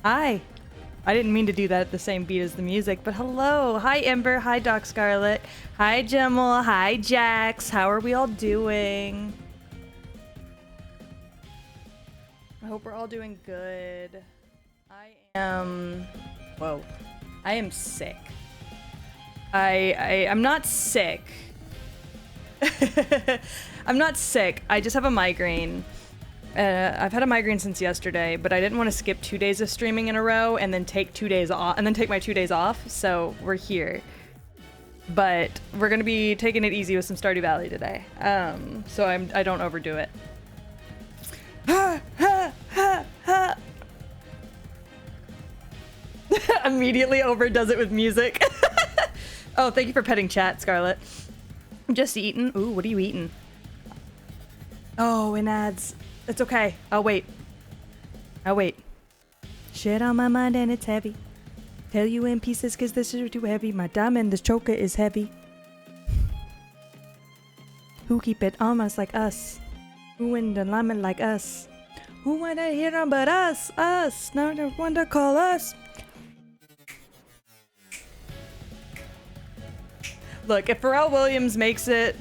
Hi. I didn't mean to do that at the same beat as the music, but hello. Hi, Ember. Hi, Doc Scarlet. Hi, Gemel. Hi, Jax. How are we all doing? I hope we're all doing good. I am... Whoa. I am sick. I'm not sick. I'm not sick. I just have a migraine. I've had a migraine since yesterday, but I didn't want to skip 2 days of streaming in a row and then take 2 days off, and then take my 2 days off. So we're here, but we're gonna be taking it easy with some Stardew Valley today. So I don't overdo it. Immediately overdoes it with music. Oh, thank you for petting chat, Scarlet. I'm just eating. Ooh, what are you eating? Oh, in ads. It's okay. I'll wait. I'll wait. Shit on my mind and it's heavy. Tell you in pieces cause this is too heavy. My diamond, this choker is heavy. Who keep it honest like us? Who in the lemon like us? Who wanna hear them but us? Us. No one to call us. Look, if Pharrell Williams makes the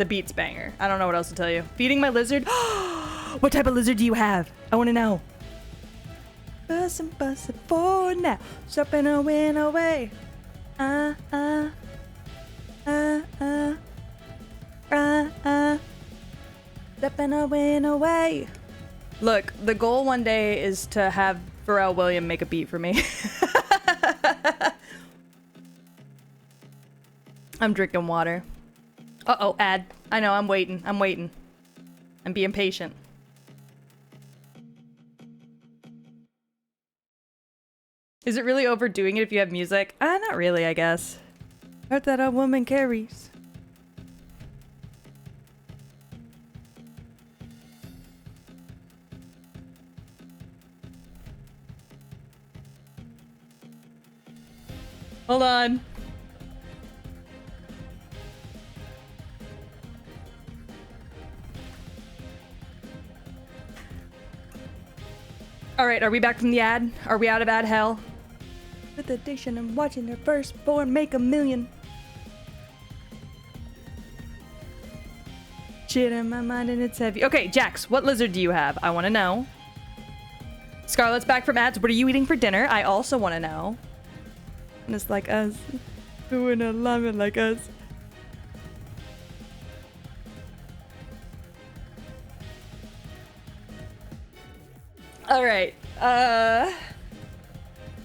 beat's banger. I don't know what else to tell you. Feeding my lizard. What type of lizard do you have? I want to know. Bussin' for now. Shopping and win away. Stepping and win away. Look, the goal one day is to have Pharrell Williams make a beat for me. I'm drinking water. Uh-oh, ad. I know, I'm waiting. I'm being patient. Is it really overdoing it if you have music? Not really, I guess. Heard that a woman carries. Hold on. All right, are we back from the ad? Are we out of ad hell? With addiction and watching their firstborn make $1 million. Shit in my mind and it's heavy. Okay, Jax, what lizard do you have? I want to know. Scarlet's back from ads. What are you eating for dinner? I also want to know. And it's like us. Doing a lemon like us. All right.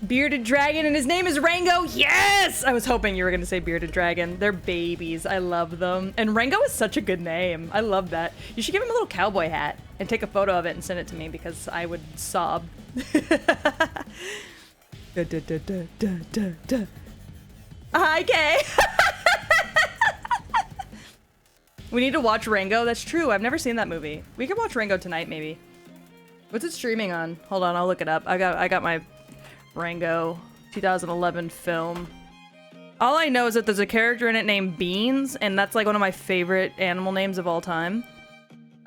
Bearded dragon, and his name is Rango. Yes! I was hoping you were gonna say bearded dragon. They're babies. I love them. And Rango is such a good name. I love that. You should give him a little cowboy hat and take a photo of it and send it to me because I would sob. Hi, Kay. We need to watch Rango. That's true. I've never seen that movie. We could watch Rango tonight, maybe. What's it streaming on? Hold on, I'll look it up. I got my Rango 2011 film. All I know is that there's a character in it named Beans, and that's like one of my favorite animal names of all time.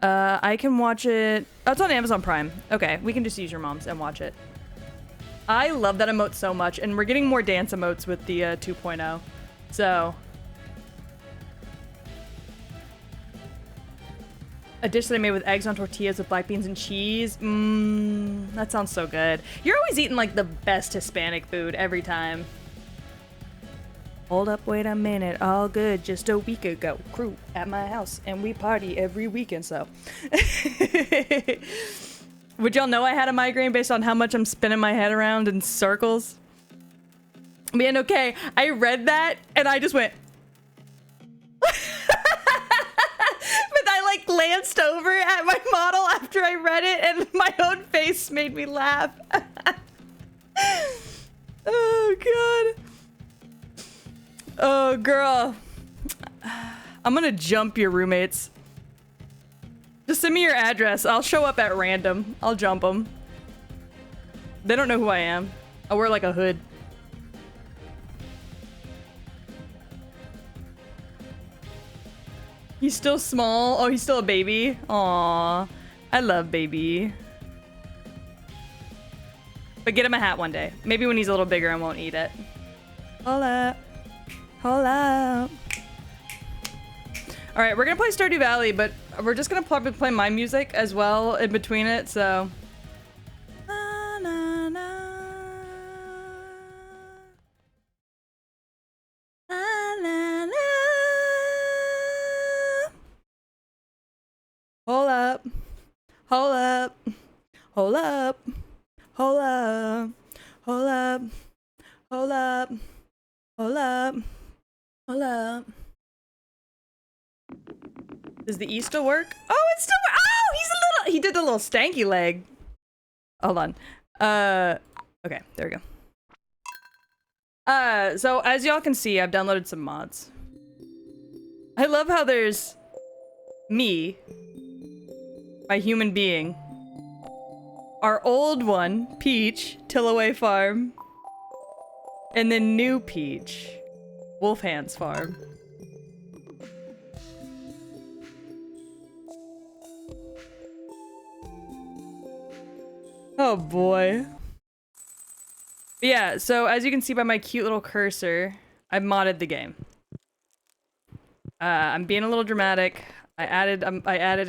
I can watch it. Oh, it's on Amazon Prime. Okay, we can just use your mom's and watch it. I love that emote so much, and we're getting more dance emotes with the 2.0. So. A dish that I made with eggs on tortillas with black beans and cheese. That sounds so good. You're always eating like the best Hispanic food every time. Hold up, wait a minute. All good. Just a week ago, crew at my house, and we party every weekend. So, would y'all know I had a migraine based on how much I'm spinning my head around in circles? Man, okay. I read that and I just went. But I like glanced over at my model after I read it and my own face made me laugh. Oh, God. Oh, girl. I'm gonna jump your roommates. Just send me your address. I'll show up at random. I'll jump them. They don't know who I am. I wear like a hood. He's still small. Oh, he's still a baby. Aww. I love baby. But get him a hat one day. Maybe when he's a little bigger and won't eat it. Hold up. Hold up. Alright, we're gonna play Stardew Valley, but we're just gonna probably play my music as well in between it, so... Na, na, na. Na, na, na. Hold up. Hold up. Hold up. Hold up. Hold up. Hold up. Hold up. Hold up. Does the E still work? Oh, it's still. Oh, he did the little stanky leg. Hold on. Okay, there we go. So as y'all can see, I've downloaded some mods. I love how there's me, my human being, our old one, Peach, Tillaway Farm, and then new Peach, Wolfhands Farm. Oh boy. Yeah, so as you can see by my cute little cursor, I've modded the game. I'm being a little dramatic. I added a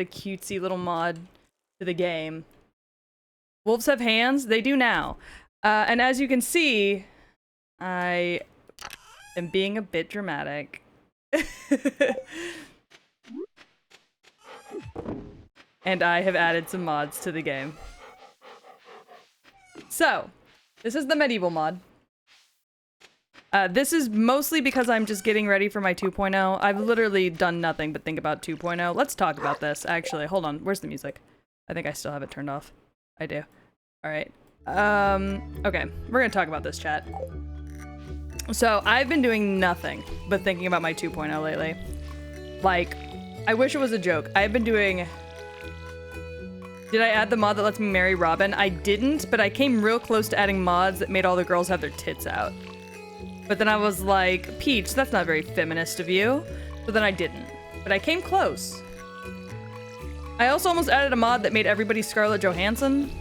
cutesy little mod to the game. Wolves have hands? They do now. And as you can see, I am being a bit dramatic. And I have added some mods to the game. So, this is the medieval mod. This is mostly because I'm just getting ready for my 2.0. I've literally done nothing but think about 2.0. Let's talk about this, actually. Hold on, where's the music? I think I still have it turned off. I do. Alright. Okay, we're gonna talk about this, chat. So, I've been doing nothing but thinking about my 2.0 lately. Like, I wish it was a joke. I've been doing... Did I add the mod that lets me marry Robin? I didn't, but I came real close to adding mods that made all the girls have their tits out. But then I was like, Peach, that's not very feminist of you. So then I didn't. But I came close. I also almost added a mod that made everybody Scarlett Johansson.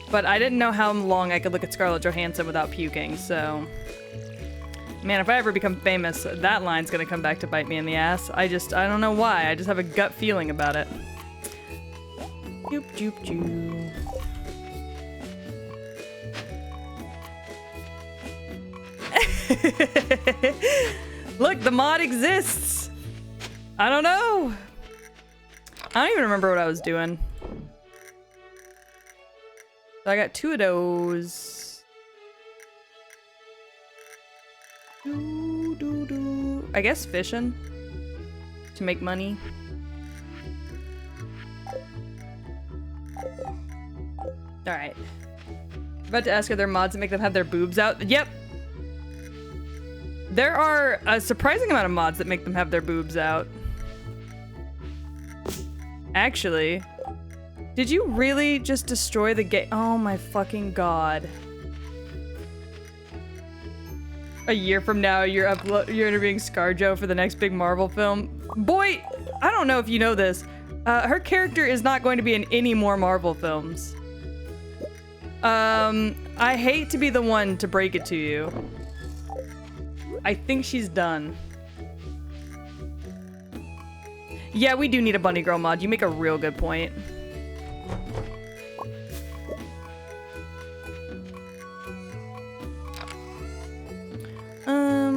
But I didn't know how long I could look at Scarlett Johansson without puking, so... Man, if I ever become famous, that line's gonna come back to bite me in the ass. I don't know why. I just have a gut feeling about it. Joop, joop, joop. Look, the mod exists. I don't know. I don't even remember what I was doing. So I got 2 of those. I guess fishing to make money. Alright. About to ask, are there mods that make them have their boobs out? Yep. There are a surprising amount of mods that make them have their boobs out. Actually, did you really just destroy the game? Oh my fucking god. A year from now, you're interviewing ScarJo for the next big Marvel film. Boy, I don't know if you know this. Her character is not going to be in any more Marvel films. I hate to be the one to break it to you. I think she's done. Yeah, we do need a bunny girl mod. You make a real good point.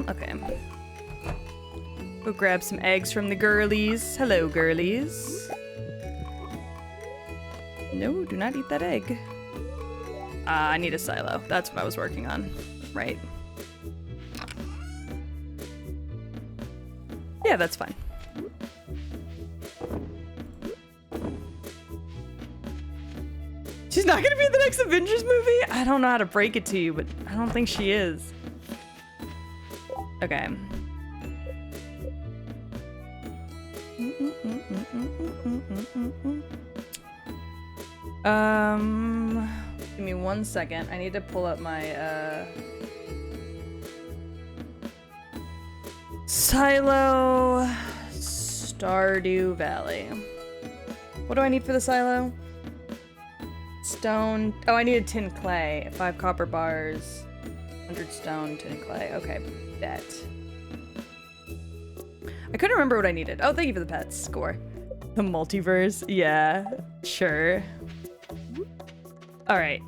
Okay. Go grab some eggs from the girlies. Hello, girlies. No, do not eat that egg. I need a silo. That's what I was working on. Right. Yeah, that's fine. She's not gonna be in the next Avengers movie? I don't know how to break it to you, but I don't think she is. Okay. Give me 1 second. I need to pull up my, Silo Stardew Valley. What do I need for the silo? stone. Oh, I needed tin clay. 5 copper bars. 100 stone, tin clay. Okay, bet. I couldn't remember what I needed. Oh, thank you for the pets. Score. The multiverse. Yeah, sure. All right.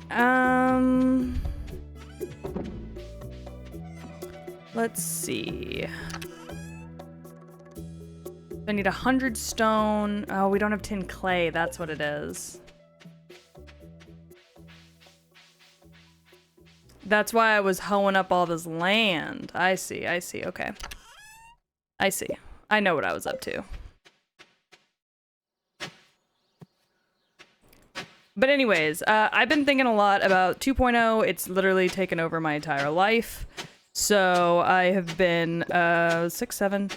Let's see. I need 100 stone. Oh, we don't have tin clay. That's what it is. That's why I was hoeing up all this land. I see. Okay. I see. I know what I was up to. But anyways, I've been thinking a lot about 2.0. It's literally taken over my entire life. So I have been, 6, 7.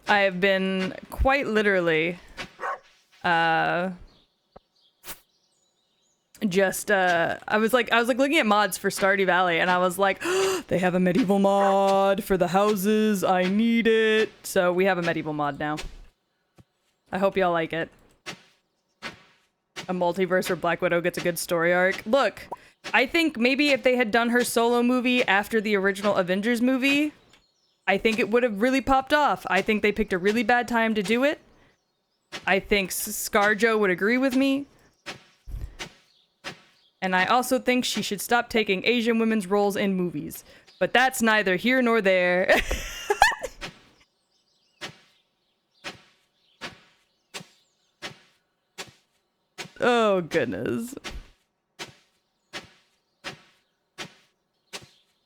I have been quite literally, I was like looking at mods for Stardew Valley, and I was like, oh, they have a medieval mod for the houses. I need it. So we have a medieval mod now. I hope y'all like it. A multiverse where Black Widow gets a good story arc. Look, I think maybe if they had done her solo movie after the original Avengers movie, I think it would have really popped off. I think they picked a really bad time to do it. I think ScarJo would agree with me. And I also think she should stop taking Asian women's roles in movies. But that's neither here nor there. Oh, goodness.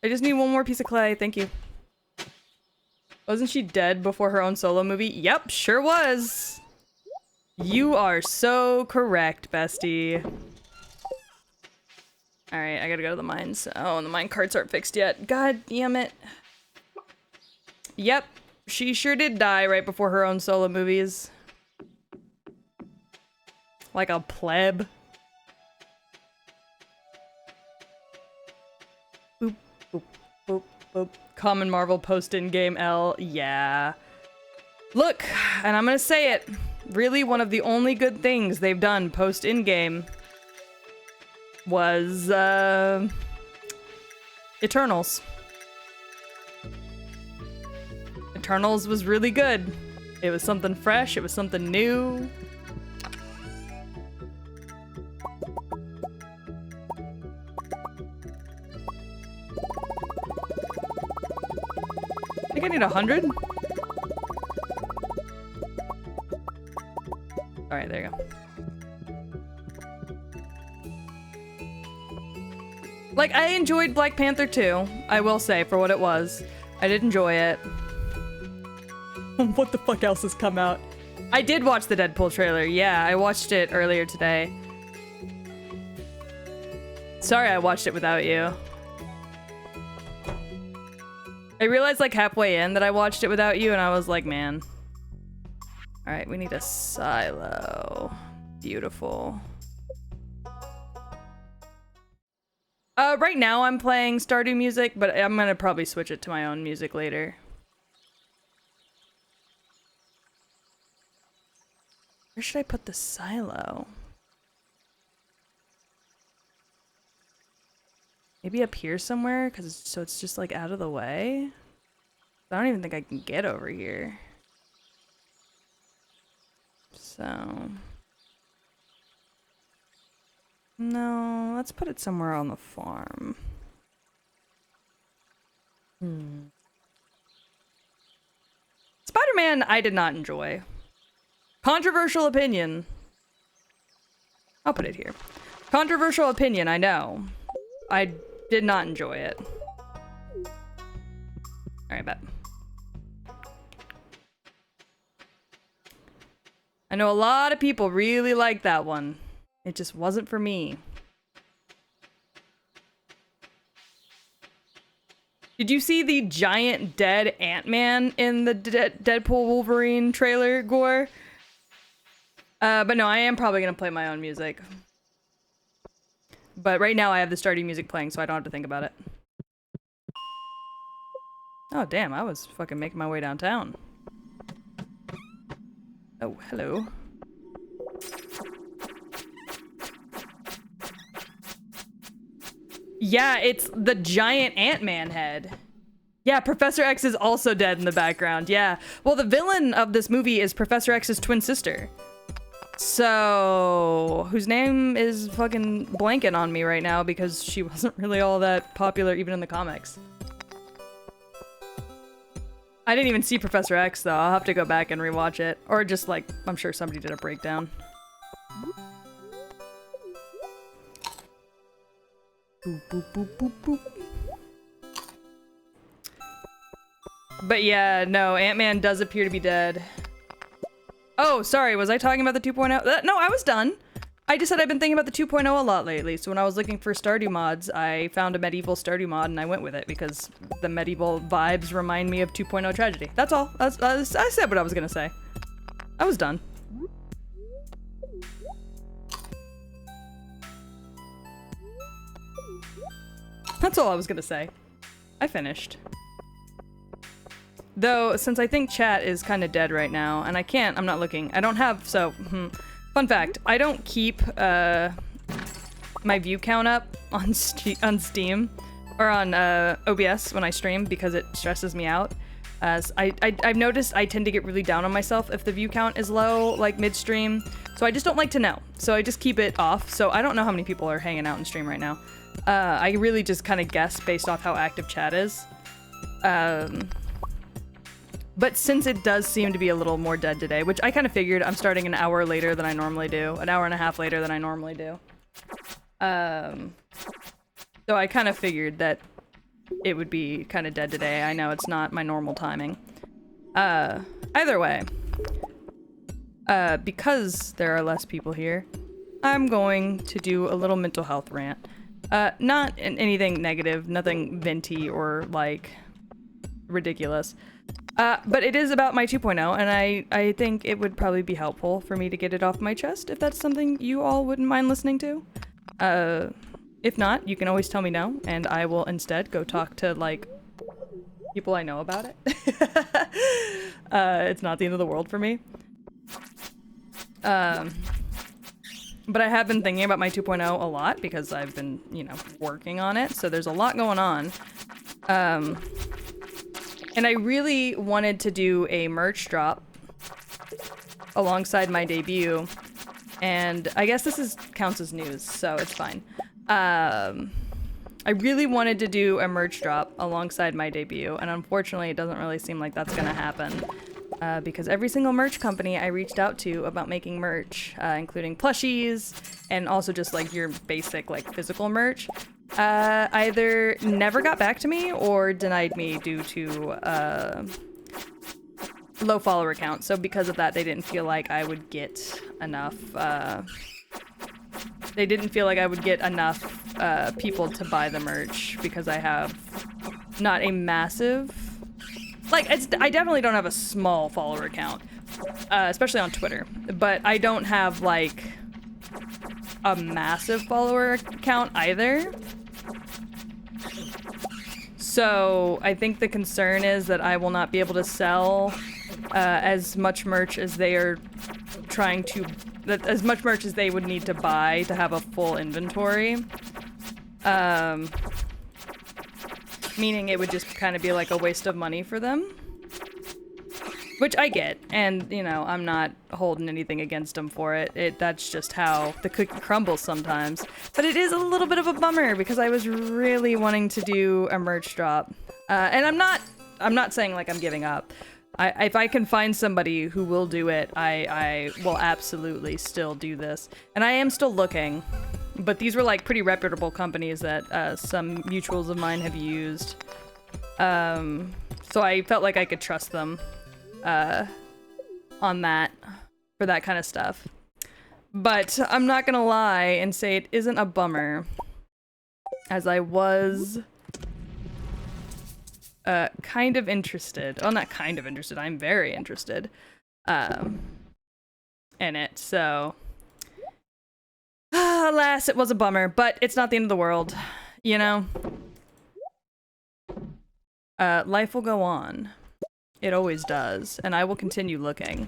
I just need one more piece of clay. Thank you. Wasn't she dead before her own solo movie? Yep, sure was. You are so correct, bestie. Alright, I gotta go to the mines. Oh, and the mine carts aren't fixed yet. God damn it. Yep, she sure did die right before her own solo movies. Like a pleb. Boop, boop, boop, boop. Common Marvel post in-game L. Yeah. Look, and I'm gonna say it. Really, one of the only good things they've done post in-game was, Eternals. Eternals was really good. It was something fresh, it was something new. I think I need 100. Alright, there you go. Like, I enjoyed Black Panther 2, I will say, for what it was. I did enjoy it. What the fuck else has come out? I did watch the Deadpool trailer. Yeah, I watched it earlier today. Sorry I watched it without you. I realized like halfway in that I watched it without you, and I was like, man. Alright, we need a silo. Beautiful. Right now I'm playing Stardew music, but I'm gonna probably switch it to my own music later. Where should I put the silo? Maybe up here somewhere, so it's just like out of the way. I don't even think I can get over here. So no, let's put it somewhere on the farm. Spider-Man, I did not enjoy. Controversial opinion. I'll put it here. Controversial opinion, I know. I did not enjoy it. Alright, bet. I know a lot of people really like that one. It just wasn't for me. Did you see the giant dead Ant-Man in the Deadpool Wolverine trailer, Gore? But no, I am probably gonna play my own music. But right now I have the Stardew music playing, so I don't have to think about it. Oh damn, I was fucking making my way downtown. Oh, hello. Yeah, it's the giant Ant-Man head. Yeah, Professor X is also dead in the background. Yeah. Well, the villain of this movie is Professor X's twin sister. So, whose name is fucking blanking on me right now because she wasn't really all that popular even in the comics. I didn't even see Professor X though. I'll have to go back and rewatch it. Or just like, I'm sure somebody did a breakdown. Boop, boop, boop, boop, boop. But yeah, no, Ant-Man does appear to be dead. Oh, sorry, was I talking about the 2.0? No, I was done. I just said I've been thinking about the 2.0 a lot lately. So when I was looking for Stardew mods, I found a medieval Stardew mod and I went with it because the medieval vibes remind me of 2.0 tragedy. That's all. I said what I was gonna say. I was done. That's all I was gonna say. I finished. Though, since I think chat is kind of dead right now, and I'm not looking. I don't have, fun fact, I don't keep, my view count up on Steam, or on, OBS when I stream because it stresses me out. I've noticed I tend to get really down on myself if the view count is low, like mid-stream, so I just don't like to know. So I just keep it off, so I don't know how many people are hanging out in stream right now. I really just kind of guess based off how active chat is. But since it does seem to be a little more dead today, which I kind of figured, I'm starting an hour later than I normally do, an hour and a half later than I normally do. So I kind of figured that it would be kind of dead today. I know it's not my normal timing. Either way, because there are less people here, I'm going to do a little mental health rant. Not anything negative, nothing venti or like ridiculous. But it is about my 2.0, and I think it would probably be helpful for me to get it off my chest if that's something you all wouldn't mind listening to. If not, you can always tell me no, and I will instead go talk to, like, people I know about it. It's not the end of the world for me. But I have been thinking about my 2.0 a lot because I've been, you know, working on it, so there's a lot going on. And I really wanted to do a merch drop alongside my debut, and I guess this counts as news, so it's fine. I really wanted to do a merch drop alongside my debut, and unfortunately it doesn't really seem like that's gonna happen. Because every single merch company I reached out to about making merch, including plushies, and also just like your basic like physical merch, either never got back to me or denied me due to low follower count. So because of that, they didn't feel like I would get enough people to buy the merch because I have not a massive, like, I definitely don't have a small follower count, especially on Twitter, but I don't have like a massive follower count either. So I think the concern is that I will not be able to sell as much merch as they are trying to, as much merch as they would need to buy to have a full inventory. Meaning it would just kind of be like a waste of money for them. Which I get, and you know, I'm not holding anything against them for it. That's just how the cookie crumbles sometimes. But it is a little bit of a bummer because I was really wanting to do a merch drop. And I'm not saying like I'm giving up. If I can find somebody who will do it, I will absolutely still do this. And I am still looking, but these were like pretty reputable companies that some mutuals of mine have used. So I felt like I could trust them on that, for that kind of stuff. But I'm not gonna lie and say it isn't a bummer, as I was kind of interested. Oh, not kind of interested, I'm very interested in it, so alas, it was a bummer, but it's not the end of the world, you know? Life will go on. It always does, and I will continue looking.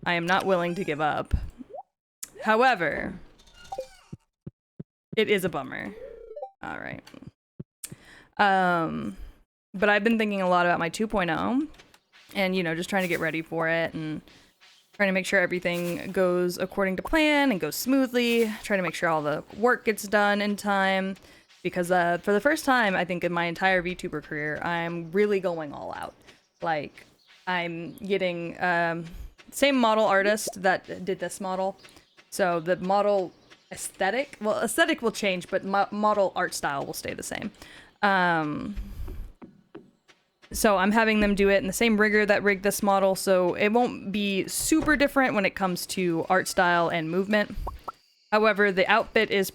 I am not willing to give up. However, it is a bummer. All right. But I've been thinking a lot about my 2.0 and, you know, just trying to get ready for it and trying to make sure everything goes according to plan and goes smoothly, trying to make sure all the work gets done in time. Because for the first time, I think in my entire VTuber career, I'm really going all out. Like, I'm getting same model artist that did this model. So the model aesthetic will change, but model art style will stay the same. So I'm having them do it in the same rigger that rigged this model, so it won't be super different when it comes to art style and movement. However, the outfit is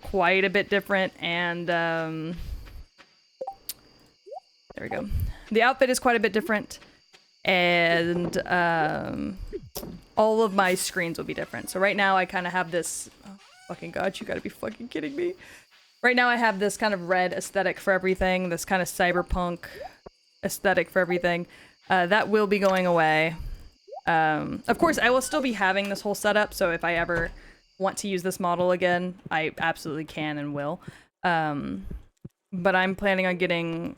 quite a bit different, and there we go. The outfit is quite a bit different, and all of my screens will be different. So right now I kind of have this, oh fucking god, you gotta be fucking kidding me. Right now I have this kind of red aesthetic for everything, this kind of cyberpunk aesthetic for everything. That will be going away. Of course, I will still be having this whole setup, so if I ever want to use this model again, I absolutely can and will. But I'm planning on getting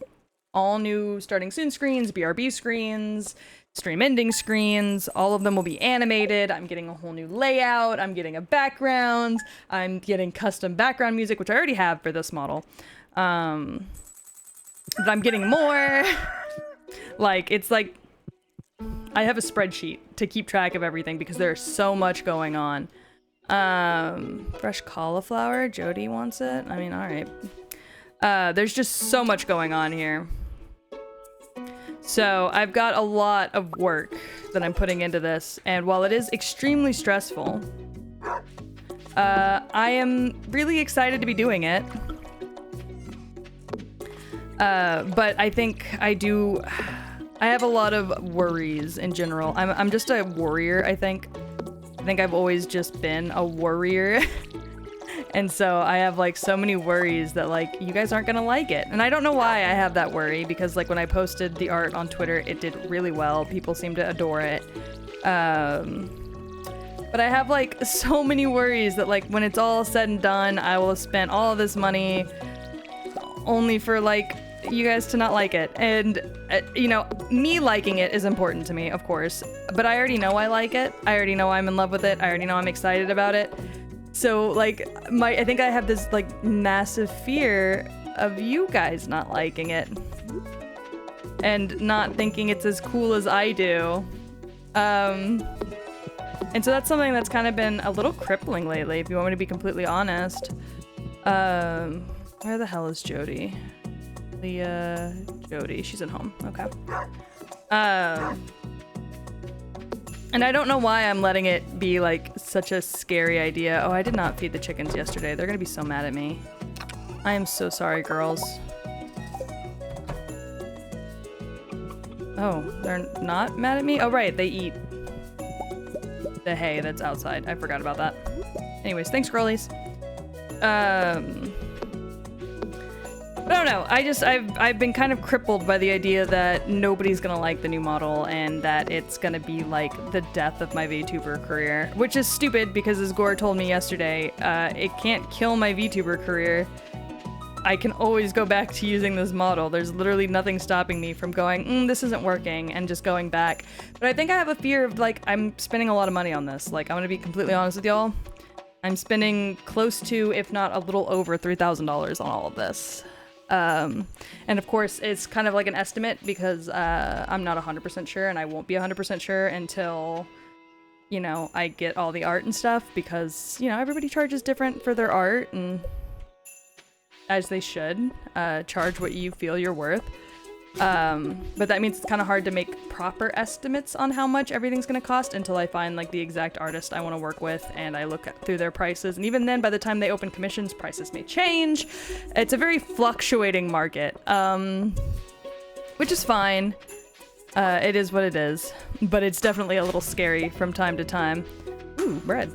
all new starting soon screens, BRB screens, stream ending screens. All of them will be animated. I'm getting a whole new layout. I'm getting a background. I'm getting custom background music, which I already have for this model. But I'm getting more. Like, it's like I have a spreadsheet to keep track of everything because there's so much going on. Fresh cauliflower. Jody wants it. I mean, all right. There's just so much going on here. So I've got a lot of work that I'm putting into this, and while it is extremely stressful, I am really excited to be doing it. But I think I have a lot of worries in general. I'm just a warrior, I think. I think I've always just been a warrior. And so I have like so many worries that like you guys aren't gonna like it. And I don't know why I have that worry, because like when I posted the art on Twitter, it did really well. People seem to adore it. But I have like so many worries that like when it's all said and done, I will have spent all of this money only for like you guys to not like it. And you know, me liking it is important to me, of course, but I already know I like it. I already know I'm in love with it. I already know I'm excited about it. So like I think I have this like massive fear of you guys not liking it and not thinking it's as cool as I do. And so that's something that's kind of been a little crippling lately, if you want me to be completely honest. Where the hell is Jody? Jody, she's at home. Okay. And I don't know why I'm letting it be like such a scary idea. Oh, I did not feed the chickens yesterday. They're gonna be so mad at me. I am so sorry, girls. Oh, they're not mad at me? Oh, right, they eat the hay that's outside. I forgot about that. Anyways, thanks, girlies. I don't know. I've been kind of crippled by the idea that nobody's gonna like the new model and that it's gonna be like the death of my VTuber career, which is stupid because, as Gore told me yesterday, it can't kill my VTuber career. I can always go back to using this model. There's literally nothing stopping me from going, this isn't working, and just going back. But I think I have a fear of like I'm spending a lot of money on this. Like, I'm gonna be completely honest with y'all. I'm spending close to, if not a little over, $3,000 on all of this. And of course it's kind of like an estimate because I'm not 100% sure, and I won't be 100% sure until, you know, I get all the art and stuff, because, you know, everybody charges different for their art, and as they should, charge what you feel you're worth. But that means it's kind of hard to make proper estimates on how much everything's gonna cost until I find like the exact artist I want to work with and I look through their prices. And even then, by the time they open commissions, prices may change. It's a very fluctuating market, which is fine. It is what it is, but it's definitely a little scary from time to time. Ooh, bread.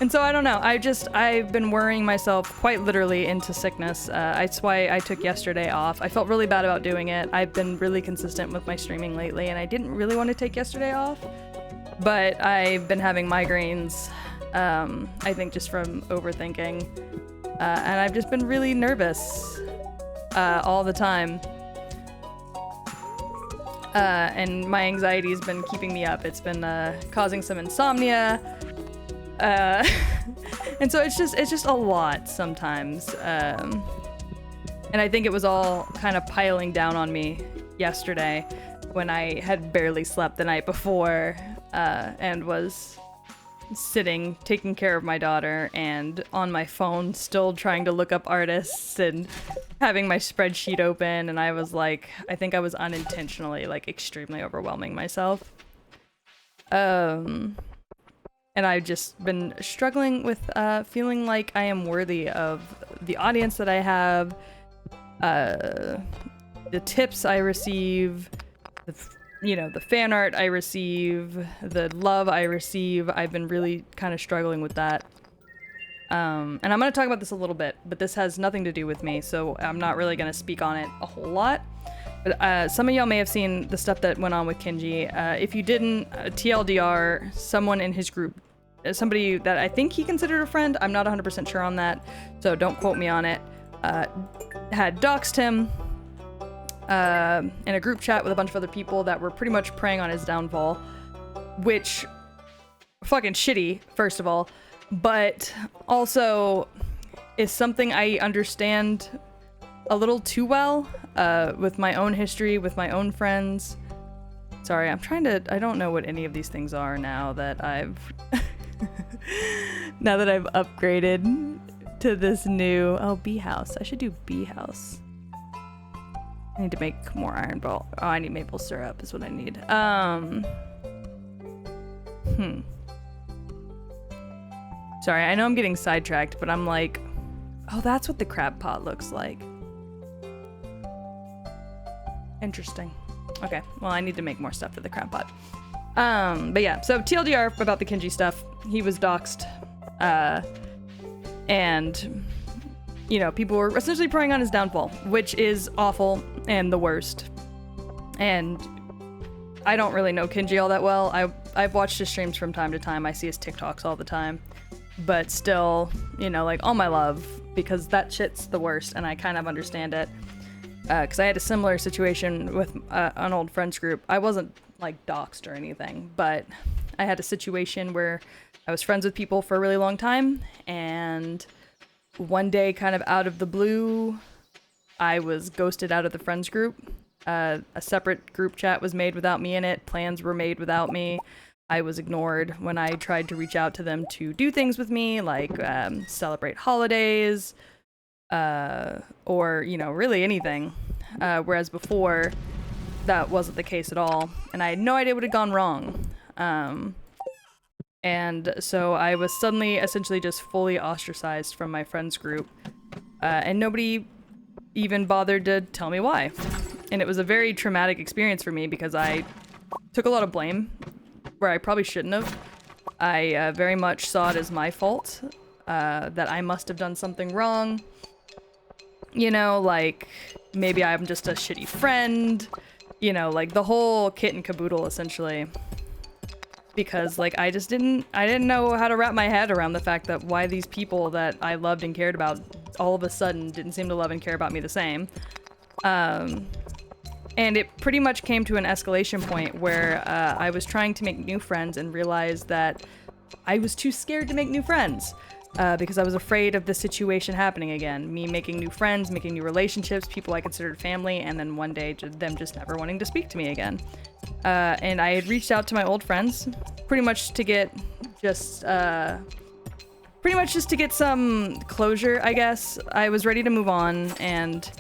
And so I don't know, I've been worrying myself quite literally into sickness. That's why I took yesterday off. I felt really bad about doing it. I've been really consistent with my streaming lately, and I didn't really want to take yesterday off. But I've been having migraines, I think just from overthinking. and I've just been really nervous all the time. And my anxiety has been keeping me up. It's been causing some insomnia. And so it's just a lot sometimes. And I think it was all kind of piling down on me yesterday when I had barely slept the night before and was sitting, taking care of my daughter, and on my phone still trying to look up artists and having my spreadsheet open. And I was like, I think I was unintentionally like extremely overwhelming myself. And I've just been struggling with feeling like I am worthy of the audience that I have, the tips I receive, the fan art I receive, the love I receive. I've been really kind of struggling with that. And I'm going to talk about this a little bit, but this has nothing to do with me, so I'm not really going to speak on it a whole lot. But some of y'all may have seen the stuff that went on with Kenji. If you didn't, TLDR, someone in his group, somebody that I think he considered a friend, I'm not 100% sure on that, so don't quote me on it, had doxed him in a group chat with a bunch of other people that were pretty much preying on his downfall, which, fucking shitty, first of all, but also is something I understand a little too well, with my own history, with my own friends. Sorry, I don't know what any of these things are now that I've now that I've upgraded to this new, bee house. I should do bee house. I need to make more iron ball. Oh, I need maple syrup is what I need. Sorry, I know I'm getting sidetracked, but I'm like, oh, that's what the crab pot looks like. Interesting. Okay, well, I need to make more stuff for the crab pot. But yeah, so TLDR about the Kenji stuff. He was doxxed, and people were essentially preying on his downfall, which is awful and the worst. And I don't really know Kenji all that well. I've watched his streams from time to time. I see his TikToks all the time. But still, like, all my love, because that shit's the worst, and I kind of understand it. Because I had a similar situation with an old friends group. I wasn't, like, doxxed or anything, but I had a situation where I was friends with people for a really long time, and one day, kind of out of the blue, I was ghosted out of the friends group. A separate group chat was made without me in it. Plans were made without me. I was ignored when I tried to reach out to them to do things with me, like celebrate holidays, or, really anything. Whereas before, that wasn't the case at all. And I had no idea what had gone wrong. And so I was suddenly essentially just fully ostracized from my friends group. And nobody even bothered to tell me why. And it was a very traumatic experience for me because I took a lot of blame where I probably shouldn't have. I very much saw it as my fault, that I must have done something wrong. Like, maybe I'm just a shitty friend, like the whole kit and caboodle, essentially. Because, like, I didn't know how to wrap my head around the fact that why these people that I loved and cared about all of a sudden didn't seem to love and care about me the same. And it pretty much came to an escalation point where I was trying to make new friends and realized that I was too scared to make new friends because I was afraid of the situation happening again. Me making new friends, making new relationships, people I considered family, and then one day them just never wanting to speak to me again. And I had reached out to my old friends pretty much to get some closure, I guess. I was ready to move on, and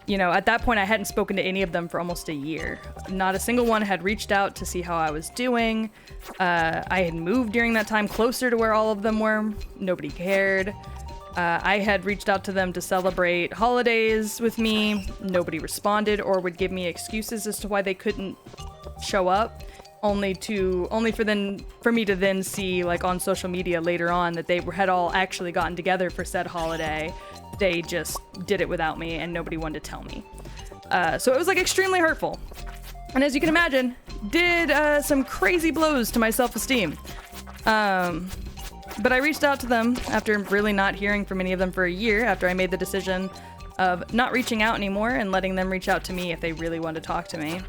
at that point I hadn't spoken to any of them for almost a year. Not a single one had reached out to see how I was doing. I had moved during that time closer to where all of them were. Nobody cared. I had reached out to them to celebrate holidays with me. Nobody responded or would give me excuses as to why they couldn't show up. Only for me to then see, like, on social media later on that they had all actually gotten together for said holiday. They just did it without me, and nobody wanted to tell me. So it was, like, extremely hurtful. And as you can imagine, did some crazy blows to my self-esteem. But I reached out to them after really not hearing from any of them for a year, after I made the decision of not reaching out anymore and letting them reach out to me if they really wanted to talk to me.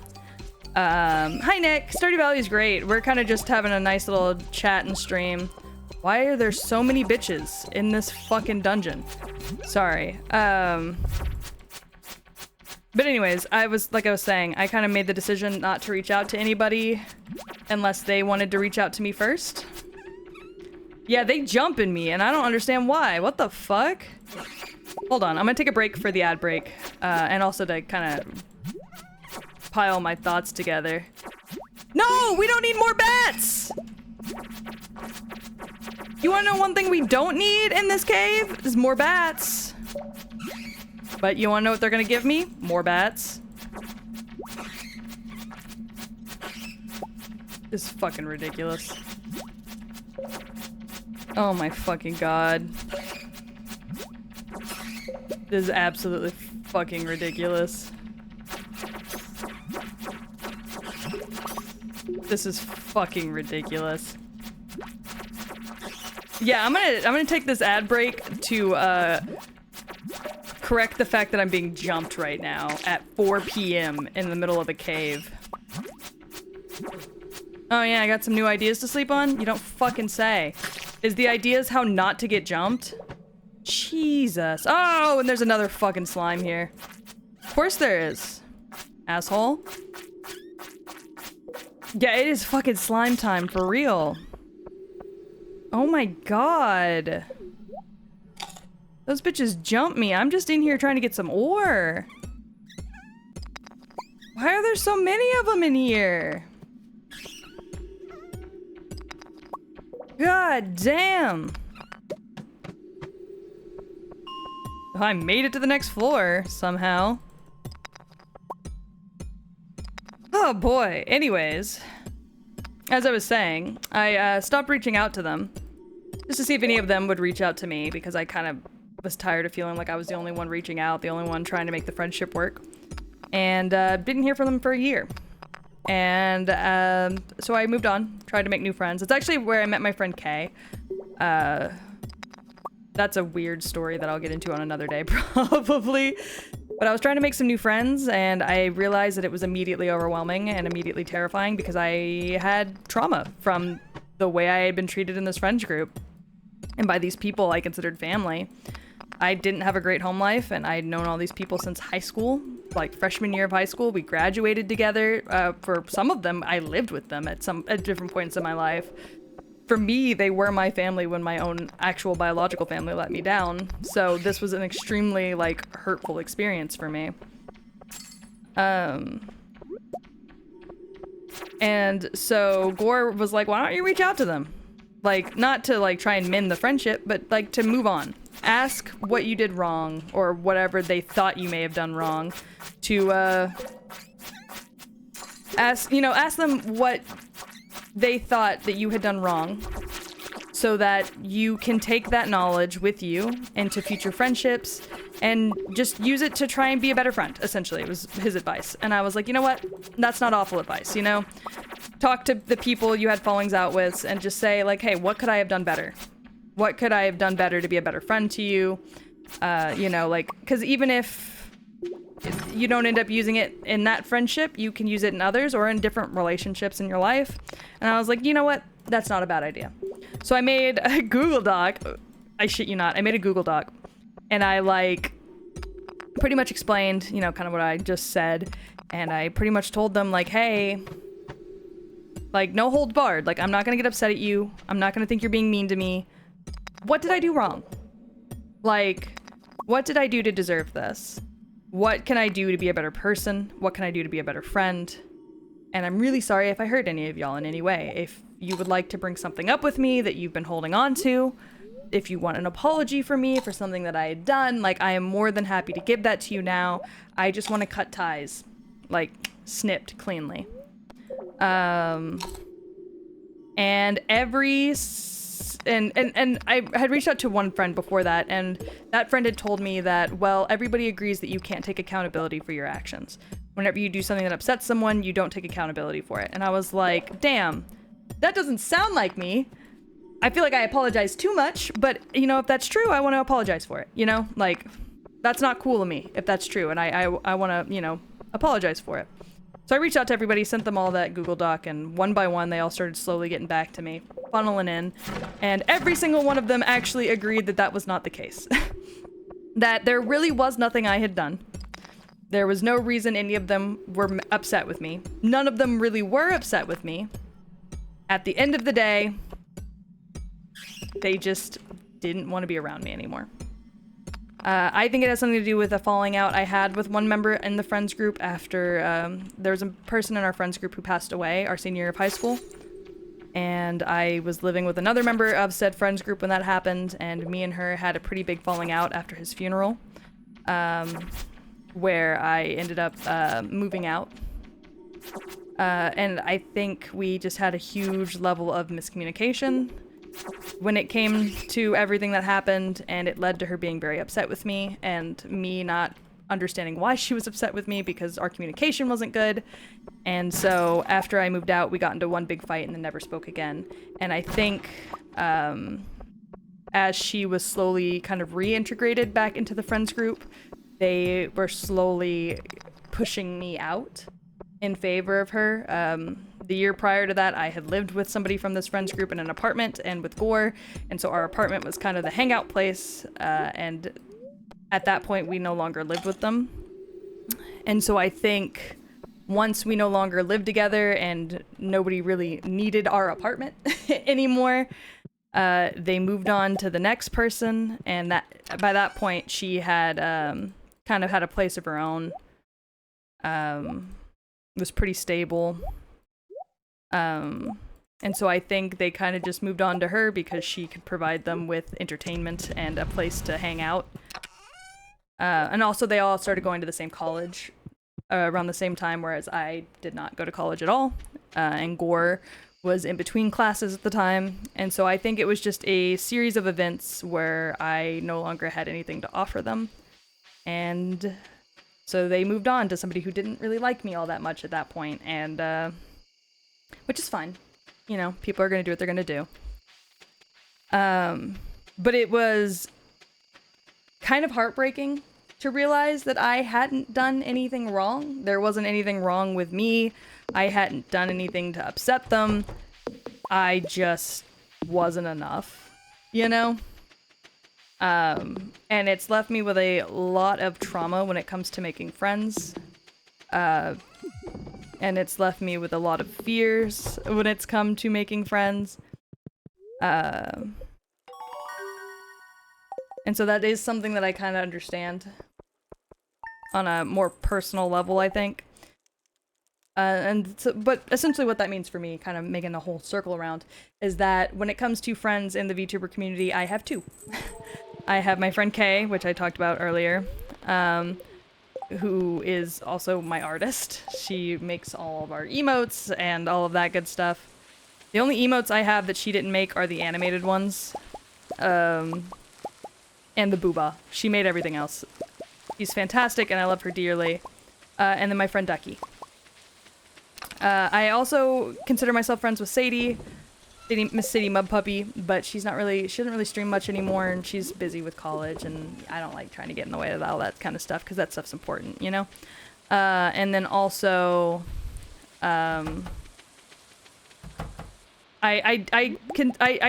Hi Nick, Stardew Valley is great. We're kind of just having a nice little chat and stream. Why are there so many bitches in this fucking dungeon? Sorry. But anyways, like I was saying, I kind of made the decision not to reach out to anybody unless they wanted to reach out to me first. Yeah, they jump in me and I don't understand why. What the fuck? Hold on, I'm gonna take a break for the ad break, and also to kind of pile my thoughts together. No, we don't need more bats! You wanna know one thing we don't need in this cave? Is more bats. But you wanna know what they're gonna give me? More bats. This is fucking ridiculous. Oh my fucking god. This is absolutely fucking ridiculous. This is fucking ridiculous. Yeah, I'm gonna take this ad break to correct the fact that I'm being jumped right now at 4 p.m. in the middle of a cave. Oh yeah, I got some new ideas to sleep on? You don't fucking say. Is the ideas how not to get jumped? Jesus. Oh, and there's another fucking slime here. Of course there is. Asshole. Yeah, it is fucking slime time, for real. Oh my god. Those bitches jump me. I'm just in here trying to get some ore. Why are there so many of them in here? God damn. I made it to the next floor, somehow. Oh boy. Anyways, as I was saying, I stopped reaching out to them just to see if any of them would reach out to me, because I kind of was tired of feeling like I was the only one reaching out, the only one trying to make the friendship work. And didn't hear from them for a year. And so I moved on, tried to make new friends. It's actually where I met my friend Kay. That's a weird story that I'll get into on another day, probably. But I was trying to make some new friends, and I realized that it was immediately overwhelming and immediately terrifying because I had trauma from the way I had been treated in this friends group. And by these people I considered family. I didn't have a great home life, and I'd known all these people since high school, like freshman year of high school. We graduated together. For some of them, I lived with them at different points in my life. For me, they were my family when my own actual biological family let me down. So this was an extremely, like, hurtful experience for me. And so Gore was like, why don't you reach out to them? Like, not to, like, try and mend the friendship, but, like, to move on. Ask what you did wrong, or whatever they thought you may have done wrong, to, ask them what they thought that you had done wrong, so that you can take that knowledge with you into future friendships and just use it to try and be a better friend. Essentially, it was his advice. And I was like, you know what? That's not awful advice, you know? Talk to the people you had fallings out with and just say, like, hey, what could I have done better? What could I have done better to be a better friend to you? You know, like, because even if you don't end up using it in that friendship, you can use it in others or in different relationships in your life. And I was like, you know what? That's not a bad idea. So I made a Google Doc. I shit you not. I made a Google Doc. And I, like, pretty much explained, you know, kind of what I just said. And I pretty much told them, like, hey, like, no holds barred. Like, I'm not gonna get upset at you. I'm not gonna think you're being mean to me. What did I do wrong? Like, what did I do to deserve this? What can I do to be a better person? What can I do to be a better friend? And I'm really sorry if I hurt any of y'all in any way. If you would like to bring something up with me that you've been holding on to, if you want an apology from me for something that I had done, like, I am more than happy to give that to you now. I just want to cut ties, like, snipped cleanly. And I had reached out to one friend before that, and that friend had told me that, well, everybody agrees that you can't take accountability for your actions. Whenever you do something that upsets someone, you don't take accountability for it. And I was like, damn, that doesn't sound like me. I feel like I apologize too much, but you know, if that's true, I want to apologize for it, you know? Like, that's not cool of me if that's true, and I want to, you know, apologize for it. So I reached out to everybody, sent them all that Google Doc, and one by one, they all started slowly getting back to me, funneling in, and every single one of them actually agreed that that was not the case. That there really was nothing I had done. There was no reason any of them were upset with me. None of them really were upset with me. At the end of the day, they just didn't want to be around me anymore. I think it has something to do with a falling out I had with one member in the friends group after there was a person in our friends group who passed away our senior year of high school. And I was living with another member of said friends group when that happened, and me and her had a pretty big falling out after his funeral, where I ended up moving out. And I think we just had a huge level of miscommunication when it came to everything that happened, and it led to her being very upset with me, and me not understanding why she was upset with me because our communication wasn't good. And so after I moved out, we got into one big fight and then never spoke again. And I think as she was slowly kind of reintegrated back into the friends group, they were slowly pushing me out in favor of her. The year prior to that, I had lived with somebody from this friends group in an apartment and with Gore, and so our apartment was kind of the hangout place, and at that point we no longer lived with them. And so I think once we no longer lived together and nobody really needed our apartment anymore, they moved on to the next person, and that by that point she had kind of had a place of her own. Was pretty stable. And so I think they kind of just moved on to her because she could provide them with entertainment and a place to hang out. And also they all started going to the same college around the same time, whereas I did not go to college at all. And Gore was in between classes at the time. And so I think it was just a series of events where I no longer had anything to offer them. And so they moved on to somebody who didn't really like me all that much at that point, and which is fine. You know, people are going to do what they're going to do. But it was kind of heartbreaking to realize that I hadn't done anything wrong. There wasn't anything wrong with me. I hadn't done anything to upset them. I just wasn't enough, you know? And it's left me with a lot of trauma when it comes to making friends. And it's left me with a lot of fears when it's come to making friends. And so that is something that I kind of understand on a more personal level, I think. But essentially what that means for me, kind of making a whole circle around, is that when it comes to friends in the VTuber community, I have two. I have my friend Kay, which I talked about earlier, who is also my artist. She makes all of our emotes and all of that good stuff. The only emotes I have that she didn't make are the animated ones, and the booba. She made everything else. She's fantastic, and I love her dearly. And then my friend Ducky. I also consider myself friends with Sadie, Miss Sadie Mud Puppy, but she doesn't really stream much anymore, and she's busy with college, and I don't like trying to get in the way of all that kind of stuff, because that stuff's important, you know? And then also, I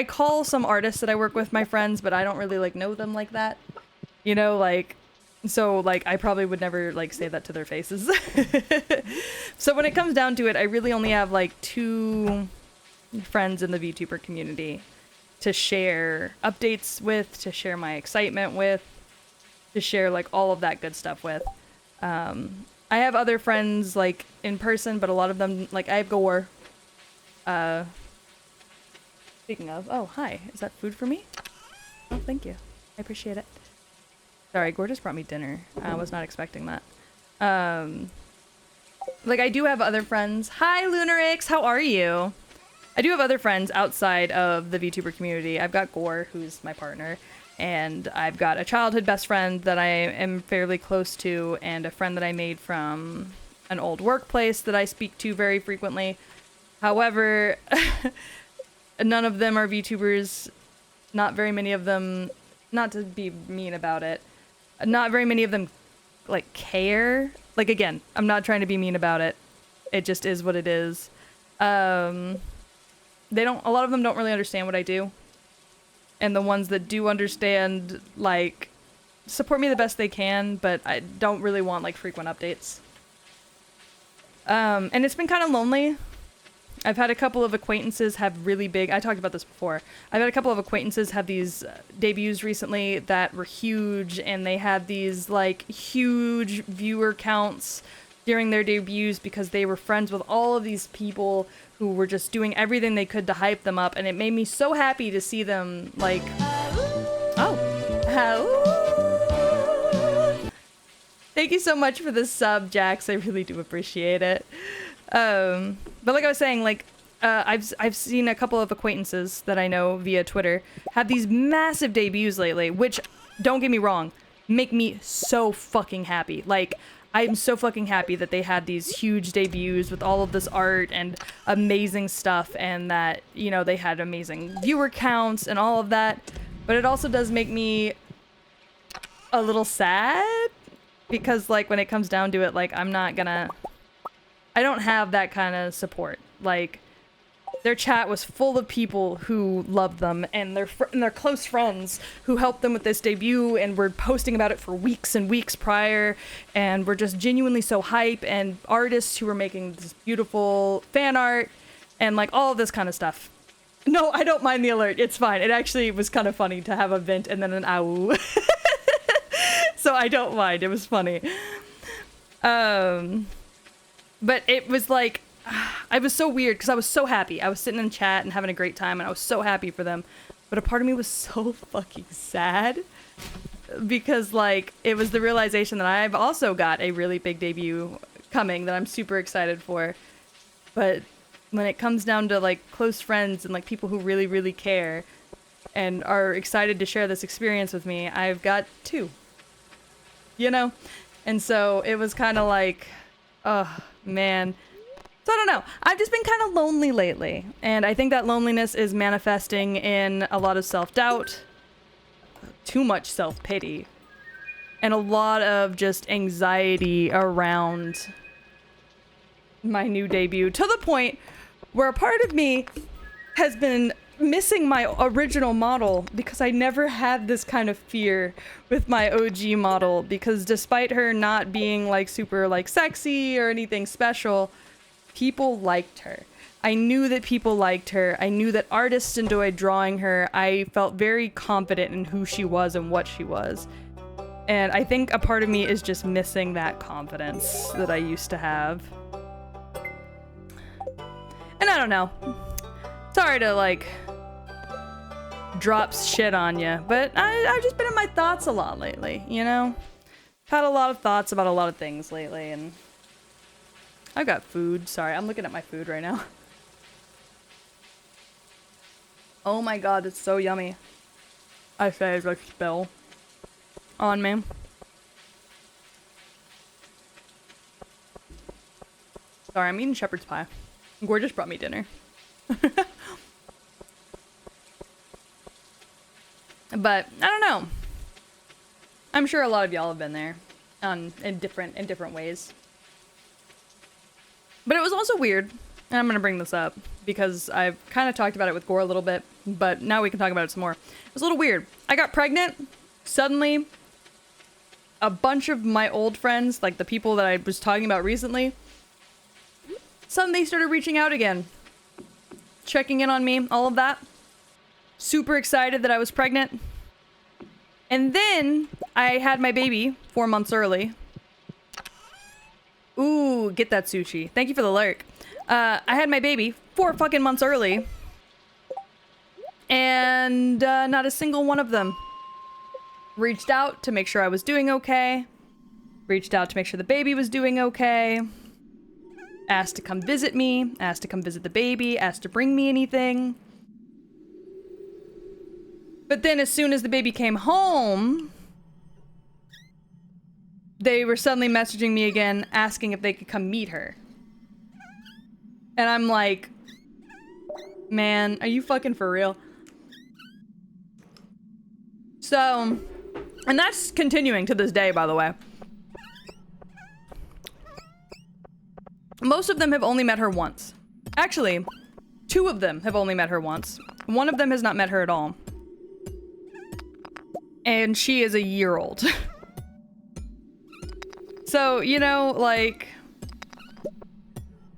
call some artists that I work with my friends, but I don't really, like, know them like that, you know, like, so, like, I probably would never, like, say that to their faces. So when it comes down to it, I really only have, like, 2 friends in the VTuber community to share updates with, to share my excitement with, to share, like, all of that good stuff with. I have other friends, like, in person, but a lot of them, like, I have Gore. Speaking of, oh, hi, is that food for me? Oh, thank you. I appreciate it. Sorry, Gore just brought me dinner. I was not expecting that. Like, I do have other friends. Hi, Lunarix, how are you? I do have other friends outside of the VTuber community. I've got Gore, who's my partner, and I've got a childhood best friend that I am fairly close to, and a friend that I made from an old workplace that I speak to very frequently. However, None of them are VTubers. Not very many of them, not to be mean about it, not very many of them like care. Like again, I'm not trying to be mean about it. It just is what it is. A lot of them don't really understand what I do. And the ones that do understand, like, support me the best they can, but I don't really want like frequent updates. And it's been kind of lonely. I've had a couple of acquaintances have really big, I talked about this before. I've had a couple of acquaintances have these debuts recently that were huge, and they had these like huge viewer counts during their debuts because they were friends with all of these people who were just doing everything they could to hype them up, and it made me so happy to see them like, thank you so much for the sub, Jax. I really do appreciate it. But like I was saying, like, I've seen a couple of acquaintances that I know via Twitter have these massive debuts lately, which, don't get me wrong, make me so fucking happy. Like, I'm so fucking happy that they had these huge debuts with all of this art and amazing stuff, and that, you know, they had amazing viewer counts and all of that. But it also does make me a little sad because, like, when it comes down to it, like, I don't have that kind of support. Like, their chat was full of people who loved them, and their close friends who helped them with this debut and were posting about it for weeks and weeks prior, and were just genuinely so hype, and artists who were making this beautiful fan art and like all of this kind of stuff. No, I don't mind the alert. It's fine. It actually was kind of funny to have a vent and then an ow. So I don't mind. It was funny. But it was like, I was so weird because I was so happy. I was sitting in chat and having a great time, and I was so happy for them. But a part of me was so fucking sad because, like, it was the realization that I've also got a really big debut coming that I'm super excited for. But when it comes down to, like, close friends and, like, people who really, really care and are excited to share this experience with me, I've got two. You know? And so it was kind of like, oh, man. So I don't know. I've just been kind of lonely lately. And I think that loneliness is manifesting in a lot of self-doubt, too much self-pity, and a lot of just anxiety around my new debut, to the point where a part of me has been missing my original model because I never had this kind of fear with my OG model, because despite her not being like super like sexy or anything special, people liked her. I knew that people liked her. I knew that artists enjoyed drawing her. I felt very confident in who she was and what she was. And I think a part of me is just missing that confidence that I used to have. And I don't know. Sorry to like drop shit on you, but I've just been in my thoughts a lot lately, you know? Had a lot of thoughts about a lot of things lately, and I've got food. Sorry, I'm looking at my food right now. Oh my god, it's so yummy. I say as I spill on me. Sorry, I'm eating shepherd's pie. Gorgeous brought me dinner. But I don't know. I'm sure a lot of y'all have been there, in different ways. But it was also weird, and I'm gonna bring this up because I've kind of talked about it with Gore a little bit, but now we can talk about it some more. It was a little weird. I got pregnant. Suddenly, a bunch of my old friends, like the people that I was talking about recently, suddenly started reaching out again, checking in on me, all of that. Super excited that I was pregnant. And then I had my baby 4 months early. Ooh, get that sushi. Thank you for the lurk. I had my baby 4 fucking months early. And not a single one of them reached out to make sure I was doing okay. Reached out to make sure the baby was doing okay. Asked to come visit me. Asked to come visit the baby. Asked to bring me anything. But then as soon as the baby came home, they were suddenly messaging me again, asking if they could come meet her. And I'm like, Man, are you fucking for real? So, and that's continuing to this day, by the way. Most of them have only met her once. Actually, 2 of them have only met her once. One of them has not met her at all. And she is a year old. So, you know, like...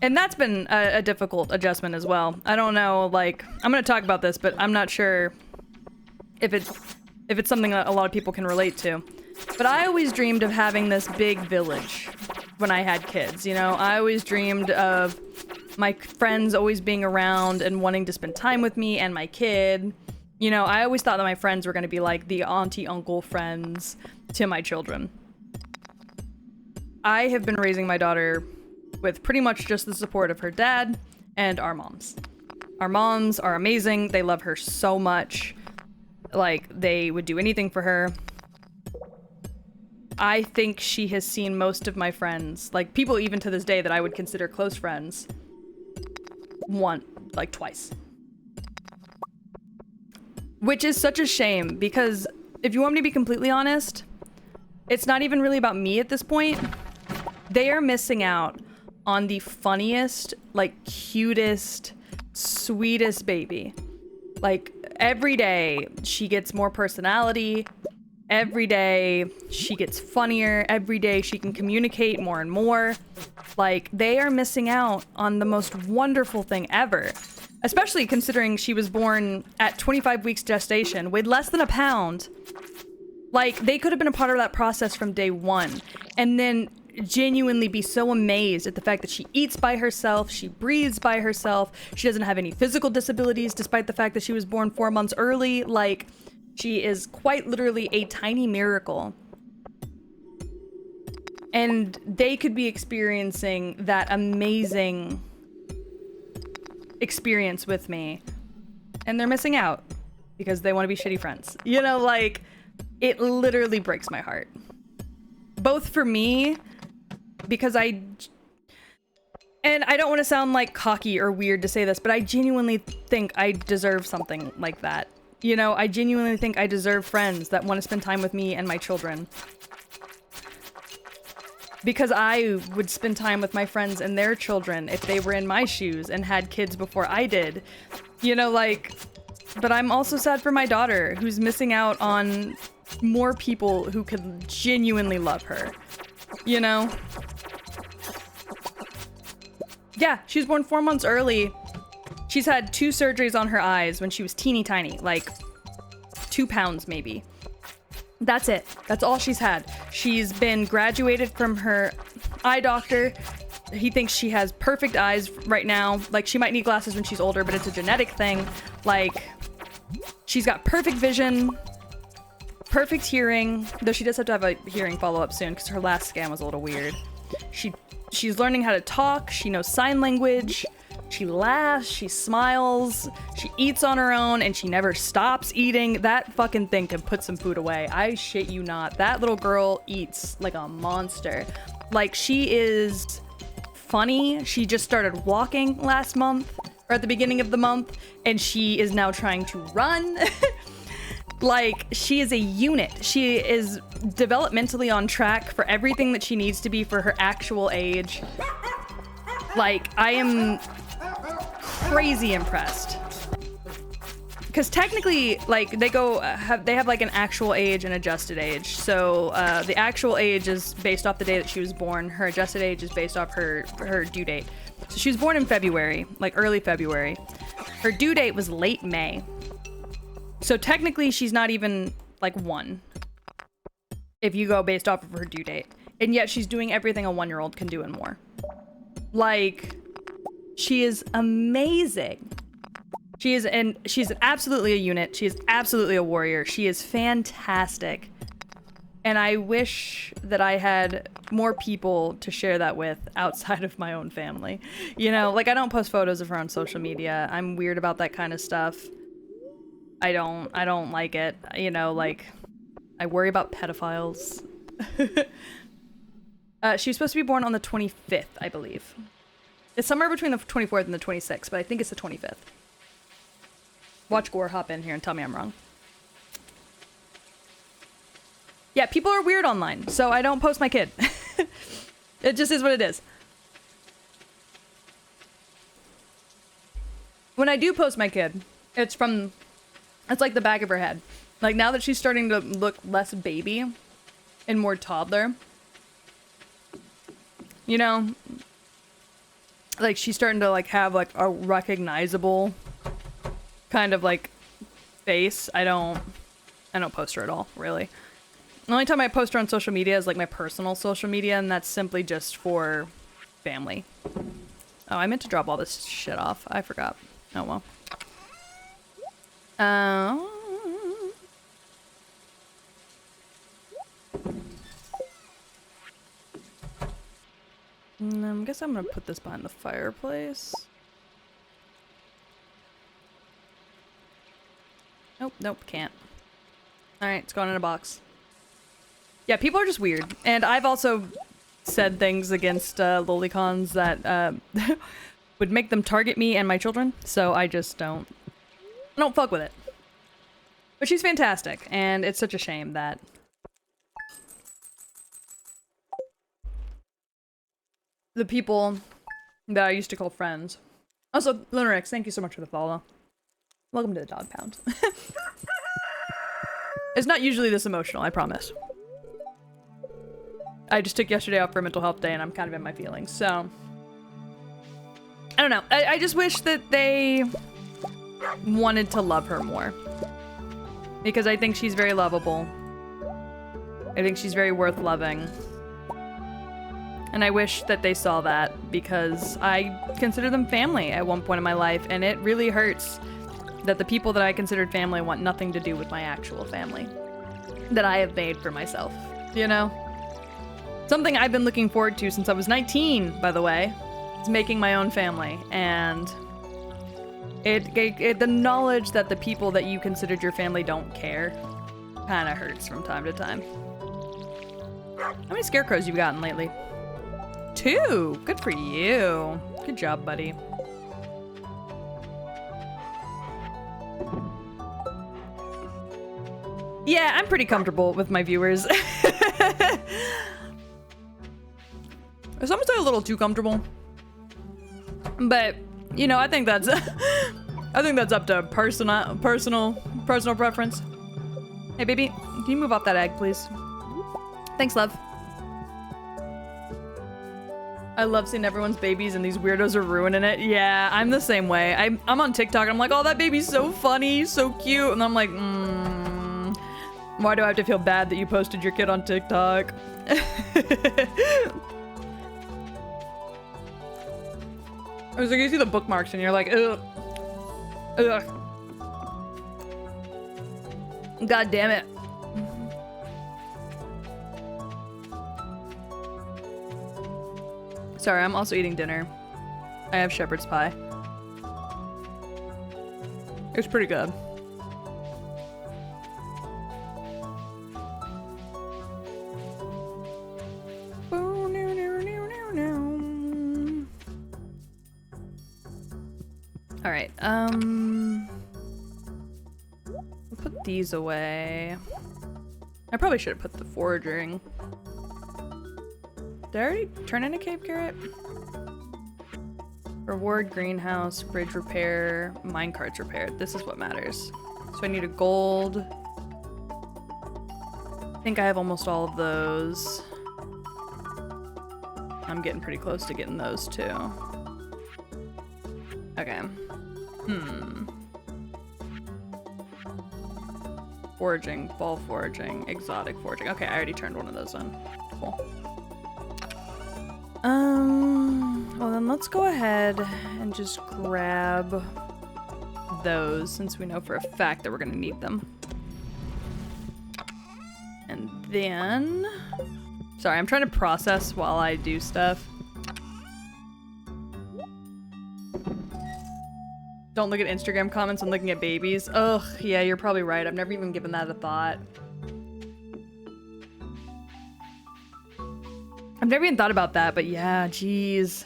And that's been a difficult adjustment as well. I don't know, like... I'm gonna talk about this, but I'm not sure if it's something that a lot of people can relate to. But I always dreamed of having this big village when I had kids, you know? I always dreamed of my friends always being around and wanting to spend time with me and my kid. You know, I always thought that my friends were gonna be like the auntie uncle friends to my children. I have been raising my daughter with pretty much just the support of her dad and our moms. Our moms are amazing. They love her so much. Like, they would do anything for her. I think she has seen most of my friends, like people even to this day that I would consider close friends, twice. Which is such a shame, because if you want me to be completely honest, it's not even really about me at this point. They are missing out on the funniest, like, cutest, sweetest baby. Like, every day she gets more personality. Every day she gets funnier. Every day she can communicate more and more. Like, they are missing out on the most wonderful thing ever. Especially considering she was born at 25 weeks gestation, weighed less than a pound. Like, they could have been a part of that process from day one. And then genuinely be so amazed at the fact that she eats by herself, she breathes by herself, she doesn't have any physical disabilities despite the fact that she was born 4 months early. Like, she is quite literally a tiny miracle. And they could be experiencing that amazing experience with me. And they're missing out because they want to be shitty friends. You know, like, it literally breaks my heart. Both for me, because and I don't want to sound like cocky or weird to say this, but I genuinely think I deserve something like that. You know, I genuinely think I deserve friends that want to spend time with me and my children. Because I would spend time with my friends and their children if they were in my shoes and had kids before I did. You know, like, but I'm also sad for my daughter, who's missing out on more people who could genuinely love her. You know? Yeah, she was born 4 months early. She's had 2 surgeries on her eyes when she was teeny tiny, like 2 pounds maybe. That's it. That's all she's had. She's been graduated from her eye doctor. He thinks she has perfect eyes right now. Like, she might need glasses when she's older, but it's a genetic thing. Like, she's got perfect vision, perfect hearing, though she does have to have a hearing follow-up soon because her last scan was a little weird. She's learning how to talk. She knows sign language. She laughs, she smiles, she eats on her own, and she never stops eating. That fucking thing can put some food away. I shit you not. That little girl eats like a monster. Like, she is funny. She just started walking last month, or at the beginning of the month, and she is now trying to run. Like, she is a unit. She is developmentally on track for everything that she needs to be for her actual age. Like, I am crazy impressed. Because technically, like, they have like an actual age and adjusted age. So the actual age is based off the day that she was born. Her adjusted age is based off her due date. So she was born in February, like early February. Her due date was late May. So technically she's not even like 1 if you go based off of her due date. And yet she's doing everything a 1-year-old can do and more. Like, she is amazing. She's absolutely a unit. She is absolutely a warrior. She is fantastic. And I wish that I had more people to share that with outside of my own family. You know, like, I don't post photos of her on social media. I'm weird about that kind of stuff. I don't like it. You know, like, I worry about pedophiles. She was supposed to be born on the 25th, I believe. It's somewhere between the 24th and the 26th, but I think it's the 25th. Watch Gore hop in here and tell me I'm wrong. Yeah, people are weird online, so I don't post my kid. It just is what it is. When I do post my kid, it's like the back of her head. Like now that she's starting to look less baby and more toddler, you know, like she's starting to like have like a recognizable kind of like face. I don't post her at all, really. The only time I post her on social media is like my personal social media, and that's simply just for family. Oh, I meant to drop all this shit off. I forgot. Oh well. I guess I'm gonna put this behind the fireplace. Nope, can't. Alright, it's going in a box. Yeah, people are just weird. And I've also said things against lolicons that would make them target me and my children, so I just don't fuck with it. But she's fantastic, and it's such a shame that the people that I used to call friends. Also, Lunarix, thank you so much for the follow. Welcome to the dog pound. It's not usually this emotional, I promise. I just took yesterday off for a mental health day and I'm kind of in my feelings, so... I don't know. I just wish that they wanted to love her more. Because I think she's very lovable. I think she's very worth loving. And I wish that they saw that because I consider them family at one point in my life, and it really hurts that the people that I considered family want nothing to do with my actual family that I have made for myself, you know? Something I've been looking forward to since I was 19, by the way, is making my own family, and the knowledge that the people that you considered your family don't care kind of hurts from time to time. How many scarecrows you've gotten lately? 2! Good for you. Good job, buddy. Yeah, I'm pretty comfortable with my viewers. Some would say a little too comfortable. But, you know, I think that's I think that's up to personal preference. Hey baby, can you move off that egg, please? Thanks, love. I love seeing everyone's babies and these weirdos are ruining it. Yeah, I'm the same way. I'm on TikTok and I'm like, oh, that baby's so funny, so cute. And I'm like, why do I have to feel bad that you posted your kid on TikTok? I was like, you see the bookmarks and you're like, ugh. Ugh. God damn it. Sorry, I'm also eating dinner. I have shepherd's pie. It's pretty good. All right, we'll put these away. I probably should have put the foraging. Did I already turn in a cave carrot? Reward, greenhouse, bridge repair, minecarts repaired. This is what matters. So I need a gold. I think I have almost all of those. I'm getting pretty close to getting those too. Okay. Foraging, ball foraging, exotic foraging. Okay, I already turned one of those on. Cool. Well then let's go ahead and just grab those since we know for a fact that we're gonna need them. And then... Sorry, I'm trying to process while I do stuff. Don't look at Instagram comments, I'm looking at babies. Ugh, yeah, you're probably right. I've never even given that a thought. I've never even thought about that, but yeah, geez.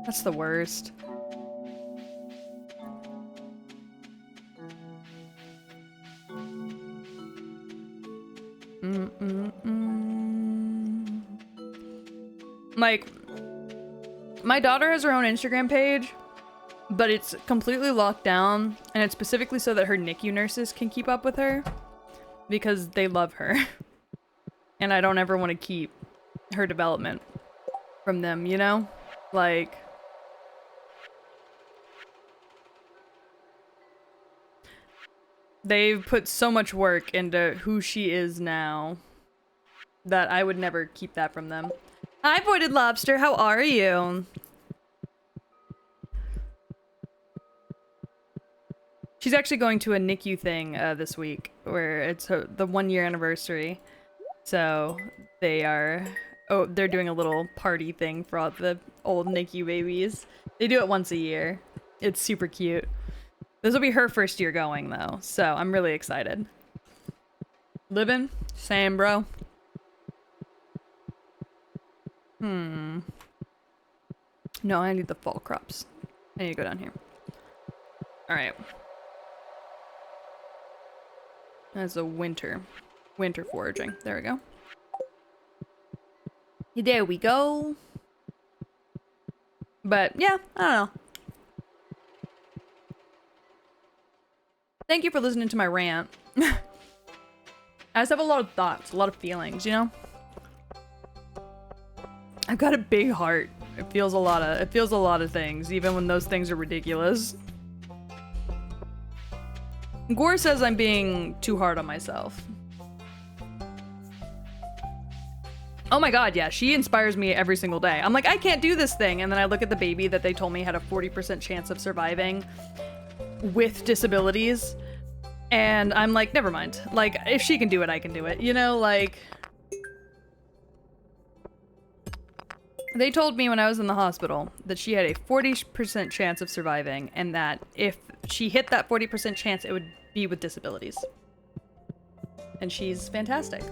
That's the worst. Like, my daughter has her own Instagram page, but it's completely locked down, and it's specifically so that her NICU nurses can keep up with her, because they love her. And I don't ever want to keep her development from them, you know? Like... They've put so much work into who she is now that I would never keep that from them. Hi, Voided Lobster, how are you? She's actually going to a NICU thing this week, where it's the 1-year anniversary. So they're doing a little party thing for all the old NICU babies. They do it once a year. It's super cute. This will be her first year going, though, so I'm really excited. Living? Same, bro. No, I need the fall crops. I need to go down here. Alright. That's a winter foraging. There we go. There we go. But, yeah, I don't know. Thank you for listening to my rant. I just have a lot of thoughts, a lot of feelings, you know? I've got a big heart. It feels a lot of things, even when those things are ridiculous. Gore says I'm being too hard on myself. Oh my god, yeah, she inspires me every single day. I'm like, I can't do this thing, and then I look at the baby that they told me had a 40% chance of surviving with disabilities, and I'm like, never mind. Like, if she can do it, I can do it. You know, like... They told me when I was in the hospital that she had a 40% chance of surviving, and that if she hit that 40% chance, it would be with disabilities. And she's fantastic.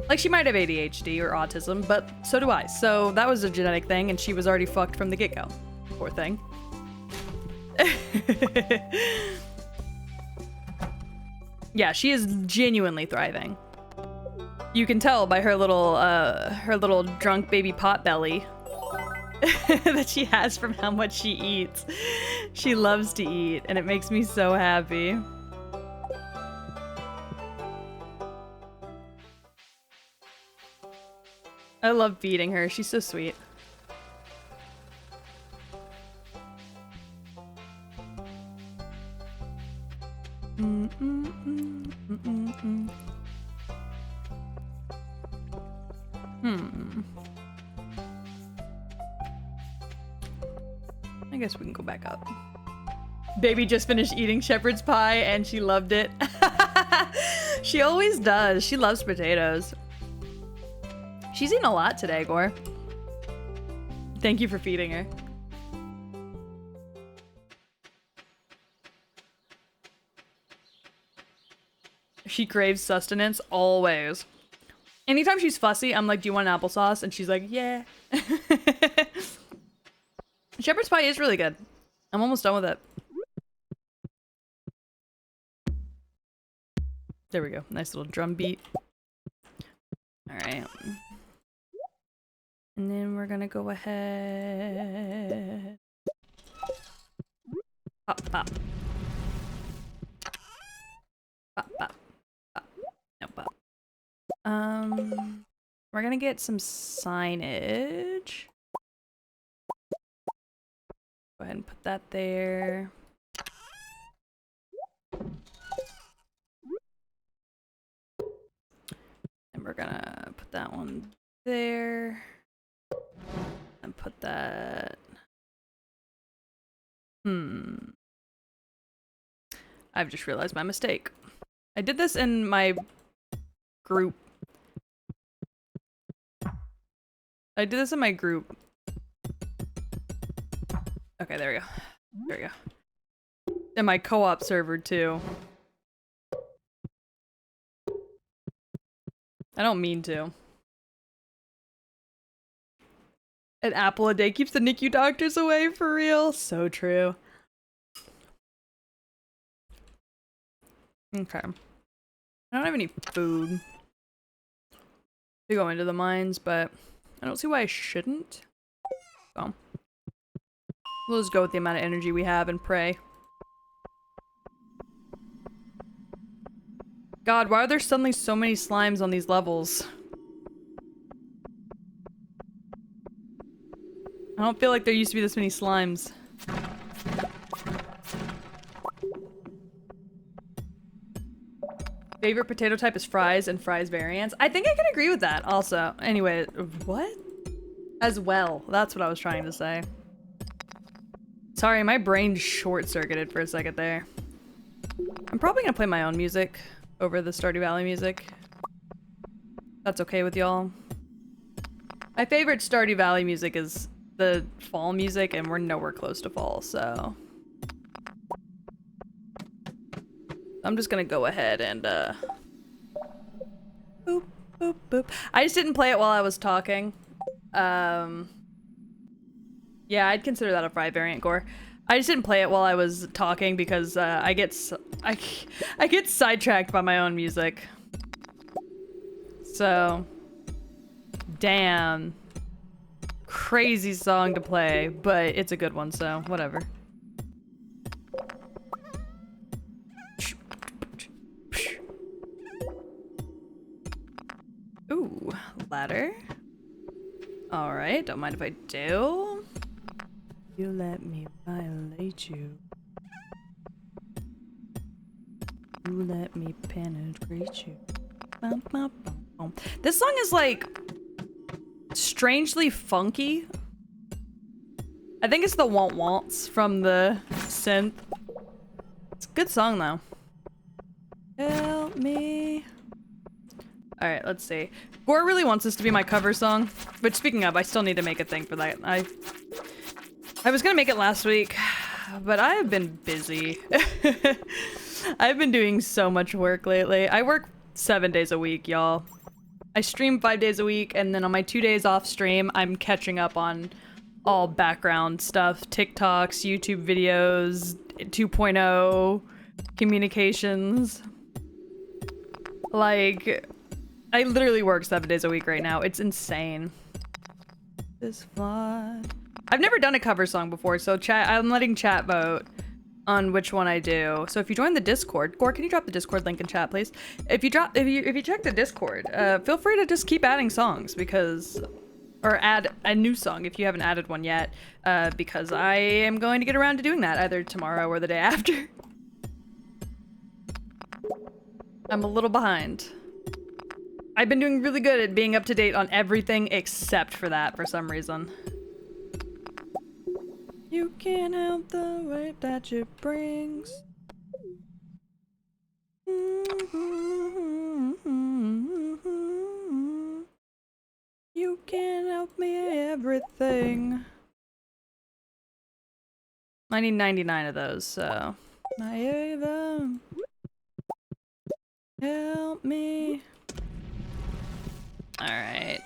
Like, she might have ADHD or autism, but so do I. So that was a genetic thing, and she was already fucked from the get-go. Poor thing. Yeah, she is genuinely thriving. You can tell by her little drunk baby pot belly that she has from how much she eats. She loves to eat, and it makes me so happy. I love feeding her. She's so sweet. I guess we can go back up. Baby just finished eating shepherd's pie and she loved it. She always does. She loves potatoes. She's eaten a lot today, Gore. Thank you for feeding her. She craves sustenance always. Anytime she's fussy, I'm like, do you want an applesauce? And she's like, yeah. Shepherd's pie is really good. I'm almost done with it. There we go. Nice little drum beat. Alright. And then we're gonna go ahead. Pop, pop. Pop, pop. Pop. No, pop. We're gonna get some signage. Go ahead and put that there. And we're gonna put that one there. And put that... I've just realized my mistake. I did this in my group. Okay, there we go. There we go. In my co-op server, too. I don't mean to. An apple a day keeps the NICU doctors away, for real. So true. Okay. I don't have any food. to go into the mines, but I don't see why I shouldn't. So we'll just go with the amount of energy we have and pray. God, why are there suddenly so many slimes on these levels? I don't feel like there used to be this many slimes. Favorite potato type is fries and fries variants. I think I can agree with that also. Anyway, what? As well. That's what I was trying to say. Sorry, my brain short-circuited for a second there. I'm probably gonna play my own music over the Stardew Valley music. That's okay with y'all. My favorite Stardew Valley music is the fall music, and we're nowhere close to fall, so... I'm just gonna go ahead and, boop, boop, boop. I just didn't play it while I was talking. Yeah, I'd consider that a fry variant, Gore. I just didn't play it while I was talking because, I get sidetracked by my own music. So... Damn. Crazy song to play, but it's a good one, so whatever. Ooh, ladder. Alright, don't mind if I do. You let me violate you. You let me penetrate you. Bum, bum, bum, bum. This song is like strangely funky. I think it's the want wants from the synth. It's a good song though. Help me. Alright, let's see. Gore really wants this to be my cover song. But speaking of, I still need to make a thing for that. I was gonna make it last week, but I have been busy. I've been doing so much work lately. I work 7 days a week, y'all. I stream 5 days a week, and then on my 2 days off stream, I'm catching up on all background stuff. TikToks, YouTube videos, 2.0, communications. Like... I literally work 7 days a week right now. It's insane. This fly. I've never done a cover song before, so chat. I'm letting chat vote on which one I do. So if you join the Discord, Gore, can you drop the Discord link in chat, please? If you check the Discord, feel free to just keep adding songs because, or add a new song if you haven't added one yet, because I am going to get around to doing that either tomorrow or the day after. I'm a little behind. I've been doing really good at being up to date on everything except for that for some reason. You can't help the way that it brings. You can't help me everything. I need 99 of those, so. Naeva, help me. Alright,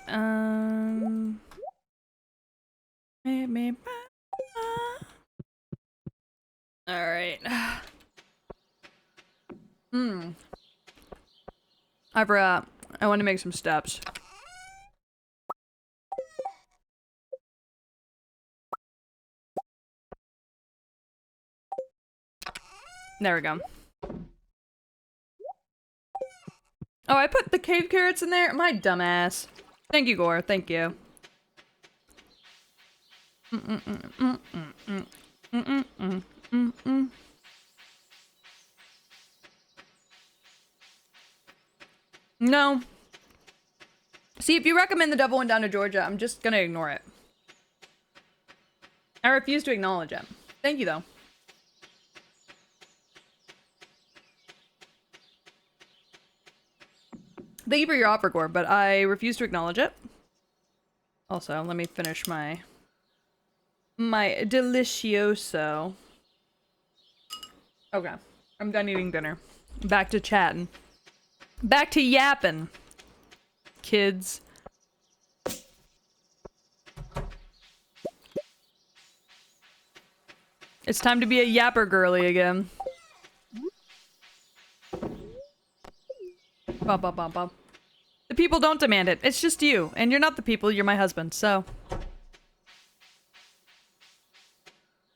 maybe. Alright. I forgot. I want to make some steps. There we go. Oh, I put the cave carrots in there? My dumbass. Thank you, Gore. Thank you. No. See, if you recommend The Devil Went Down to Georgia, I'm just gonna ignore it. I refuse to acknowledge it. Thank you, though. Thank you for your offer, Gore, but I refuse to acknowledge it. Also, let me finish my delicioso. Okay, I'm done eating dinner. Back to chatting. Back to yapping. Kids. It's time to be a yapper girly again. Bum, bum, bum, bum. The people don't demand it. It's just you. And you're not the people, you're my husband, so.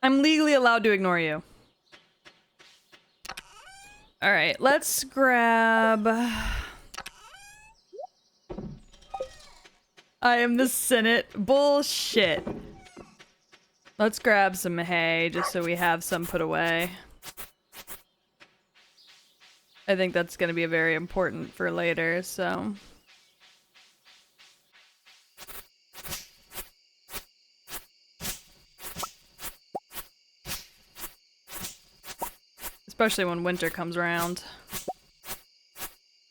I'm legally allowed to ignore you. Alright, let's grab... I am the Senate. Bullshit. Let's grab some hay just so we have some put away. I think that's going to be very important for later, so... Especially when winter comes around.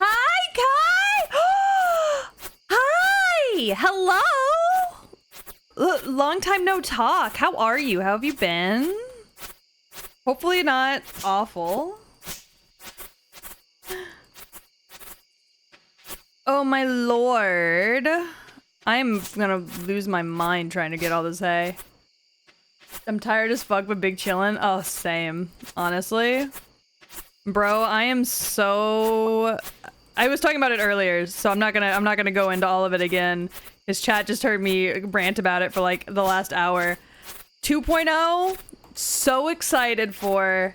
Hi, Kai! Hi! Hello! Long time no talk. How are you? How have you been? Hopefully not awful. Oh my lord. I'm gonna lose my mind trying to get all this hay. I'm tired as fuck but big chillin'. Oh, same. Honestly. Bro, I am so... I was talking about it earlier, so I'm not gonna go into all of it again. His chat just heard me rant about it for like the last hour. 2.0, so excited for.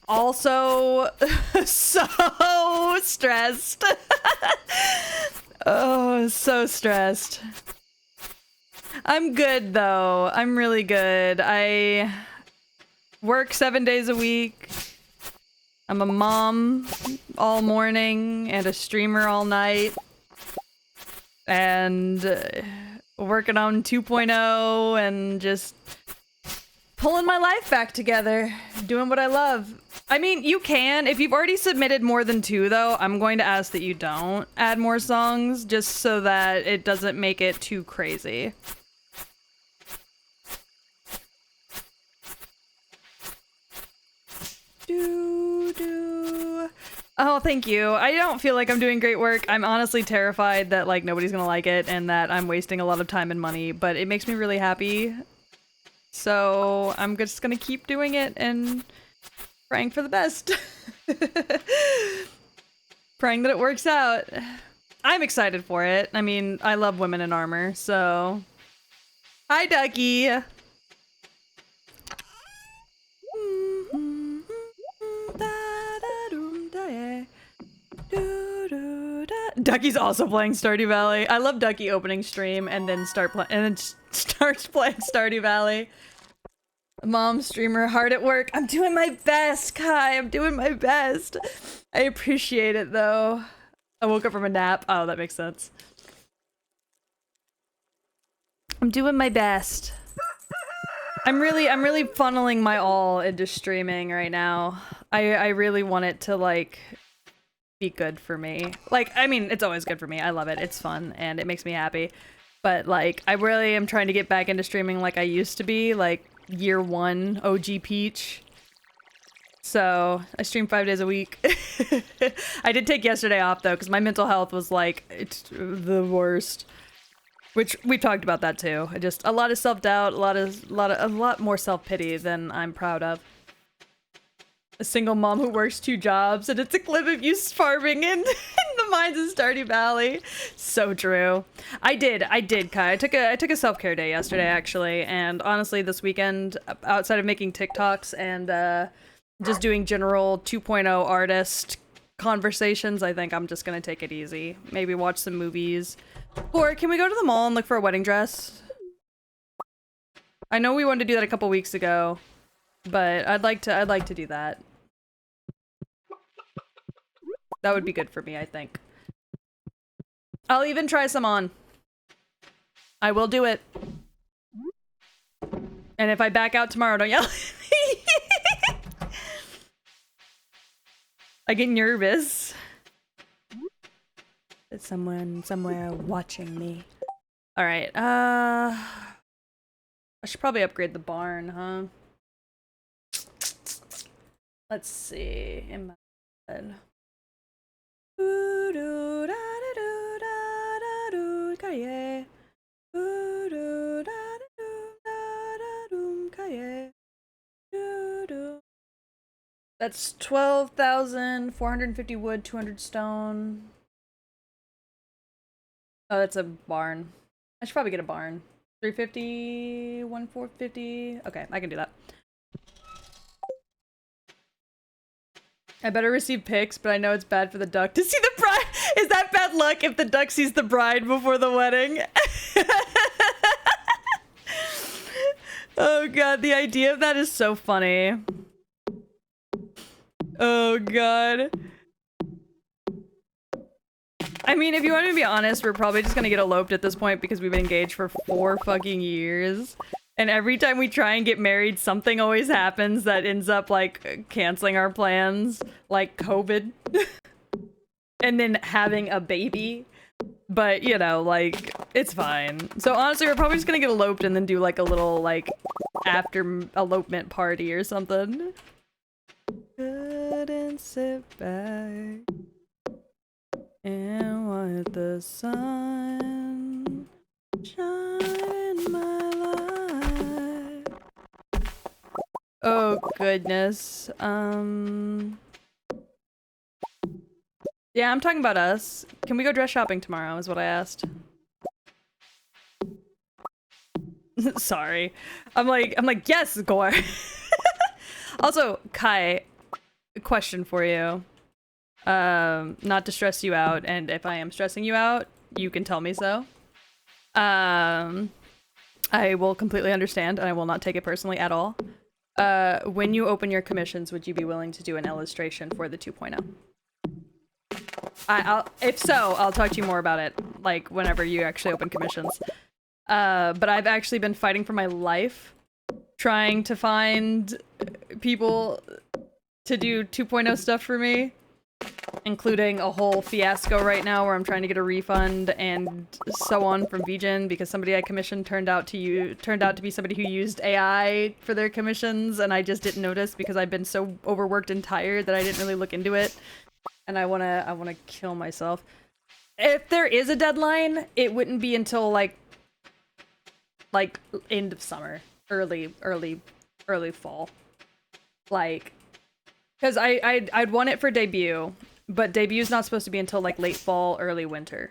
Also, so stressed. Oh, so stressed. I'm good though. I'm really good. I work 7 days a week. I'm a mom all morning and a streamer all night. And working on 2.0 and just pulling my life back together, doing what I love. I mean, you can. If you've already submitted more than 2, though, I'm going to ask that you don't add more songs just so that it doesn't make it too crazy. Oh, thank you. I don't feel like I'm doing great work. I'm honestly terrified that like nobody's gonna like it and that I'm wasting a lot of time and money, but it makes me really happy. So I'm just gonna keep doing it and praying for the best. Praying that it works out. I'm excited for it. I mean, I love women in armor, so... Hi, Ducky! Ducky's also playing Stardew Valley. I love Ducky opening stream and then starts playing Stardew Valley. Mom streamer hard at work. I'm doing my best, Kai. I'm doing my best. I appreciate it though. I woke up from a nap. Oh, that makes sense. I'm doing my best. I'm really funneling my all into streaming right now. I really want it to like be good for me. Like, I mean, it's always good for me. I love it. It's fun and it makes me happy. But like, I really am trying to get back into streaming like I used to be, like year 1 OG Peach. So I stream 5 days a week. I did take yesterday off though, because my mental health was like, it's the worst. Which we talked about that too. Just a lot of self-doubt, a lot more self-pity than I'm proud of. A single mom who works 2 jobs, and it's a clip of you farming in the mines in Stardew Valley. So true. I did, Kai. I took a self-care day yesterday, actually, and honestly, this weekend, outside of making TikToks and just doing general 2.0 artist conversations, I think I'm just gonna take it easy. Maybe watch some movies. Or can we go to the mall and look for a wedding dress? I know we wanted to do that a couple weeks ago, but I'd like to do that. That would be good for me, I think. I'll even try some on. I will do it. And if I back out tomorrow, don't yell at me. I get nervous. There's someone somewhere watching me. All right. I should probably upgrade the barn, huh? Let's see. In my head. That's 12,450 wood, 200 stone. Oh, that's a barn. I should probably get a barn. 350, 450. Okay, I can do that. I better receive pics, but I know it's bad for the duck to see the bride. Is that bad luck if the duck sees the bride before the wedding? Oh god, the idea of that is so funny. Oh god. I mean, if you want me to be honest, we're probably just gonna get eloped at this point because we've been engaged for 4 fucking years. And every time we try and get married, something always happens that ends up, like, canceling our plans. Like COVID. And then having a baby. But, you know, like, it's fine. So honestly, we're probably just gonna get eloped and then do, like, a little, like, after elopement party or something. Couldn't sit back and watch the sun shine in my life. Oh goodness. Yeah, I'm talking about us. Can we go dress shopping tomorrow is what I asked. Sorry. I'm like, yes, Gore. Also, Kai, question for you. Not to stress you out, and if I am stressing you out, you can tell me so. I will completely understand, and I will not take it personally at all. When you open your commissions, would you be willing to do an illustration for the 2.0? If so, I'll talk to you more about it, like, whenever you actually open commissions. But I've actually been fighting for my life, trying to find people to do 2.0 stuff for me, including a whole fiasco right now where I'm trying to get a refund and so on from VGen because somebody I commissioned turned out to be somebody who used AI for their commissions, and I just didn't notice because I've been so overworked and tired that I didn't really look into it. And I wanna kill myself. If there is a deadline, it wouldn't be until like end of summer, early fall. Like, because I'd want it for debut, but debu's not supposed to be until like late fall, early winter.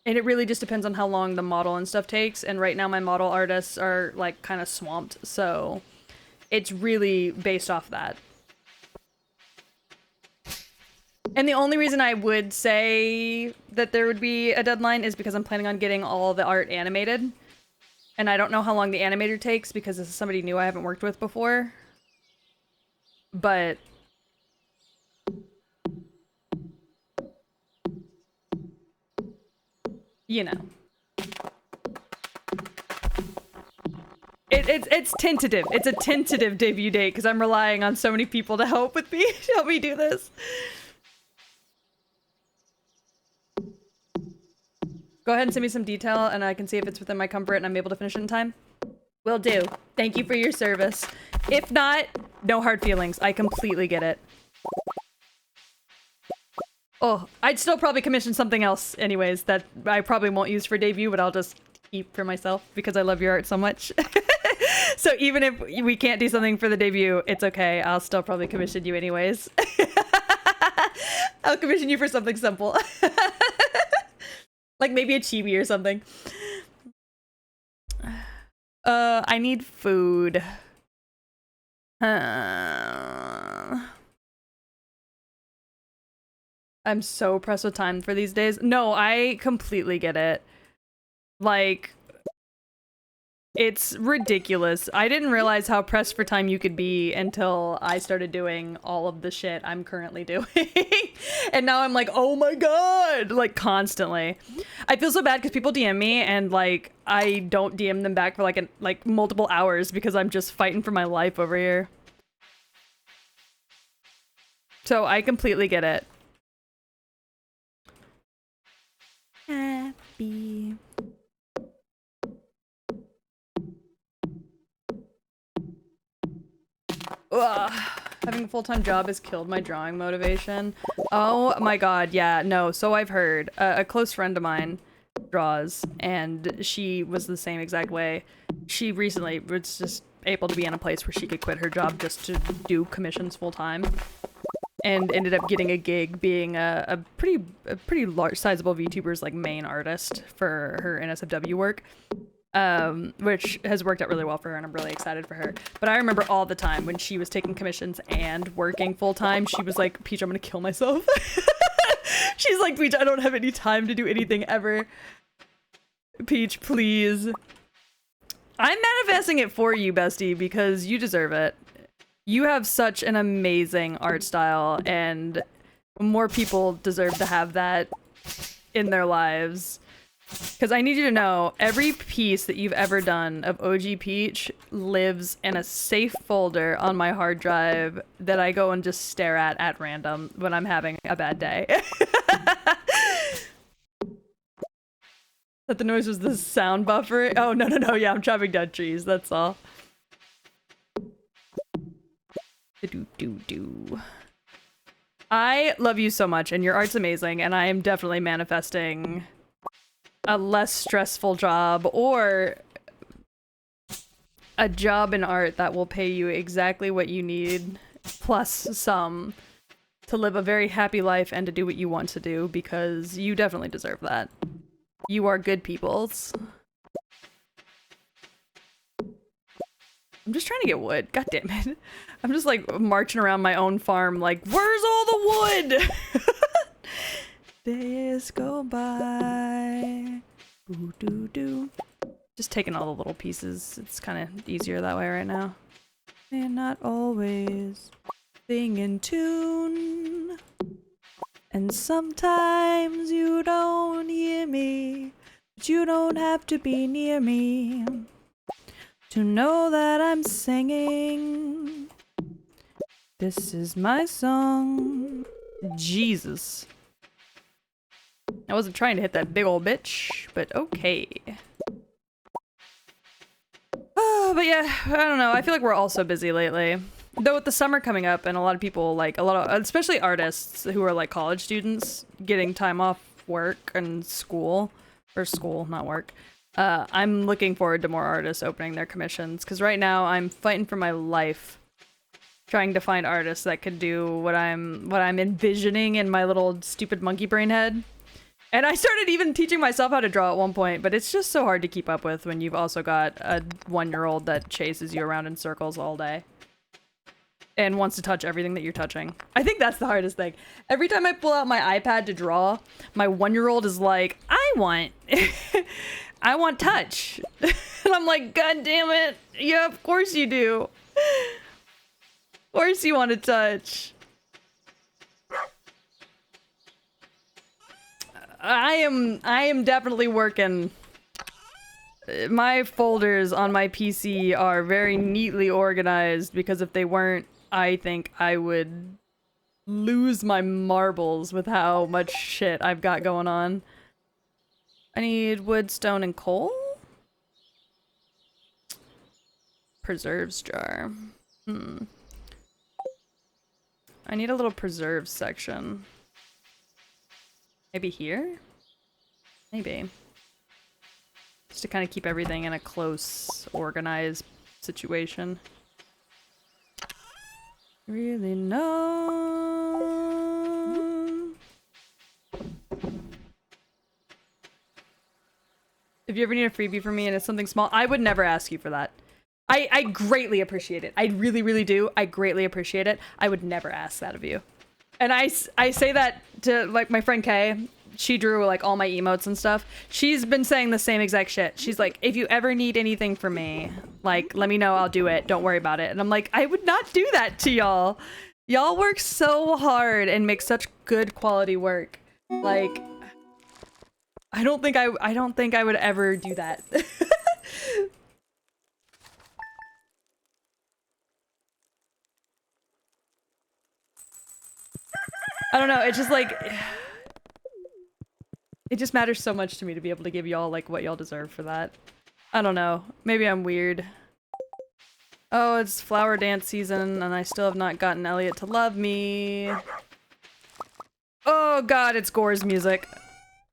And it really just depends on how long the model and stuff takes, and right now my model artists are like kind of swamped, so it's really based off that. And the only reason I would say that there would be a deadline is because I'm planning on getting all the art animated. And I don't know how long the animator takes because this is somebody new I haven't worked with before. But you know. It's tentative. It's a tentative debut date because I'm relying on so many people to help me do this. Go ahead and send me some detail and I can see if it's within my comfort and I'm able to finish it in time. Will do. Thank you for your service. If not, no hard feelings. I completely get it. Oh, I'd still probably commission something else anyways that I probably won't use for debut, but I'll just keep for myself because I love your art so much. So even if we can't do something for the debut, it's okay. I'll still probably commission you anyways. I'll commission you for something simple. Like maybe a chibi or something. I need food. I'm so pressed with time for these days. No, I completely get it. Like, it's ridiculous. I didn't realize how pressed for time you could be until I started doing all of the shit I'm currently doing. And now I'm like, oh my god, like constantly. I feel so bad because people DM me and like I don't DM them back for like multiple hours because I'm just fighting for my life over here. So I completely get it. Happy. Ugh. Having a full-time job has killed my drawing motivation. Oh my god, yeah, no, so I've heard. A close friend of mine draws, and she was the same exact way. She recently was just able to be in a place where she could quit her job just to do commissions full-time. and ended up getting a gig being a pretty large, sizable VTuber's like main artist for her NSFW work, which has worked out really well for her, and I'm really excited for her. But I remember all the time when she was taking commissions and working full time, she was like, "Peach, I'm gonna kill myself." She's like, "Peach, I don't have any time to do anything ever. Peach, please." I'm manifesting it for you, bestie, because you deserve it. You have such an amazing art style, and more people deserve to have that in their lives. Because I need you to know, every piece that you've ever done of OG Peach lives in a safe folder on my hard drive that I go and just stare at random when I'm having a bad day. That the noise was the sound buffer? Oh, no, yeah, I'm chopping down trees, that's all. I love you so much, and your art's amazing, and I am definitely manifesting a less stressful job, or a job in art that will pay you exactly what you need, plus some, to live a very happy life and to do what you want to do, because you definitely deserve that. You are good peoples. I'm just trying to get wood. God damn it. I'm just like marching around my own farm like, where's all the wood? Days go by. Ooh, doo, doo. Just taking all the little pieces. It's kind of easier that way right now. And not always sing in tune. And sometimes you don't hear me, but you don't have to be near me to know that I'm singing. This is my song. Jesus. I wasn't trying to hit that big old bitch, but okay. Oh, but yeah, I don't know. I feel like we're all so busy lately. Though with the summer coming up and a lot of people, like a lot of, especially artists who are like college students, getting time off work and school, or school, not work. I'm looking forward to more artists opening their commissions, because right now I'm fighting for my life, trying to find artists that could do what I'm envisioning in my little stupid monkey brain head. And I started even teaching myself how to draw at one point, but it's just so hard to keep up with when you've also got a 1-year-old that chases you around in circles all day and wants to touch everything that you're touching. I think that's the hardest thing. Every time I pull out my iPad to draw, my 1-year-old is like, I want touch. And I'm like, God damn it. Yeah, of course you do. Of course you want to touch. I am definitely working. My folders on my PC are very neatly organized, because if they weren't, I think I would lose my marbles with how much shit I've got going on. I need wood, stone, and coal. Preserves jar. I need a little preserves section. Maybe here? Maybe. Just to kind of keep everything in a close, organized situation. Really no. If you ever need a freebie from me and it's something small, I would never ask you for that. I greatly appreciate it. I really, really do. I greatly appreciate it. I would never ask that of you. And I say that to, like, my friend Kay. She drew, like, all my emotes and stuff. She's been saying the same exact shit. She's like, if you ever need anything from me, like, let me know, I'll do it. Don't worry about it. And I'm like, I would not do that to y'all. Y'all work so hard and make such good quality work. Like, I don't think I would ever do that. I don't know, it's just like, it just matters so much to me to be able to give y'all like what y'all deserve for that. I don't know, maybe I'm weird. Oh, it's flower dance season and I still have not gotten Elliot to love me. Oh god, it's Gore's music.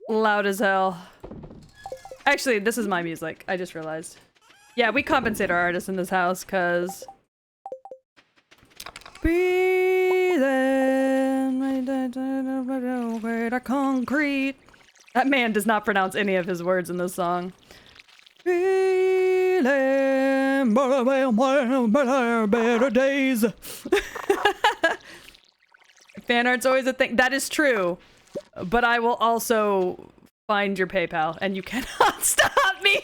Loud as hell. Actually, this is my music, I just realized. Yeah, we compensate our artists in this house, cause... Breathe in. of concrete. That man does not pronounce any of his words in this song. Better days. Fan art's always a thing. That is true. But I will also find your PayPal, and you cannot stop me.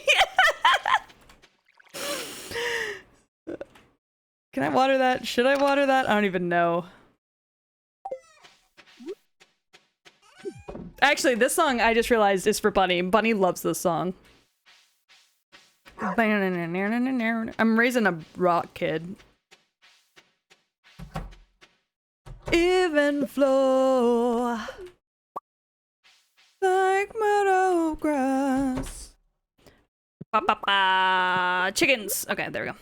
Can I water that? Should I water that? I don't even know. Actually, this song I just realized is for Bunny. Bunny loves this song. I'm raising a rock kid. Even flow like meadow grass. Ba, ba, ba. Chickens. Okay, there we go.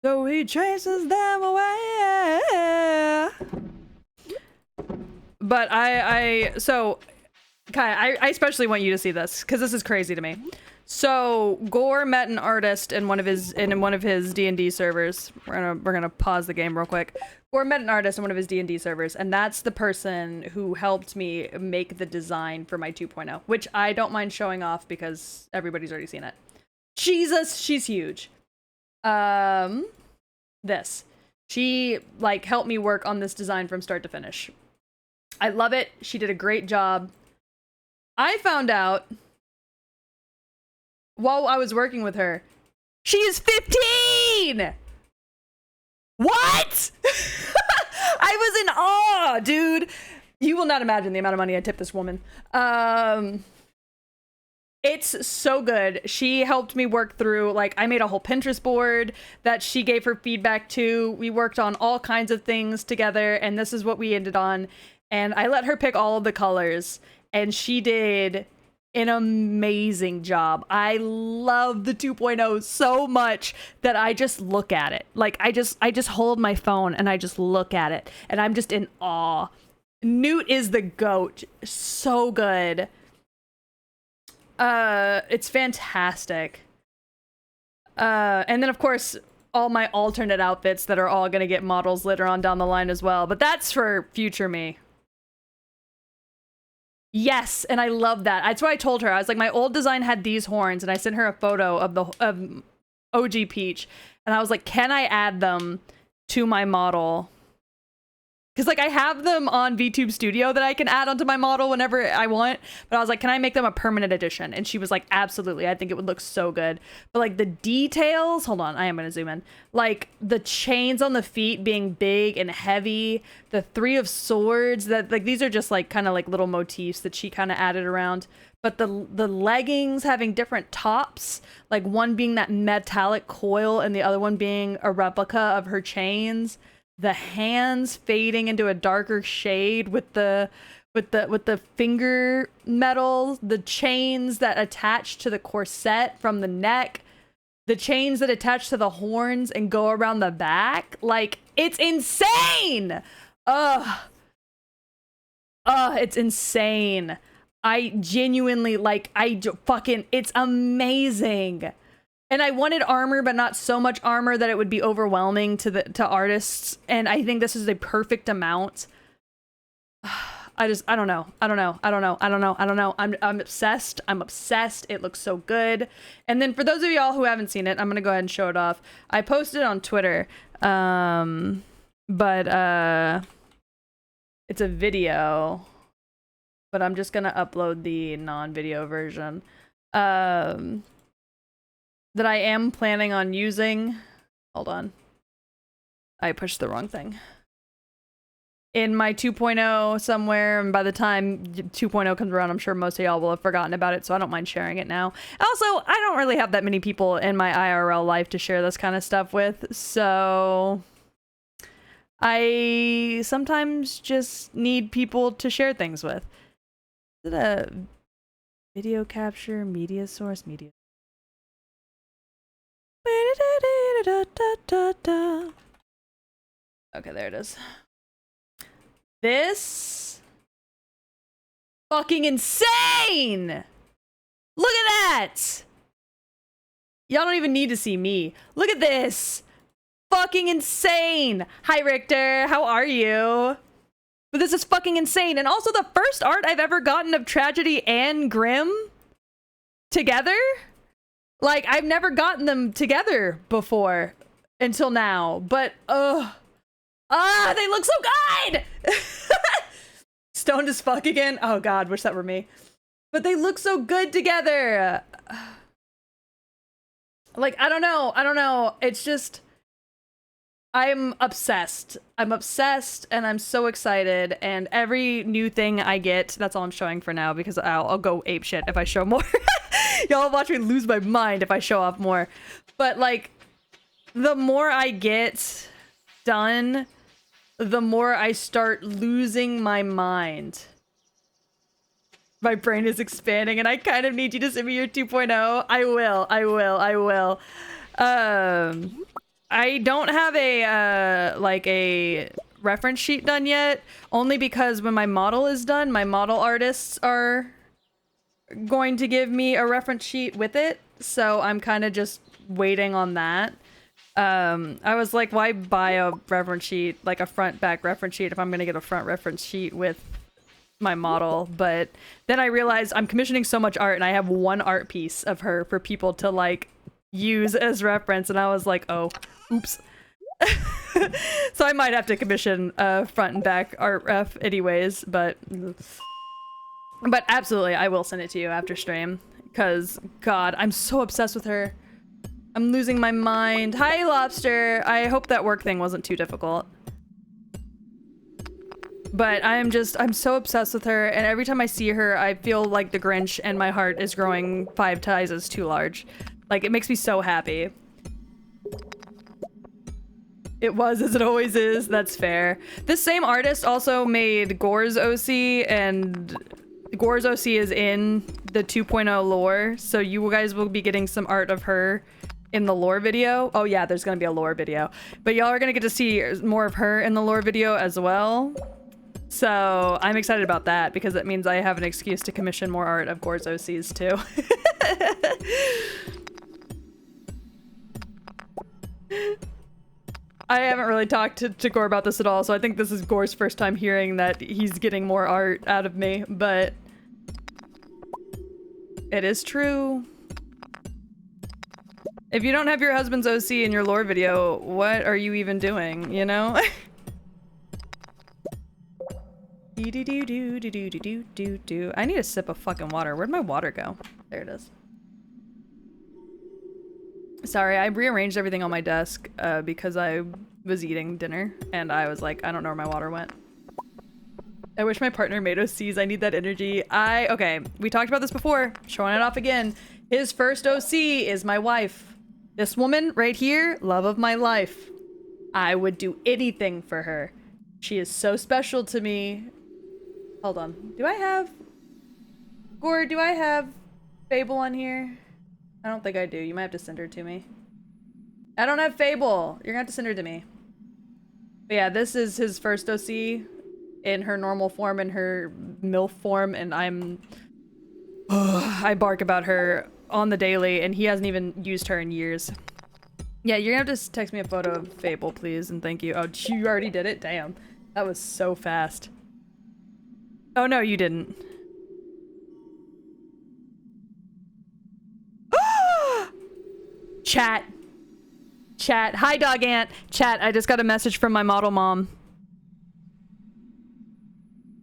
So he chases them away. But so Kai, I especially want you to see this because this is crazy to me. So Gore met an artist in one of his D&D servers. We're gonna pause the game real quick. Gore met an artist in one of his D&D servers, and that's the person who helped me make the design for my 2.0, which I don't mind showing off because everybody's already seen it. Jesus, she's huge. This. She like helped me work on this design from start to finish. I love it. She did a great job. I found out while I was working with her, she is 15! What? I was in awe, dude. You will not imagine the amount of money I tipped this woman. It's so good. She helped me work through, like, I made a whole Pinterest board that she gave her feedback to. We worked on all kinds of things together, and this is what we ended on. And I let her pick all of the colors, and she did an amazing job. I love the 2.0 so much that I just look at it. Like, I just hold my phone and I just look at it, and I'm just in awe. Newt is the GOAT. So good. It's fantastic. And then of course, all my alternate outfits that are all gonna get models later on down the line as well, but that's for future me. Yes, and I love that. That's what I told her. I was like, my old design had these horns, and I sent her a photo of OG Peach, and I was like, can I add them to my model? Because, like, I have them on VTube Studio that I can add onto my model whenever I want. But I was like, can I make them a permanent edition? And she was like, absolutely. I think it would look so good. But, like, the details... Hold on. I am going to zoom in. Like, the chains on the feet being big and heavy. The 3 of Swords. That, like, these are just, like, kind of, like, little motifs that she kind of added around. But the leggings having different tops. Like, one being that metallic coil and the other one being a replica of her chains. The hands fading into a darker shade with the finger metal, the chains that attach to the corset from the neck, the chains that attach to the horns and go around the back. Like, it's insane. It's insane. I genuinely, like, it's amazing. And I wanted armor, but not so much armor that it would be overwhelming to artists. And I think this is a perfect amount. I don't know. I'm obsessed. I'm obsessed. It looks so good. And then for those of y'all who haven't seen it, I'm gonna go ahead and show it off. I posted it on Twitter. It's a video. But I'm just gonna upload the non-video version. That I am planning on using. Hold on. I pushed the wrong thing. In my 2.0 somewhere, and by the time 2.0 comes around, I'm sure most of y'all will have forgotten about it, so I don't mind sharing it now. Also, I don't really have that many people in my IRL life to share this kind of stuff with, so I sometimes just need people to share things with. Is it a video capture, media source, media? Okay, there it is. This fucking insane. Look at that. Y'all don't even need to see me. Look at this. Fucking insane. Hi, Richter. How are you? But this is fucking insane. And also the first art I've ever gotten of Tragedy and Grimm together. Like, I've never gotten them together before until now. But, they look so good! Stoned as fuck again? Oh god, wish that were me. But they look so good together! Like, I don't know. It's just... I'm obsessed. I'm obsessed, and I'm so excited, and every new thing I get, that's all I'm showing for now, because I'll go apeshit if I show more. Y'all watch me lose my mind if I show off more. But, like, the more I get done, the more I start losing my mind. My brain is expanding, and I kind of need you to send me your 2.0. I will. I don't have a, like, a reference sheet done yet, only because when my model is done, my model artists are going to give me a reference sheet with it, so I'm kind of just waiting on that. I was like, why buy a reference sheet, like a front-back reference sheet, if I'm gonna get a front reference sheet with my model? But then I realized I'm commissioning so much art, and I have one art piece of her for people to, like, use as reference, and I was like, oh, oops. So I might have to commission front and back art ref anyways, but absolutely, I will send it to you after stream, because, God, I'm so obsessed with her. I'm losing my mind. Hi, Lobster. I hope that work thing wasn't too difficult. But I'm so obsessed with her, and every time I see her, I feel like the Grinch, and my heart is growing 5 sizes too large. Like, it makes me so happy. It was, as it always is. That's fair. This same artist also made Gore's OC, and Gore's OC is in the 2.0 lore, so you guys will be getting some art of her in the lore video. Oh yeah, there's gonna be a lore video. But y'all are gonna get to see more of her in the lore video as well. So I'm excited about that, because that means I have an excuse to commission more art of Gore's OCs too. I haven't really talked to Gore about this at all, so I think this is Gore's first time hearing that he's getting more art out of me, but it is true. If you don't have your husband's OC in your lore video, what are you even doing, you know? I need a sip of fucking water. Where'd my water go? There it is. Sorry, I rearranged everything on my desk because I was eating dinner, and I was like, I don't know where my water went. I wish my partner made OCs. I need that energy. Okay, we talked about this before. Showing it off again. His first OC is my wife. This woman right here, love of my life. I would do anything for her. She is so special to me. Hold on. Do I have... Gore, do I have Fable on here? I don't think I do. You might have to send her to me. I don't have Fable. You're gonna have to send her to me. But yeah, this is his first OC in her normal form, in her MILF form, and I bark about her on the daily, and he hasn't even used her in years. Yeah, you're gonna have to text me a photo of Fable, please, and thank you. Oh, you already did it? Damn. That was so fast. Oh, no, you didn't. Chat. Chat. Hi, Dog Ant. Chat, I just got a message from my model mom.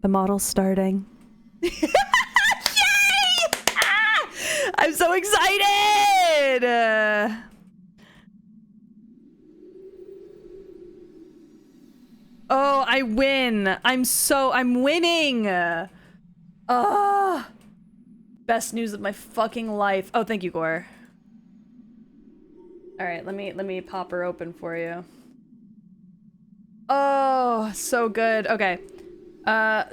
The model's starting. Yay! Ah! I'm so excited! Oh, I win. I'm winning. Best news of my fucking life. Oh, thank you, Gore. All right, let me pop her open for you. Oh, so good. Okay.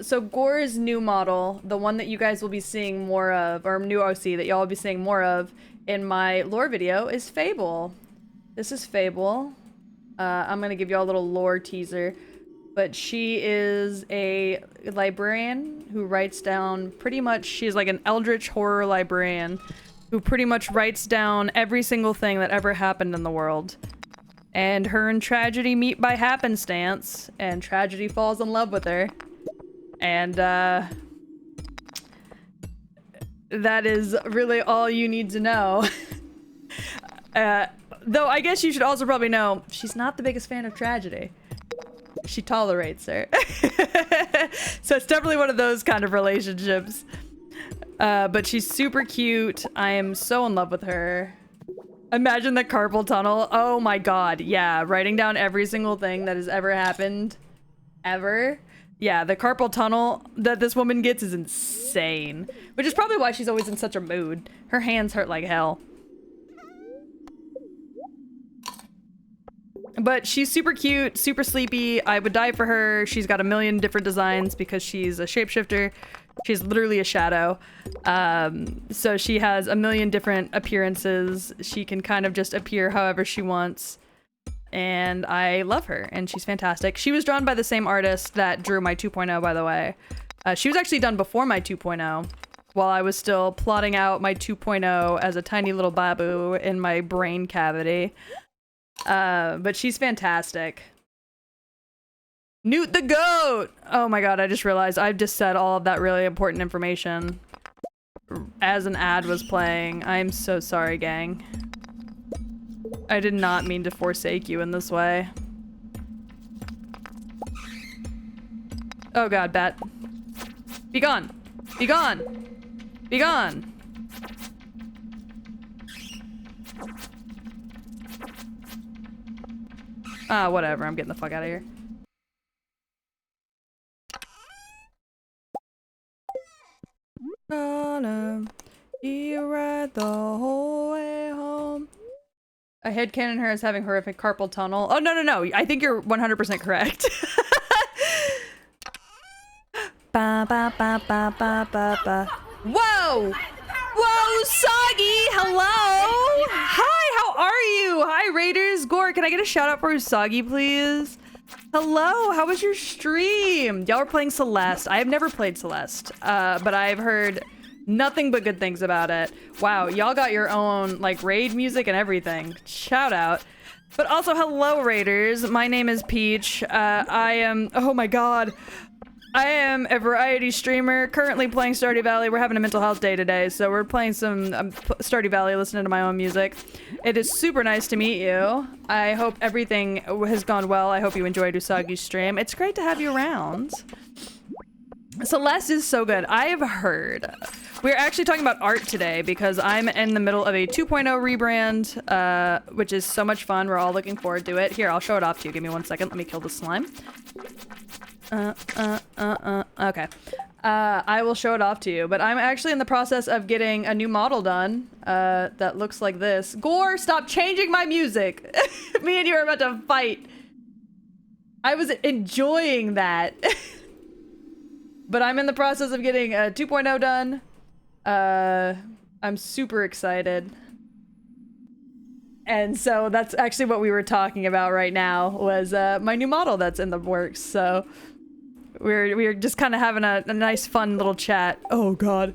So Gore's new model, the one that you guys will be seeing more of, or new OC that y'all will be seeing more of in my lore video, is Fable. This is Fable. I'm gonna give y'all a little lore teaser. But she is a librarian who writes down pretty much, she's like an eldritch horror librarian who pretty much writes down every single thing that ever happened in the world. And her and Tragedy meet by happenstance, and Tragedy falls in love with her. And that is really all you need to know. Though I guess you should also probably know she's not the biggest fan of tragedy. She tolerates her. So it's definitely one of those kind of relationships. But she's super cute. I am so in love with her. Imagine the carpal tunnel. Oh my god. Yeah, writing down every single thing that has ever happened. Ever. Yeah, the carpal tunnel that this woman gets is insane. Which is probably why she's always in such a mood. Her hands hurt like hell. But she's super cute, super sleepy. I would die for her. She's got a million different designs because she's a shapeshifter. She's literally a shadow. So she has a million different appearances. She can kind of just appear however she wants. And I love her, and she's fantastic. She was drawn by the same artist that drew my 2.0, by the way. She was actually done before my 2.0, while I was still plotting out my 2.0 as a tiny little babu in my brain cavity. But she's fantastic. Newt the goat! Oh my god, I just realized I've just said all of that really important information as an ad was playing. I'm so sorry, gang. I did not mean to forsake you in this way. Oh god, bat. Be gone! Be gone! Be gone! Ah, whatever. I'm getting the fuck out of here. Gonna be right the whole way home. I headcanon her as having horrific carpal tunnel. Oh, no, no, no. I think you're 100% correct. Ba, ba, ba, ba, ba, ba, ba. Whoa! Whoa, Usagi! Hello! Hi, how are you? Hi, Raiders. Gore, can I get a shout out for Usagi, please? Hello, how was your stream? Y'all were playing Celeste. I have never played Celeste, but I've heard nothing but good things about it. Wow, y'all got your own, like, raid music and everything. Shout out. But also, hello, Raiders. My name is Peach. I am, oh my god. I am a variety streamer, currently playing Stardew Valley. We're having a mental health day today, so we're playing some Stardew Valley, listening to my own music. It is super nice to meet you. I hope everything has gone well. I hope you enjoyed Usagi's stream. It's great to have you around. Celeste is so good. I have heard. We're actually talking about art today because I'm in the middle of a 2.0 rebrand, which is so much fun. We're all looking forward to it. Here, I'll show it off to you. Give me 1 second. Let me kill the slime. Okay. I will show it off to you, but I'm actually in the process of getting a new model done, that looks like this. Gore, stop changing my music! Me and you are about to fight. I was enjoying that. But I'm in the process of getting a 2.0 done. I'm super excited. And so that's actually what we were talking about right now, was my new model that's in the works, so we're just kind of having a nice fun little chat. Oh god.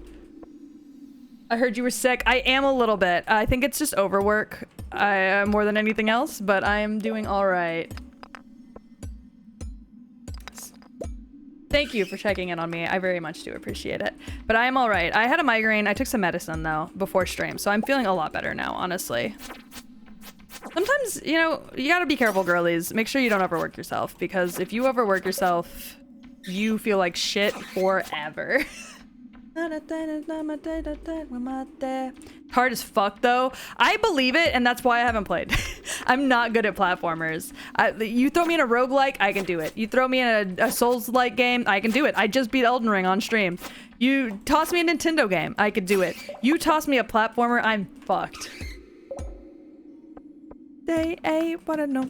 I heard you were sick. I am a little bit. I think it's just overwork more than anything else, but I am doing all right. Thank you for checking in on me. I very much do appreciate it. But I am all right. I had a migraine. I took some medicine though before stream, so I'm feeling a lot better now, honestly. Sometimes, you know, you gotta be careful, girlies. Make sure you don't overwork yourself, because if you overwork yourself, you feel like shit forever. Hard as fuck, though. I believe it, and that's why I haven't played. I'm not good at platformers. You throw me in a roguelike, I can do it. You throw me in a Souls-like game, I can do it. I just beat Elden Ring on stream. You toss me a Nintendo game, I could do it. You toss me a platformer, I'm fucked. They ain't what I know.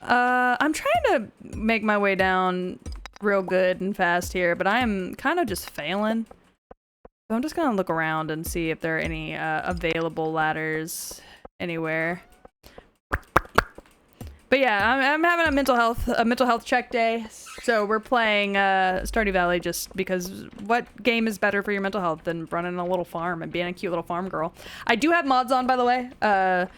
I'm trying to make my way down real good and fast here, but I'm kind of just failing. So I'm just gonna look around and see if there are any available ladders anywhere. But yeah, I'm having a mental health check day. So we're playing Stardew Valley just because what game is better for your mental health than running a little farm and being a cute little farm girl? I do have mods on, by the way.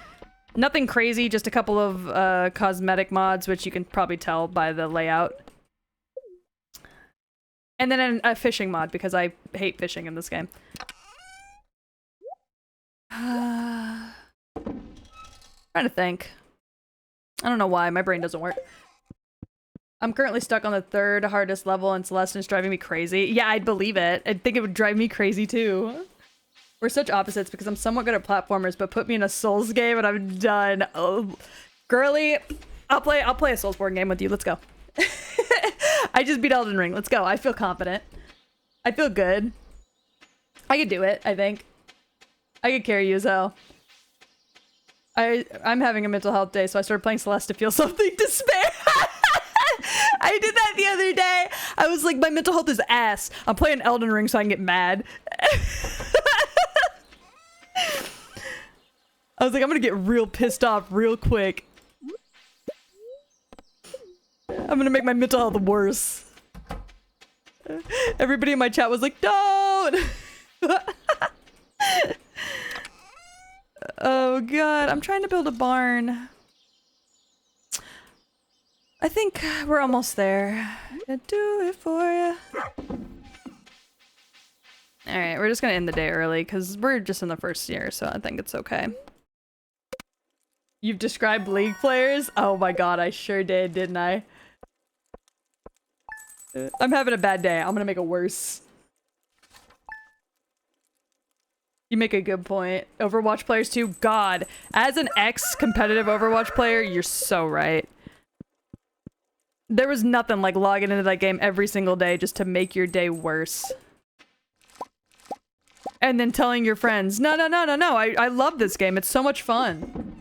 Nothing crazy, just a couple of cosmetic mods, which you can probably tell by the layout. And then a fishing mod because I hate fishing in this game. Trying to think. I don't know why, my brain doesn't work. I'm currently stuck on the 3rd hardest level and Celeste is driving me crazy. Yeah, I'd believe it. I think it would drive me crazy too. We're such opposites because I'm somewhat good at platformers, but put me in a Souls game and I'm done. Oh, girly, I'll play a Soulsborne game with you. Let's go. I just beat Elden Ring. Let's go. I feel confident. I feel good. I could do it, I think. I could carry you as hell. I'm having a mental health day, so I started playing Celeste to feel something to spare. I did that the other day. I was like, my mental health is ass. I'm playing Elden Ring so I can get mad. I was like, I'm gonna get real pissed off real quick. I'm gonna make my mental health worse. Everybody in my chat was like, don't! Oh god, I'm trying to build a barn. I think we're almost there. Gonna do it for you. Alright, we're just gonna end the day early because we're just in the first year, so I think it's okay. You've described League players? Oh my god, I sure did, didn't I? I'm having a bad day. I'm gonna make it worse. You make a good point. Overwatch players too? God. As an ex-competitive Overwatch player, you're so right. There was nothing like logging into that game every single day just to make your day worse. And then telling your friends, no, I love this game. It's so much fun.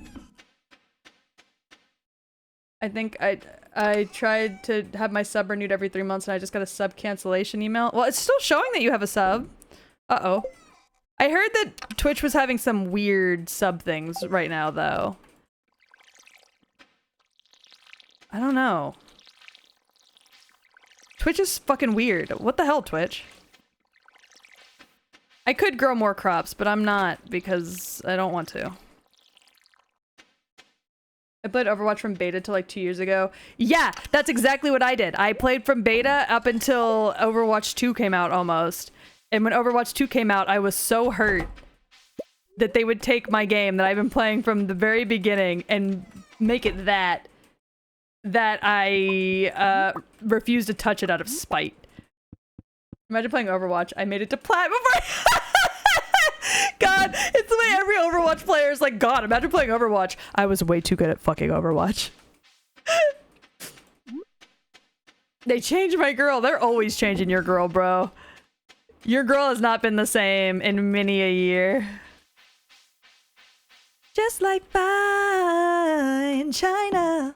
I think I tried to have my sub renewed every 3 months and I just got a sub cancellation email. Well, it's still showing that you have a sub. Uh-oh. I heard that Twitch was having some weird sub things right now, though. I don't know. Twitch is fucking weird. What the hell, Twitch? I could grow more crops, but I'm not because I don't want to. I played Overwatch from beta till like 2 years ago. Yeah, that's exactly what I did. I played from beta up until Overwatch 2 came out almost. And when Overwatch 2 came out, I was so hurt that they would take my game that I've been playing from the very beginning and make it that I refused to touch it out of spite. Imagine playing Overwatch. I made it to plat before God, it's the way every Overwatch player is like, God, imagine playing Overwatch. I was way too good at fucking Overwatch. They changed my girl. They're always changing your girl, bro. Your girl has not been the same in many a year. Just like fine China.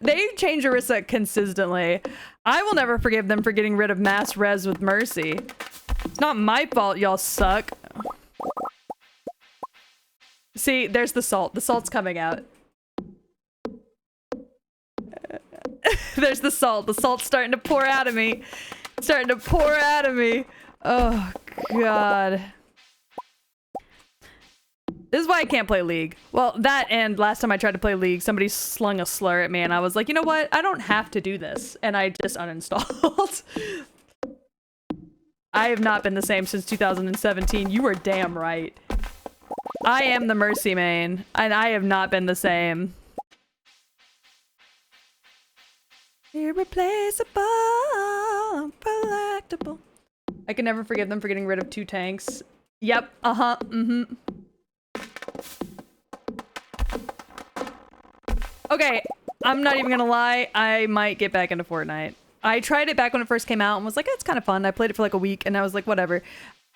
They change Orisa consistently. I will never forgive them for getting rid of mass res with Mercy. It's not my fault y'all suck. See, there's the salt. The salt's coming out. There's the salt. The salt's starting to pour out of me. It's starting to pour out of me. Oh, God. This is why I can't play League. Well, that and last time I tried to play League, somebody slung a slur at me and I was like, you know what? I don't have to do this. And I just uninstalled. I have not been the same since 2017. You were damn right. I am the Mercy main, and I have not been the same. Irreplaceable, uncollectible. I can never forgive them for getting rid of 2 tanks. Yep, uh-huh, mm-hmm. Okay, I'm not even gonna lie. I might get back into Fortnite. I tried it back when it first came out and was like, it's kind of fun. I played it for like a week and I was like, whatever.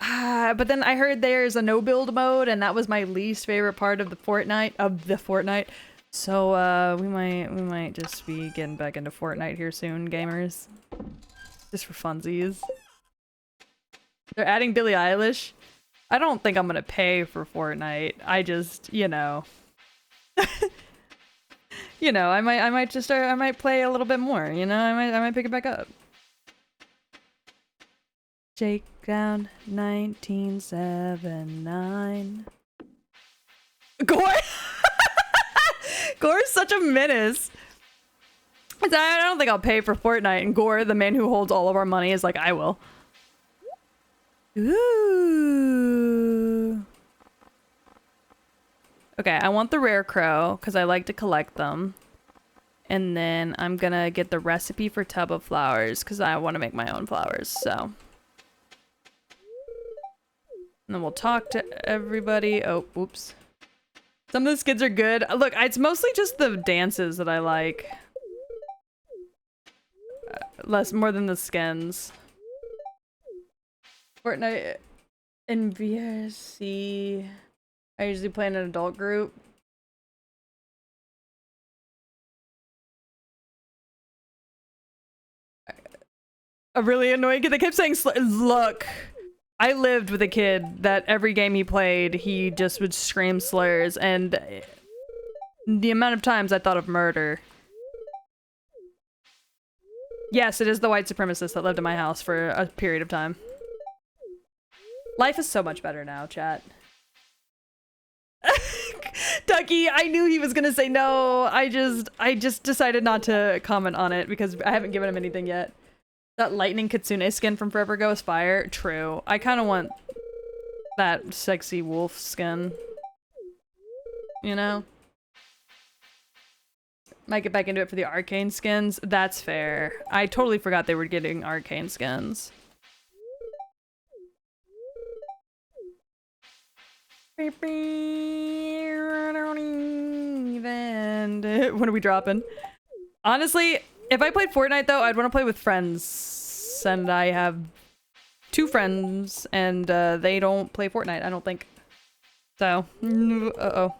But then I heard there's a no build mode and that was my least favorite part of the Fortnite. So we might just be getting back into Fortnite here soon, gamers. Just for funsies. They're adding Billie Eilish. I don't think I'm gonna pay for Fortnite. I just, you know. You know, I might play a little bit more, you know? I might pick it back up. Shakedown 1979. Gore? Gore is such a menace. I don't think I'll pay for Fortnite, and Gore, the man who holds all of our money, is like, I will. Ooh. Okay, I want the rare crow, because I like to collect them. And then I'm gonna get the recipe for tub of flowers, because I want to make my own flowers, so. And then we'll talk to everybody. Oh, whoops. Some of the skins are good. Look, it's mostly just the dances that I like. More than the skins. Fortnite in VRC. I usually play in an adult group. A really annoying kid that kept saying, look, I lived with a kid that every game he played, he just would scream slurs, and the amount of times I thought of murder. Yes, it is the white supremacist that lived in my house for a period of time. Life is so much better now, chat. Ducky, I knew he was gonna say no. I just decided not to comment on it because I haven't given him anything yet. That lightning kitsune skin from Forever Ago is fire. True. I kind of want that sexy wolf skin. You know? Might get back into it for the arcane skins. That's fair. I totally forgot they were getting arcane skins. And what are we dropping? Honestly, if I played Fortnite though, I'd want to play with friends. And I have 2 friends and they don't play Fortnite, I don't think. So, uh-oh.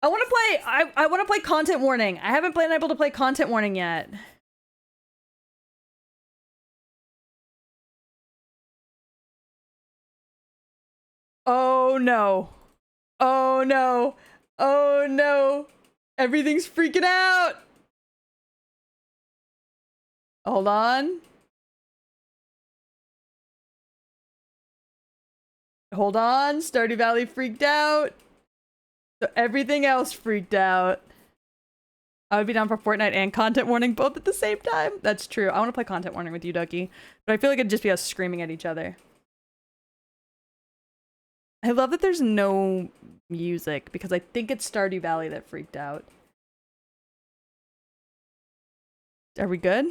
I want to play. I want to play Content Warning. I haven't been able to play Content Warning yet. Oh no! Oh no! Oh no! Everything's freaking out. Hold on. Hold on. Stardew Valley freaked out. So everything else freaked out. I would be down for Fortnite and Content Warning both at the same time. That's true. I want to play Content Warning with you, Ducky. But I feel like it'd just be us screaming at each other. I love that there's no music because I think it's Stardew Valley that freaked out. Are we good?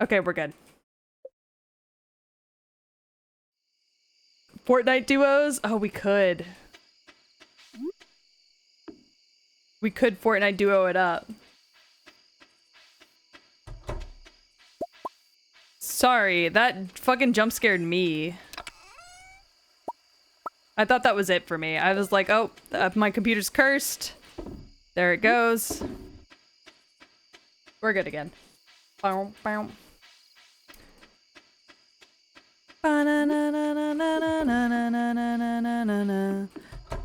Okay, we're good. Fortnite duos? Oh, we could. We could Fortnite duo it up. Sorry, that fucking jump scared me. I thought that was it for me. I was like, oh, my computer's cursed. There it goes. We're good again. Bow, bow.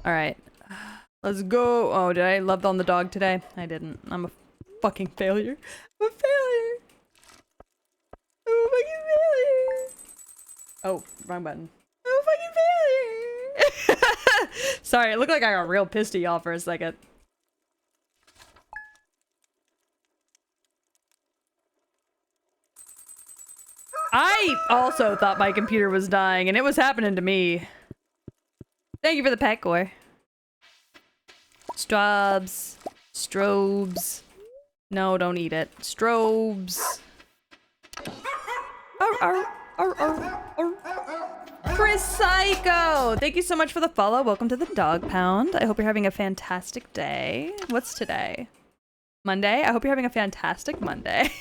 Alright. Let's go. Oh, did I love on the dog today? I didn't. I'm a fucking failure. I'm a failure. I'm a fucking failure. Oh, wrong button. I'm a fucking failure. Sorry, it looked like I got real pissed at y'all for a second. I also thought my computer was dying, and it was happening to me. Thank you for the pet, Gore. Strobes. Strobes. No, don't eat it. Strobes. Chris Psycho! Thank you so much for the follow. Welcome to the Dog Pound. I hope you're having a fantastic day. What's today? Monday? I hope you're having a fantastic Monday.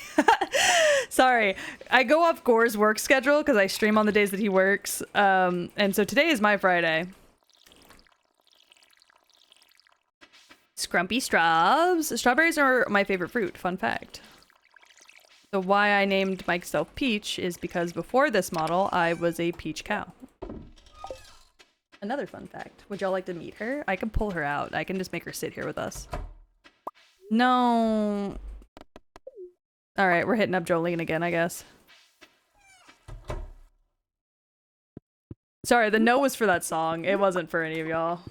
Sorry, I go off Gore's work schedule because I stream on the days that he works. And so today is my Friday. Scrumpy straws. Strawberries are my favorite fruit, fun fact. So why I named myself Peach is because before this model, I was a peach cow. Another fun fact. Would y'all like to meet her? I can pull her out. I can just make her sit here with us. No. Alright, we're hitting up Jolene again, I guess. Sorry, the no was for that song. It wasn't for any of y'all.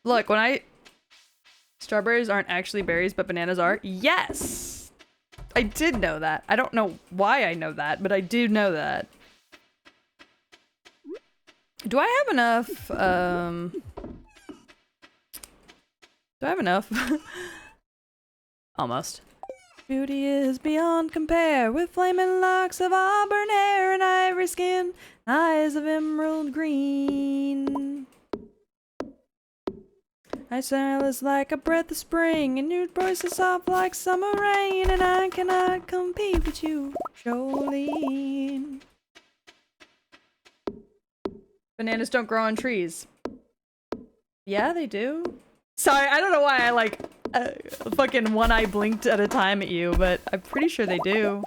Look, when I... Strawberries aren't actually berries, but bananas are? Yes! I did know that. I don't know why I know that, but I do know that. Do I have enough, Do I have enough? Almost. Beauty is beyond compare, with flaming locks of auburn hair and ivory skin, eyes of emerald green. I smell is like a breath of spring, and your voice is soft like summer rain, and I cannot compete with you, Jolene. Bananas don't grow on trees. Yeah, they do. Sorry, I don't know why I like fucking one eye blinked at a time at you, but I'm pretty sure they do.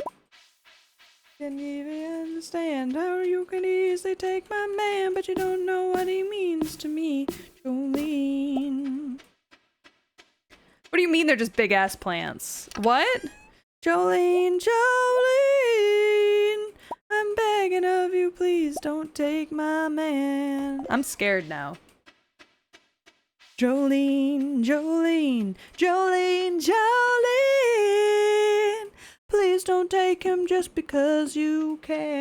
Can you even understand how you can easily take my man, but you don't know what he means to me, Jolene? What do you mean they're just big ass plants? What? Jolene, Jolene, I'm begging of you, please don't take my man. I'm scared now. Jolene, Jolene, Jolene, Jolene, please don't take him just because you can.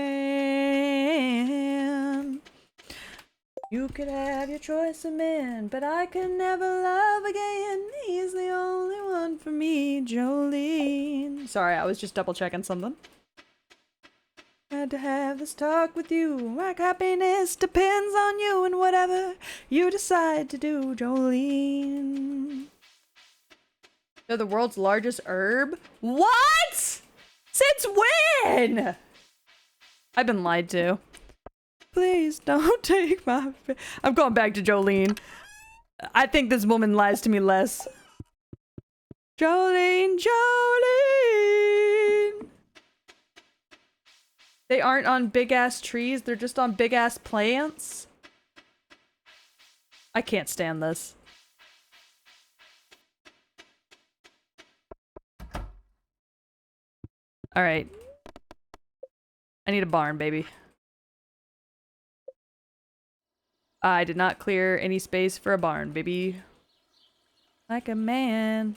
You could have your choice of men, but I could never love again. He's the only one for me, Jolene. Sorry, I was just double checking something. Had to have this talk with you. My happiness depends on you and whatever you decide to do, Jolene. They're the world's largest herb? What? Since when? I've been lied to. Please don't take my... I'm going back to Jolene. I think this woman lies to me less. Jolene, Jolene! They aren't on big-ass trees, they're just on big-ass plants? I can't stand this. Alright. I need a barn, baby. I did not clear any space for a barn, baby. Like a man.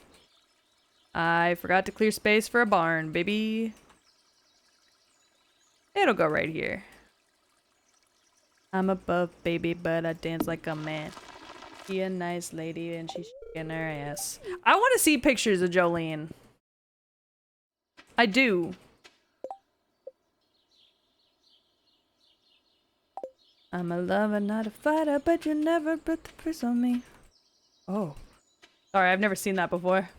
I forgot to clear space for a barn, baby. It'll go right here. I'm a buff baby, but I dance like a man. She a nice lady and she's shaking her ass. I want to see pictures of Jolene. I do. I'm a lover, not a fighter, but you never put the price on me. Oh. Sorry, I've never seen that before.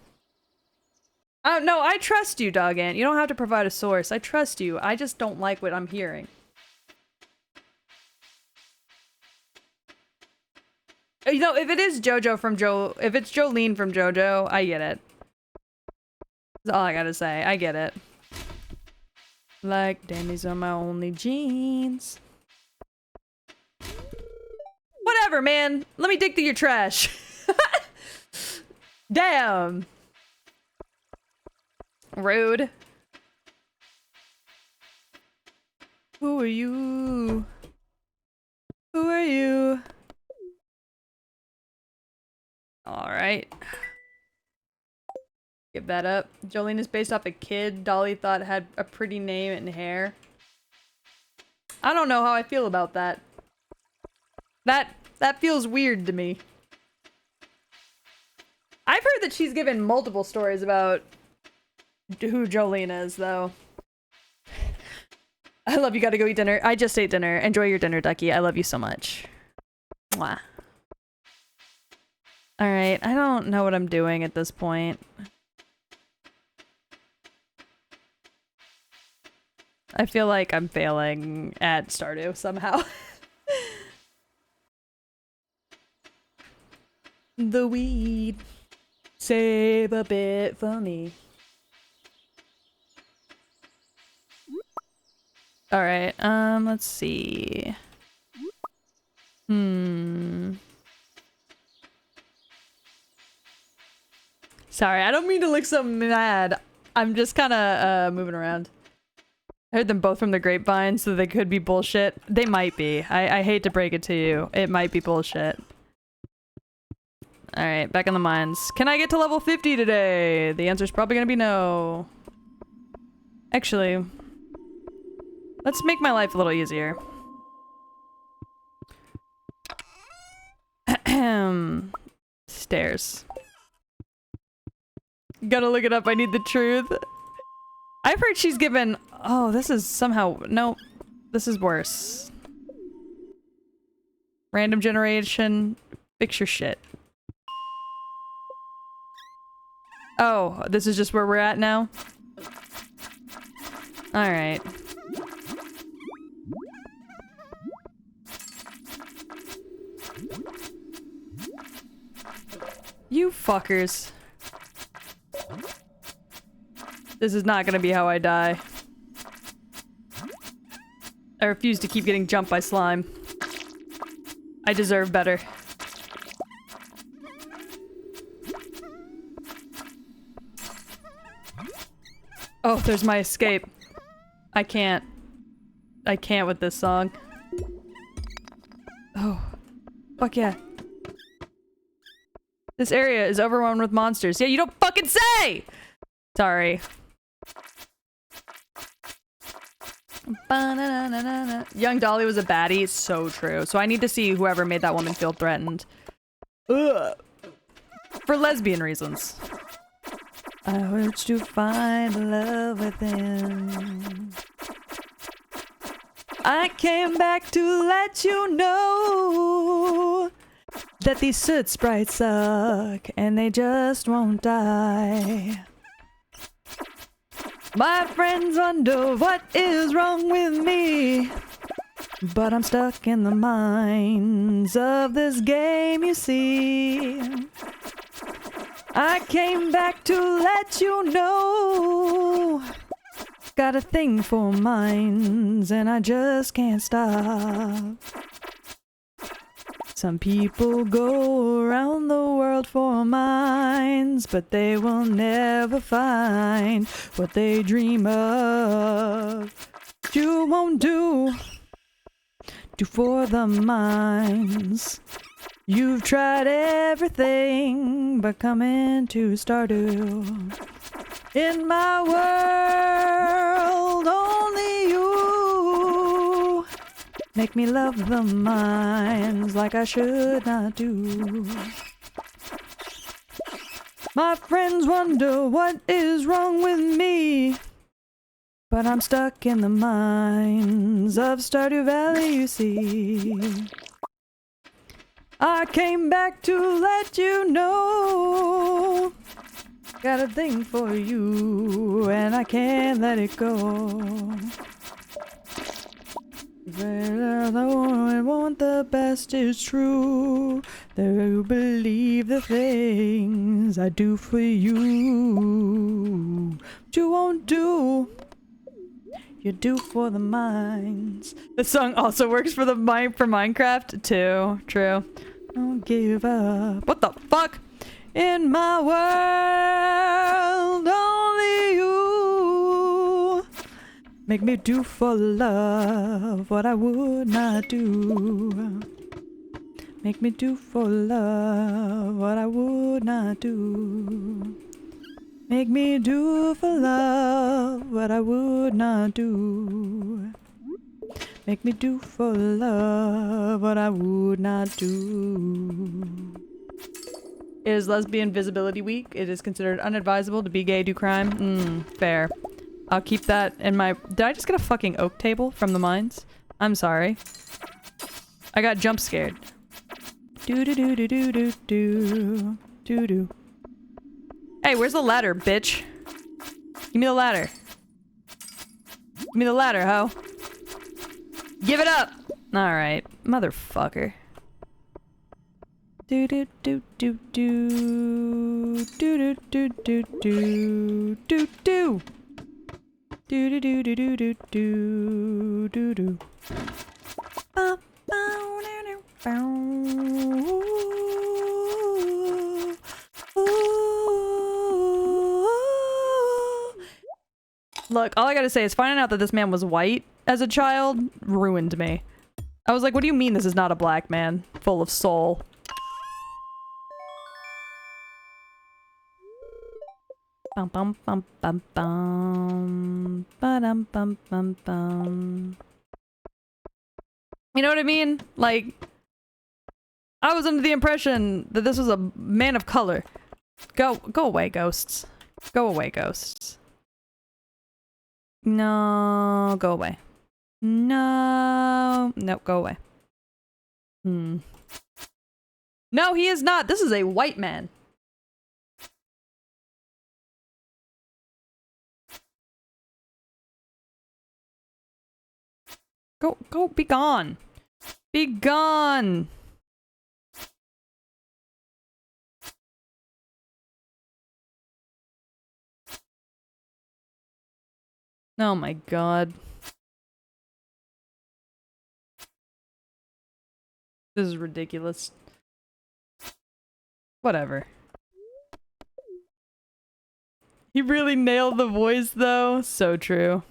Oh, no, I trust you, Dog Ant. You don't have to provide a source. I trust you. I just don't like what I'm hearing. You know, if it is JoJo from if it's Jolene from JoJo, I get it. That's all I gotta say. I get it. Like, damn, these are my only jeans. Whatever, man. Let me dig through your trash. Damn. Rude. Who are you? Who are you? Alright. Give that up. Jolene is based off a kid Dolly thought had a pretty name and hair. I don't know how I feel about that. That feels weird to me. I've heard that she's given multiple stories about who Jolene is, though. I love you, gotta go eat dinner. I just ate dinner. Enjoy your dinner, Ducky. I love you so much. Mwah. Alright, I don't know what I'm doing at this point. I feel like I'm failing at Stardew somehow. The weed. Save a bit for me. Alright, let's see. Sorry, I don't mean to look so mad. I'm just kinda, moving around. I heard them both from the grapevine, so they could be bullshit. They might be. I hate to break it to you. It might be bullshit. Alright, back in the mines. Can I get to level 50 today? The answer's probably gonna be no. Actually, let's make my life a little easier. Stairs. Gotta look it up, I need the truth. I've heard she's given... Oh, this is somehow... No, this is worse. Random generation. Fix your shit. Oh, this is just where we're at now? Alright. You fuckers. This is not gonna be how I die. I refuse to keep getting jumped by slime. I deserve better. Oh, there's my escape. I can't with this song. Oh. Fuck yeah. This area is overrun with monsters. Yeah, you don't fucking say! Sorry. Young Dolly was a baddie. It's so true. So I need to see whoever made that woman feel threatened. Ugh. For lesbian reasons. I urge to find love within. I came back to let you know that these soot sprites suck and they just won't die. My friends wonder what is wrong with me, but I'm stuck in the mines of this game, you see. I came back to let you know. Got a thing for mines and I just can't stop. Some people go around the world for mines, but they will never find what they dream of. You won't do for the mines. You've tried everything but coming to Stardew. In my world, only you make me love the mines like I should not do. My friends wonder what is wrong with me, but I'm stuck in the mines of Stardew Valley, you see. I came back to let you know. Got a thing for you, and I can't let it go. Though I want the best is true, they believe the things I do for you. But you won't do. You do for the mines. This song also works for Minecraft too. True. Don't give up. What the fuck? In my world, only you make me do for love what I would not do. Make me do for love what I would not do. Make me do for love what I would not do. Make me do for love what I would not do. It is Lesbian Visibility Week. It is considered unadvisable to be gay, do crime. Fair. I'll keep that in my... Did I just get a fucking oak table from the mines? I'm sorry. I got jump scared. Do-do-do-do-do-do-do. Do-do. Hey, where's the ladder, bitch? Give me the ladder. Give me the ladder, ho. Give it up! Alright. Motherfucker. Do do do do do do do do do do do do do do do do do do do do. Look, all I gotta say is finding out that this man was white as a child ruined me. I was like, what do you mean this is not a black man full of soul? Bum bum bum bum bum. Ba-dum bum bum bum. You know what I mean? Like, I was under the impression that this was a man of color. Go away, ghosts. Go away, ghosts. No, go away. No, go away. No, he is not. This is a white man. Go, be gone. Be gone. Oh my god. This is ridiculous. Whatever. He really nailed the voice though. So true.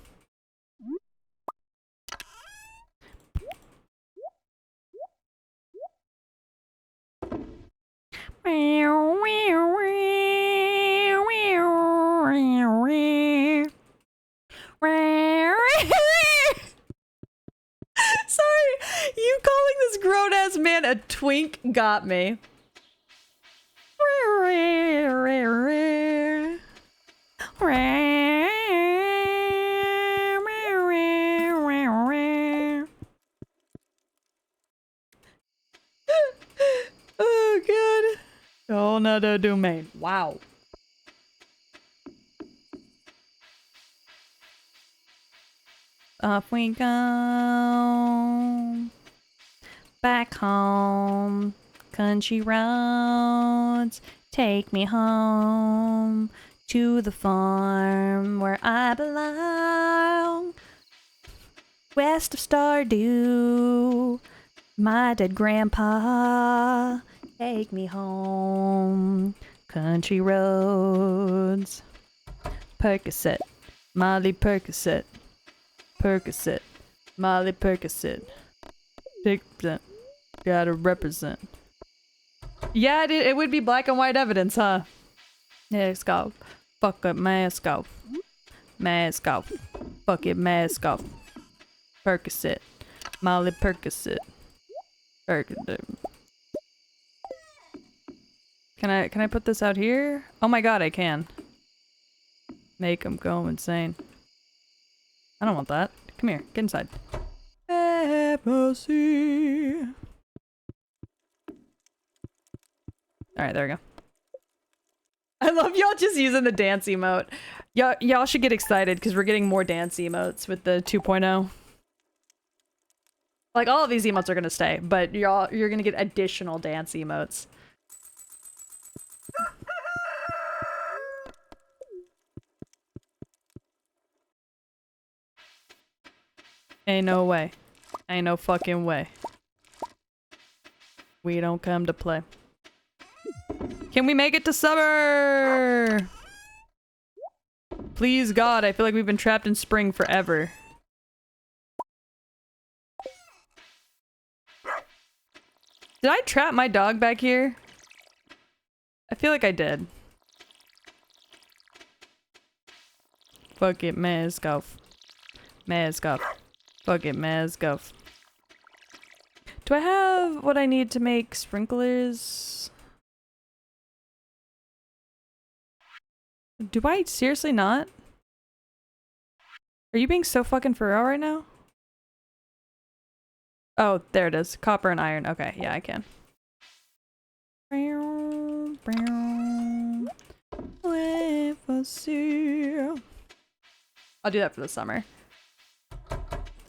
Sorry, you calling this grown-ass man a twink got me. Oh god. Oh, another domain. Wow. Off we go. Back home. Country roads. Take me home. To the farm where I belong. West of Stardew. My dead grandpa. Take me home. Country roads. Percocet. Molly Percocet. Percocet. Molly Percocet. Take percent. Gotta represent. Yeah, it would be black and white evidence, huh? Mask off. Fuck up, mask off. Mask off. Fuck it, mask off. Percocet. Molly Percocet. Percocet. Can I put this out here? Oh my god, I can. Make them go insane. I don't want that. Come here, get inside. Mercy. Alright, there we go. I love y'all just using the dance emote. Y'all should get excited because we're getting more dance emotes with the 2.0. Like, all of these emotes are gonna stay, but you're gonna get additional dance emotes. Ain't no way. Ain't no fucking way. We don't come to play. Can we make it to summer? Please God, I feel like we've been trapped in spring forever. Did I trap my dog back here? I feel like I did. Fuck it, mask off. Mask off. Fuck it, mask off. Do I have what I need to make sprinklers? Do I seriously not? Are you being so fucking for real right now? Oh, there it is. Copper and iron. Okay, yeah, I can. I'll do that for the summer.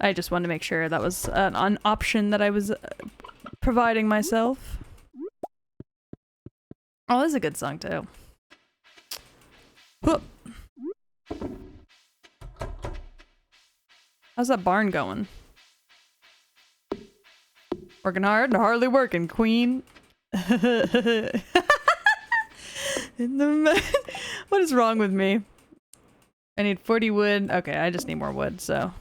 I just wanted to make sure that was an option that I was providing myself. Oh, this is a good song too. Whoop. How's that barn going? Working hard, hardly working, queen. What is wrong with me? I need 40 wood. Okay, I just need more wood, so.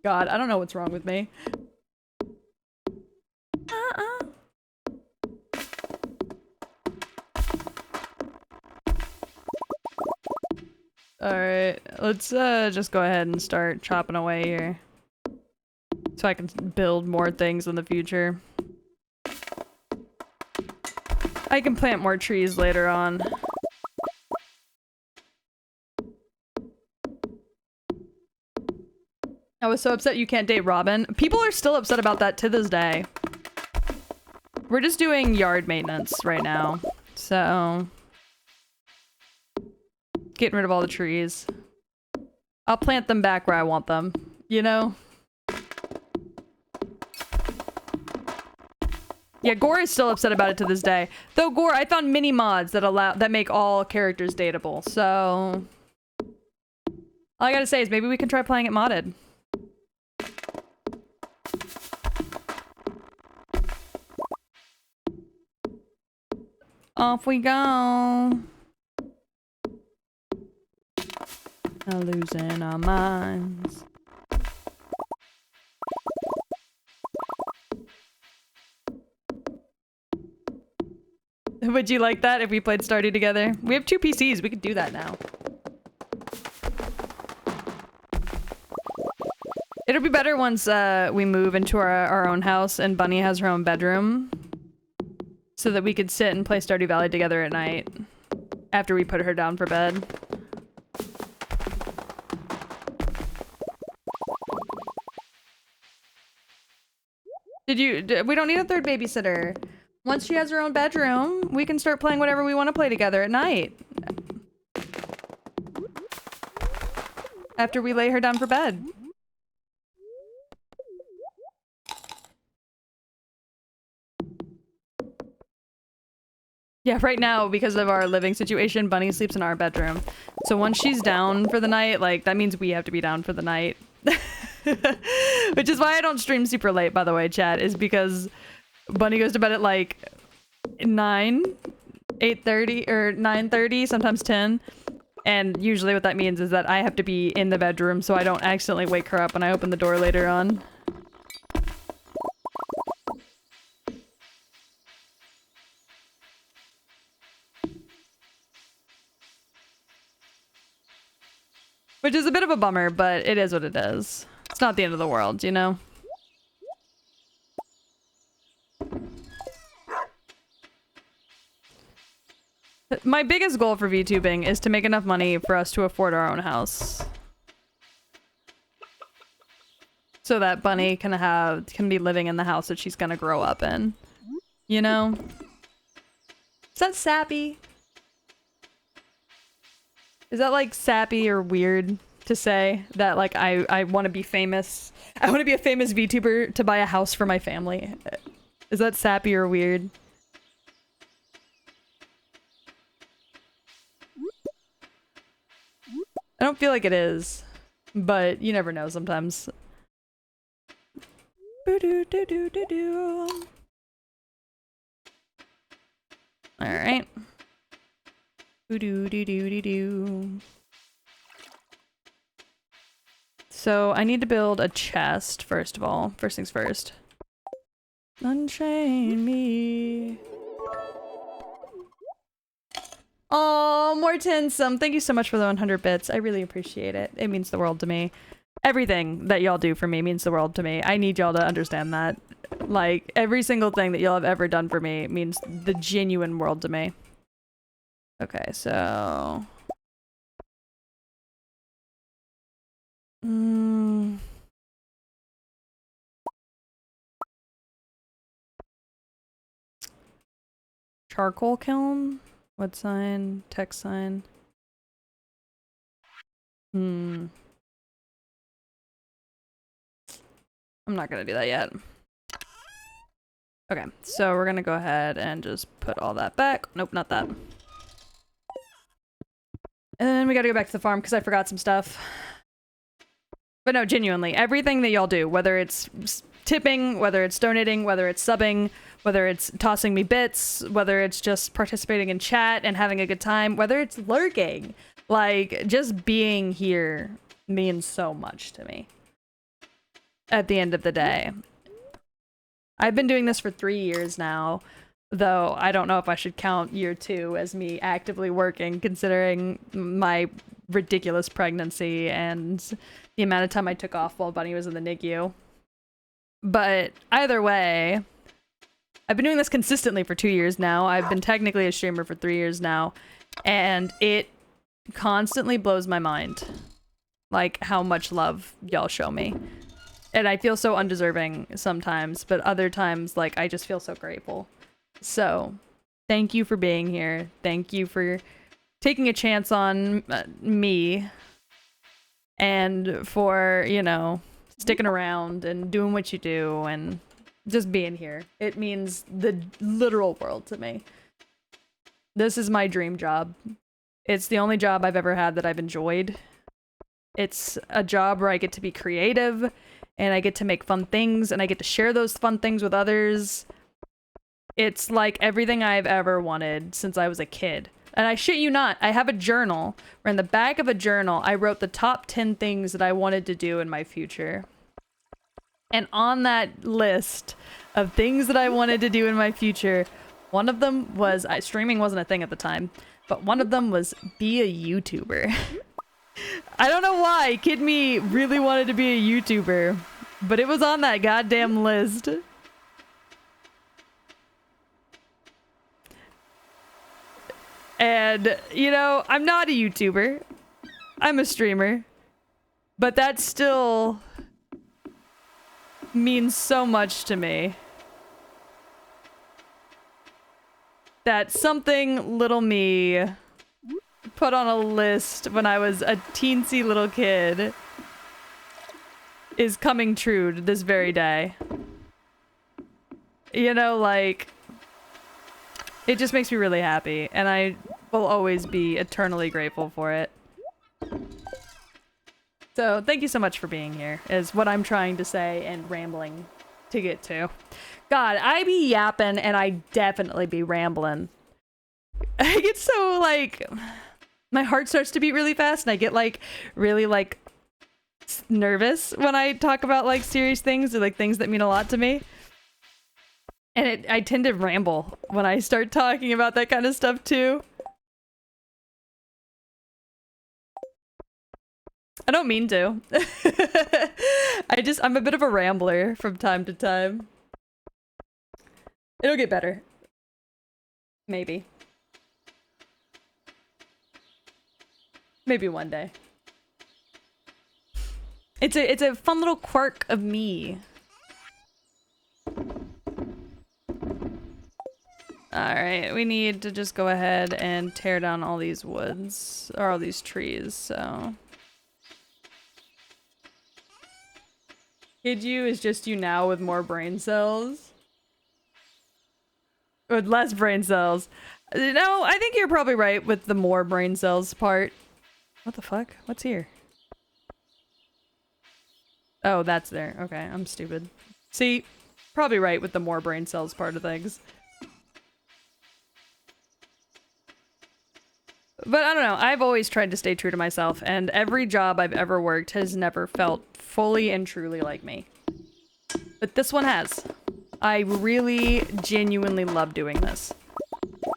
God, I don't know what's wrong with me. Alright, let's just go ahead and start chopping away here. So I can build more things in the future. I can plant more trees later on. I was so upset you can't date Robin. People are still upset about that to this day. We're just doing yard maintenance right now. So... getting rid of all the trees. I'll plant them back where I want them, you know? Yeah, Gore is still upset about it to this day. Though Gore, I found mini mods that make all characters dateable, so... all I gotta say is maybe we can try playing it modded. Off we go. Losing our minds. Would you like that if we played Stardew together? We have 2 PCs, we could do that now. It'll be better once we move into our own house and Bunny has her own bedroom. So that we could sit and play Stardew Valley together at night. After we put her down for bed. We don't need a 3rd babysitter. Once she has her own bedroom, we can start playing whatever we want to play together at night. After we lay her down for bed. Yeah, right now, because of our living situation, Bunny sleeps in our bedroom. So once she's down for the night, like, that means we have to be down for the night. Which is why I don't stream super late, by the way, chat, is because Bunny goes to bed at like 9, 8:30, or 9:30, sometimes 10. And usually what that means is that I have to be in the bedroom so I don't accidentally wake her up when I open the door later on. Which is a bit of a bummer, but it is what it is. It's not the end of the world, you know? My biggest goal for VTubing is to make enough money for us to afford our own house. So that Bunny can be living in the house that she's gonna grow up in. You know? Is that sappy? Is that like sappy or weird to say that like I want to be famous? I want to be a famous VTuber to buy a house for my family. Is that sappy or weird? I don't feel like it is, but you never know sometimes. All right. So I need to build a chest first of all. First things first. Unchain me. Oh, Mortensome, thank you so much for the 100 bits. I really appreciate it. It means the world to me. Everything that y'all do for me means the world to me. I need y'all to understand that. Like, every single thing that y'all have ever done for me means the genuine world to me. Okay, so... Charcoal kiln? Wood sign? Text sign? I'm not gonna do that yet. Okay, so we're gonna go ahead and just put all that back. Nope, not that. And then we gotta go back to the farm because I forgot some stuff. But no, genuinely, everything that y'all do, whether it's tipping, whether it's donating, whether it's subbing, whether it's tossing me bits, whether it's just participating in chat and having a good time, whether it's lurking, like, just being here means so much to me. At the end of the day. I've been doing this for 3 years now, though I don't know if I should count year 2 as me actively working, considering my ridiculous pregnancy and the amount of time I took off while Bunny was in the NICU. But either way, I've been doing this consistently for 2 years now. I've been technically a streamer for 3 years now, and it constantly blows my mind, like, how much love y'all show me. And I feel so undeserving sometimes, but other times, like, I just feel so grateful. So, thank you for being here. Thank you for taking a chance on me, and for, you know, sticking around and doing what you do and just being here. It means the literal world to me. This is my dream job. It's the only job I've ever had that I've enjoyed. It's a job where I get to be creative and I get to make fun things and I get to share those fun things with others. It's like everything I've ever wanted since I was a kid. And I shit you not, I have a journal where in the back of a journal I wrote the top 10 things that I wanted to do in my future. And on that list of things that I wanted to do in my future, one of them was, streaming wasn't a thing at the time, but one of them was be a YouTuber. I don't know why Kid Me really wanted to be a YouTuber, but it was on that goddamn list. And, you know, I'm not a YouTuber. I'm a streamer. But that still means so much to me. That something little me put on a list when I was a teensy little kid is coming true to this very day. You know, like, it just makes me really happy, and I will always be eternally grateful for it. So, thank you so much for being here, is what I'm trying to say and rambling to get to. God, I be yapping and I definitely be rambling. I get so, like, my heart starts to beat really fast and I get, like, really, like, nervous when I talk about, like, serious things or, like, things that mean a lot to me. And I tend to ramble when I start talking about that kind of stuff, too. I don't mean to. I'm a bit of a rambler from time to time. It'll get better. Maybe. Maybe one day. It's a fun little quirk of me. Alright, we need to just go ahead and tear down all these woods, or all these trees, so... Kid You is just you now with more brain cells? With less brain cells. No, I think you're probably right with the more brain cells part. What the fuck? What's here? Oh, that's there. Okay, I'm stupid. See, probably right with the more brain cells part of things. But I don't know, I've always tried to stay true to myself, and every job I've ever worked has never felt fully and truly like me. But this one has. I really genuinely love doing this.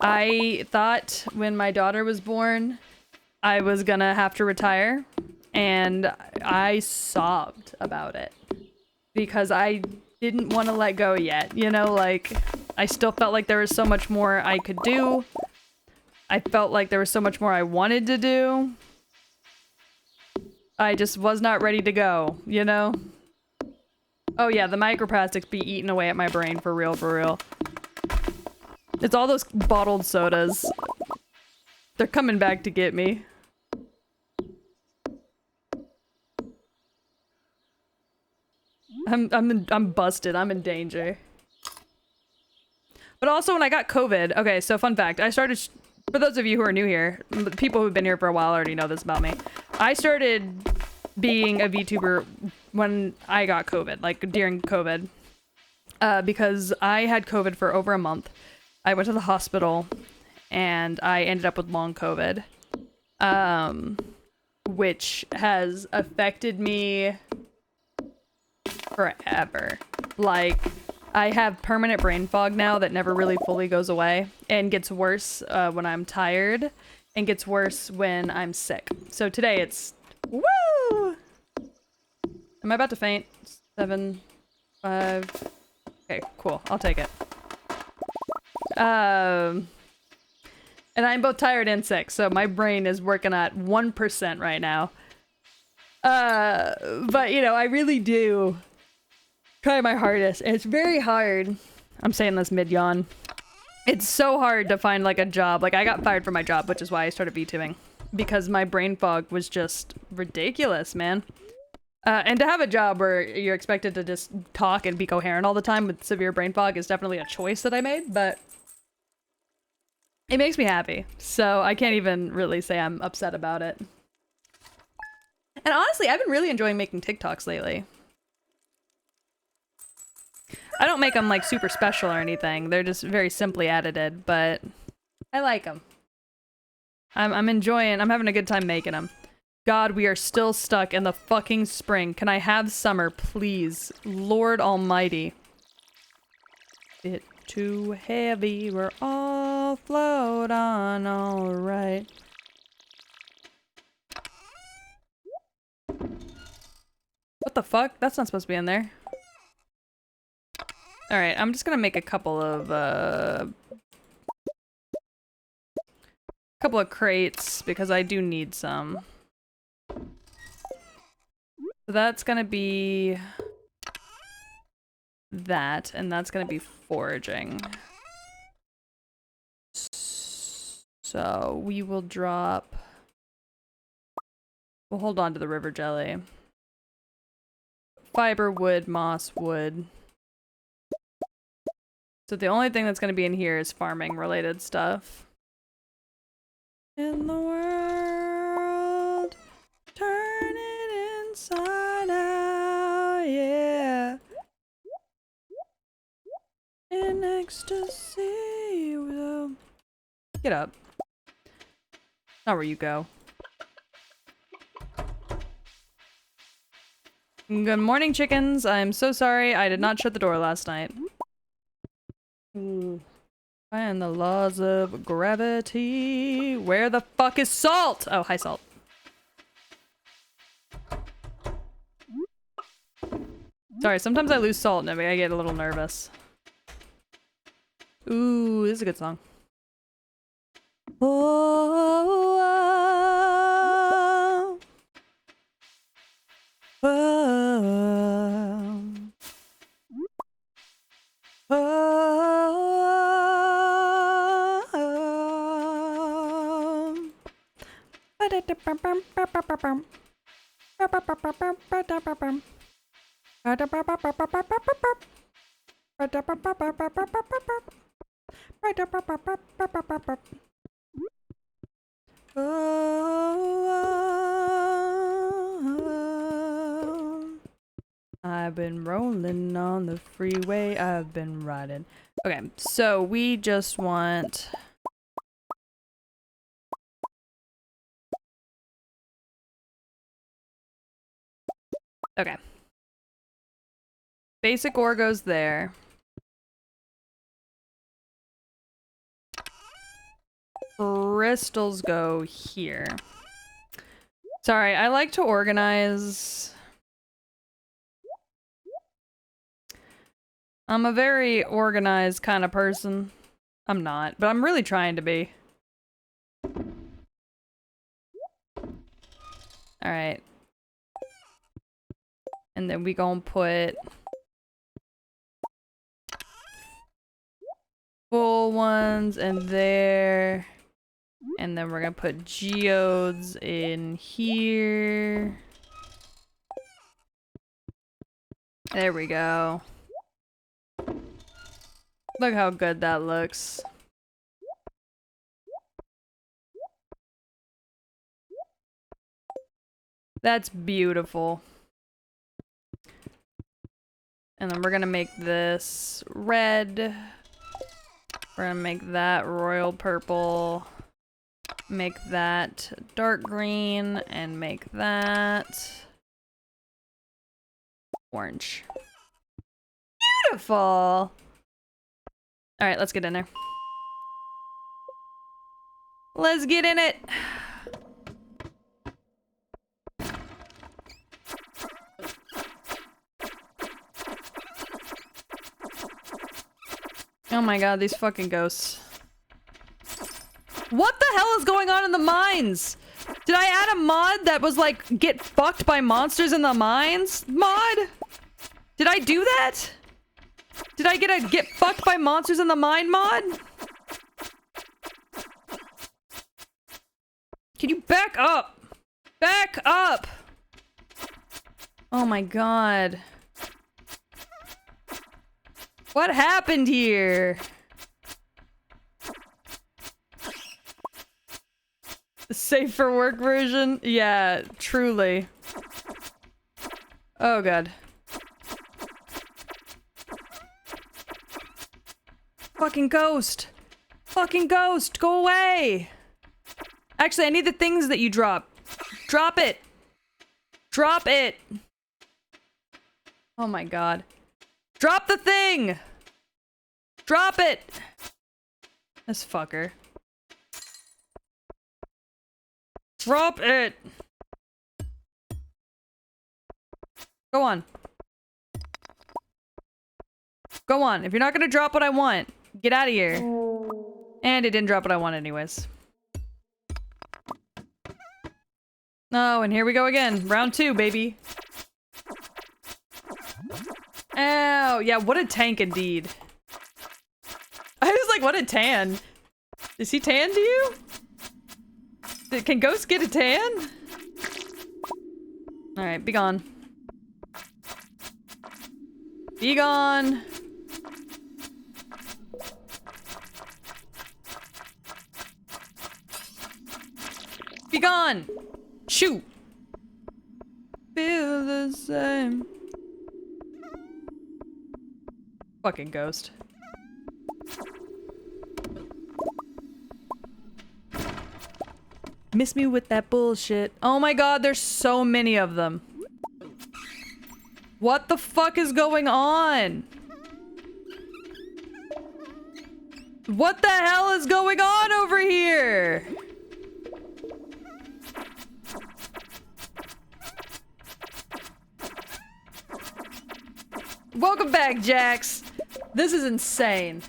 I thought when my daughter was born, I was gonna have to retire, and I sobbed about it. Because I didn't want to let go yet, you know, like, I still felt like there was so much more I could do. I felt like there was so much more I wanted to do. I just was not ready to go, you know? Oh yeah, the microplastics be eating away at my brain for real, for real. It's all those bottled sodas. They're coming back to get me. I'm busted. I'm in danger. But also when I got COVID, okay, so fun fact, I started, for those of you who are new here, people who've been here for a while already know this about me. I started being a VTuber when I got COVID, like during COVID, because I had COVID for over a month. I went to the hospital and I ended up with long COVID, which has affected me forever. Like, I have permanent brain fog now that never really fully goes away and gets worse when I'm tired and gets worse when I'm sick. So today it's woo! Am I about to faint? 7, 5. Okay, cool. I'll take it. And I'm both tired and sick, so my brain is working at 1% right now. But you know, I really do try my hardest. And it's very hard. I'm saying this mid-yawn. It's so hard to find like a job. Like I got fired from my job, which is why I started VTubing. Because my brain fog was just ridiculous, man. And to have a job where you're expected to just talk and be coherent all the time with severe brain fog is definitely a choice that I made, but it makes me happy. So I can't even really say I'm upset about it. And honestly, I've been really enjoying making TikToks lately. I don't make them like super special or anything. They're just very simply edited, but I like them. I'm enjoying, I'm having a good time making them. God, we are still stuck in the fucking spring. Can I have summer, please? Lord Almighty. Bit too heavy, we're all float on, alright. What the fuck? That's not supposed to be in there. Alright, I'm just gonna make a couple of crates because I do need some. So that's gonna be that, and that's gonna be foraging. So we will drop... We'll hold on to the river jelly. Fiber, wood, moss, wood. So the only thing that's gonna be in here is farming related stuff. In the world, turn it inside out, yeah. In ecstasy, will... Get up. Not where you go. Good morning, chickens. I'm so sorry I did not shut the door last night. Ooh. And the laws of gravity. Where the fuck is Salt? Oh, hi, Salt. Sorry, sometimes I lose Salt and I get a little nervous. Ooh, this is a good song. Oh, oh, oh, oh, I've been rolling on the freeway, I've been riding. Okay, so we just want... Okay. Basic ore goes there. Crystals go here. Sorry, I like to organize. I'm a very organized kind of person. I'm not, but I'm really trying to be. Alright. And then we gonna put full ones in there. And then we're gonna put geodes in here. There we go. Look how good that looks. That's beautiful. And then we're gonna make this red. We're gonna make that royal purple. Make that dark green and make that orange. Beautiful. All right, let's get in there. Let's get in it. Oh my god, these fucking ghosts. What the hell is going on in the mines? Did I add a mod that was like, get fucked by monsters in the mines mod? Did I do that? Did I get a get fucked by monsters in the mine mod? Can you back up? Back up! Oh my god. What happened here? The safe for work version? Yeah, truly. Oh god. Fucking ghost! Fucking ghost! Go away! Actually, I need the things that you drop. Drop it! Drop it! Oh my god. Drop the thing! Drop it! This fucker. Drop it! Go on. Go on. If you're not gonna drop what I want, get out of here. And it didn't drop what I want anyways. Oh, and here we go again. Round 2, baby. Oh, yeah, what a tank indeed. I was like, what a tan. Is he tan to you? Can ghosts get a tan? Alright, be gone. Be gone. Be gone! Shoot! Feel the same. Fucking ghost. Miss me with that bullshit. Oh my god, there's so many of them. What the fuck is going on? What the hell is going on over here? Welcome back, Jax. This is insane.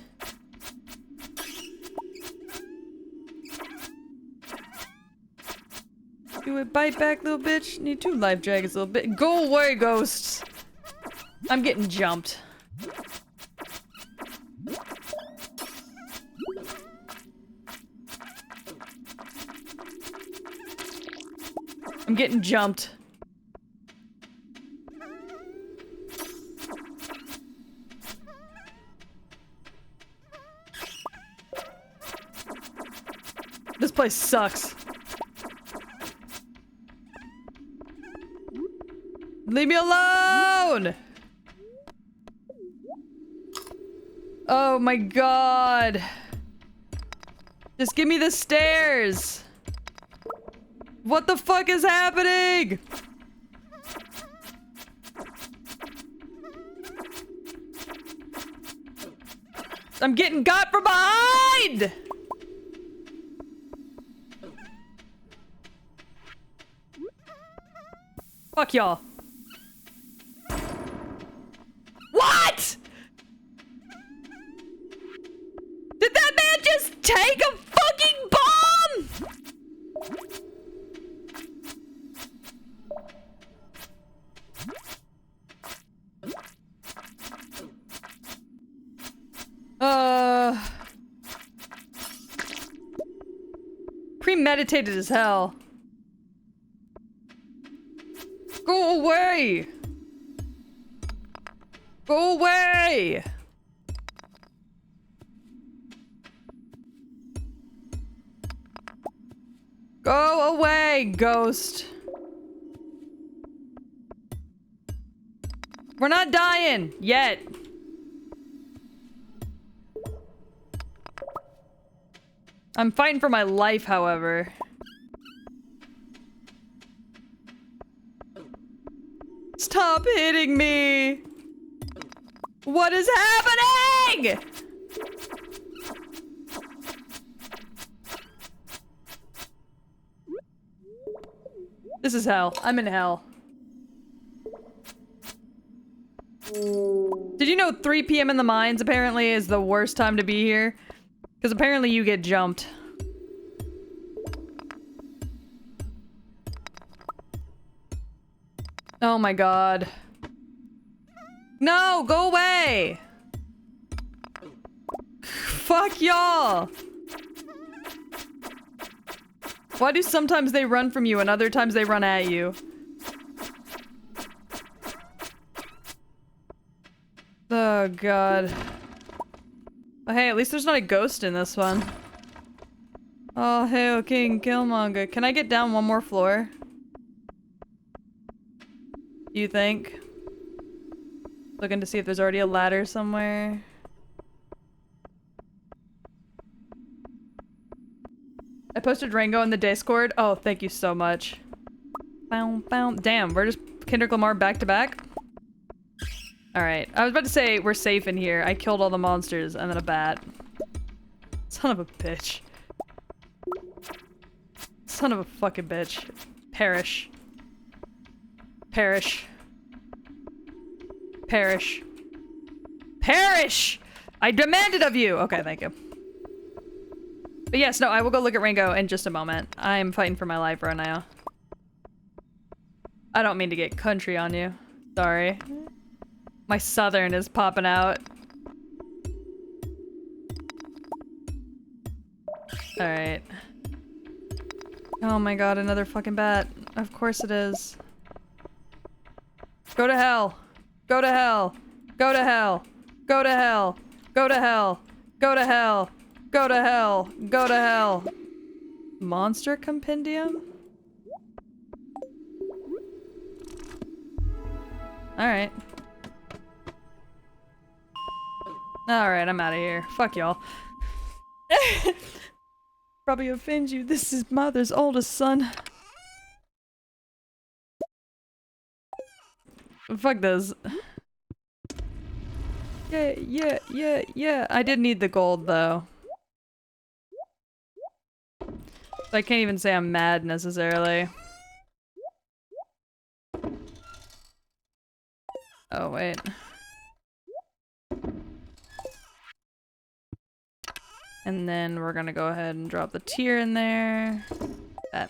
Do it, bite back, little bitch. Need 2 life dragons, little bit. Go away, ghosts. I'm getting jumped. I'm getting jumped. This place sucks. Leave me alone! Oh my god. Just give me the stairs. What the fuck is happening? I'm getting got from behind! Fuck y'all. What?! Did that man just take a fucking bomb?! Premeditated as hell. Go away! Go away! Go away, ghost! We're not dying yet. I'm fighting for my life, however. Stop hitting me! What is happening? This is hell. I'm in hell. Did you know 3 p.m. in the mines apparently is the worst time to be here? Because apparently you get jumped. Oh my god. No, go away! Fuck y'all! Why do sometimes they run from you and other times they run at you? Oh god. Oh, hey, at least there's not a ghost in this one. Oh, hail King Killmonger. Can I get down one more floor? You think? Looking to see if there's already a ladder somewhere. I posted Rango in the Discord. Oh, thank you so much. Damn, we're just Kendrick Lamar back to back? Alright, I was about to say we're safe in here. I killed all the monsters and then a bat. Son of a bitch. Son of a fucking bitch. Perish. Perish. Perish. Perish! I demanded of you! Okay, thank you. But yes, no, I will go look at Rango in just a moment. I'm fighting for my life right now. I don't mean to get country on you. Sorry. My southern is popping out. Alright. Oh my god, another fucking bat. Of course it is. Go to hell. Go to hell. Go to hell. Go to hell. Go to hell. Go to hell. Go to hell. Go to hell. Monster compendium? Alright. Alright, I'm out of here. Fuck y'all. Probably offend you. This is mother's oldest son. Fuck this. Yeah. I did need the gold, though. So I can't even say I'm mad, necessarily. Oh, wait. And then we're gonna go ahead and drop the tier in there. That.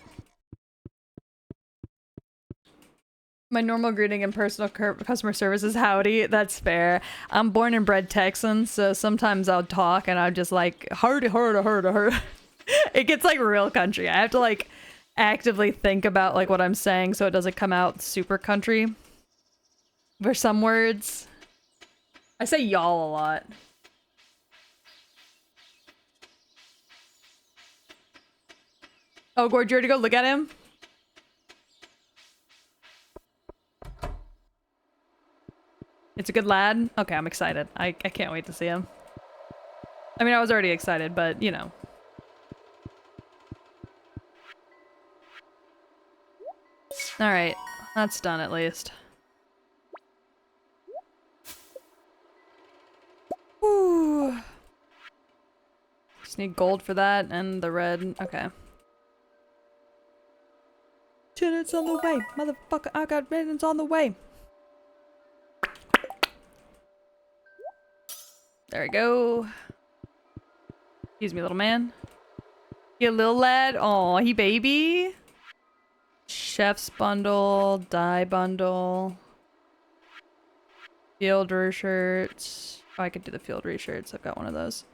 My normal greeting in personal customer service is howdy. That's fair. I'm born and bred Texan, so sometimes I'll talk and I'm just like, hardy. It gets like real country. I have to like actively think about like what I'm saying so it doesn't come out super country. For some words. I say y'all a lot. Oh, Gord, you ready to go look at him? It's a good lad? Okay, I'm excited. I can't wait to see him. I mean, I was already excited, but, you know. Alright, that's done at least. Whew. Just need gold for that and the red. Okay. It's on the way, motherfucker. I got ribbons on the way. There we go. Excuse me, little man. You little lad. Aw, he baby. Chef's bundle, dye bundle. Field shirts. Oh, I could do the field shirts. I've got one of those.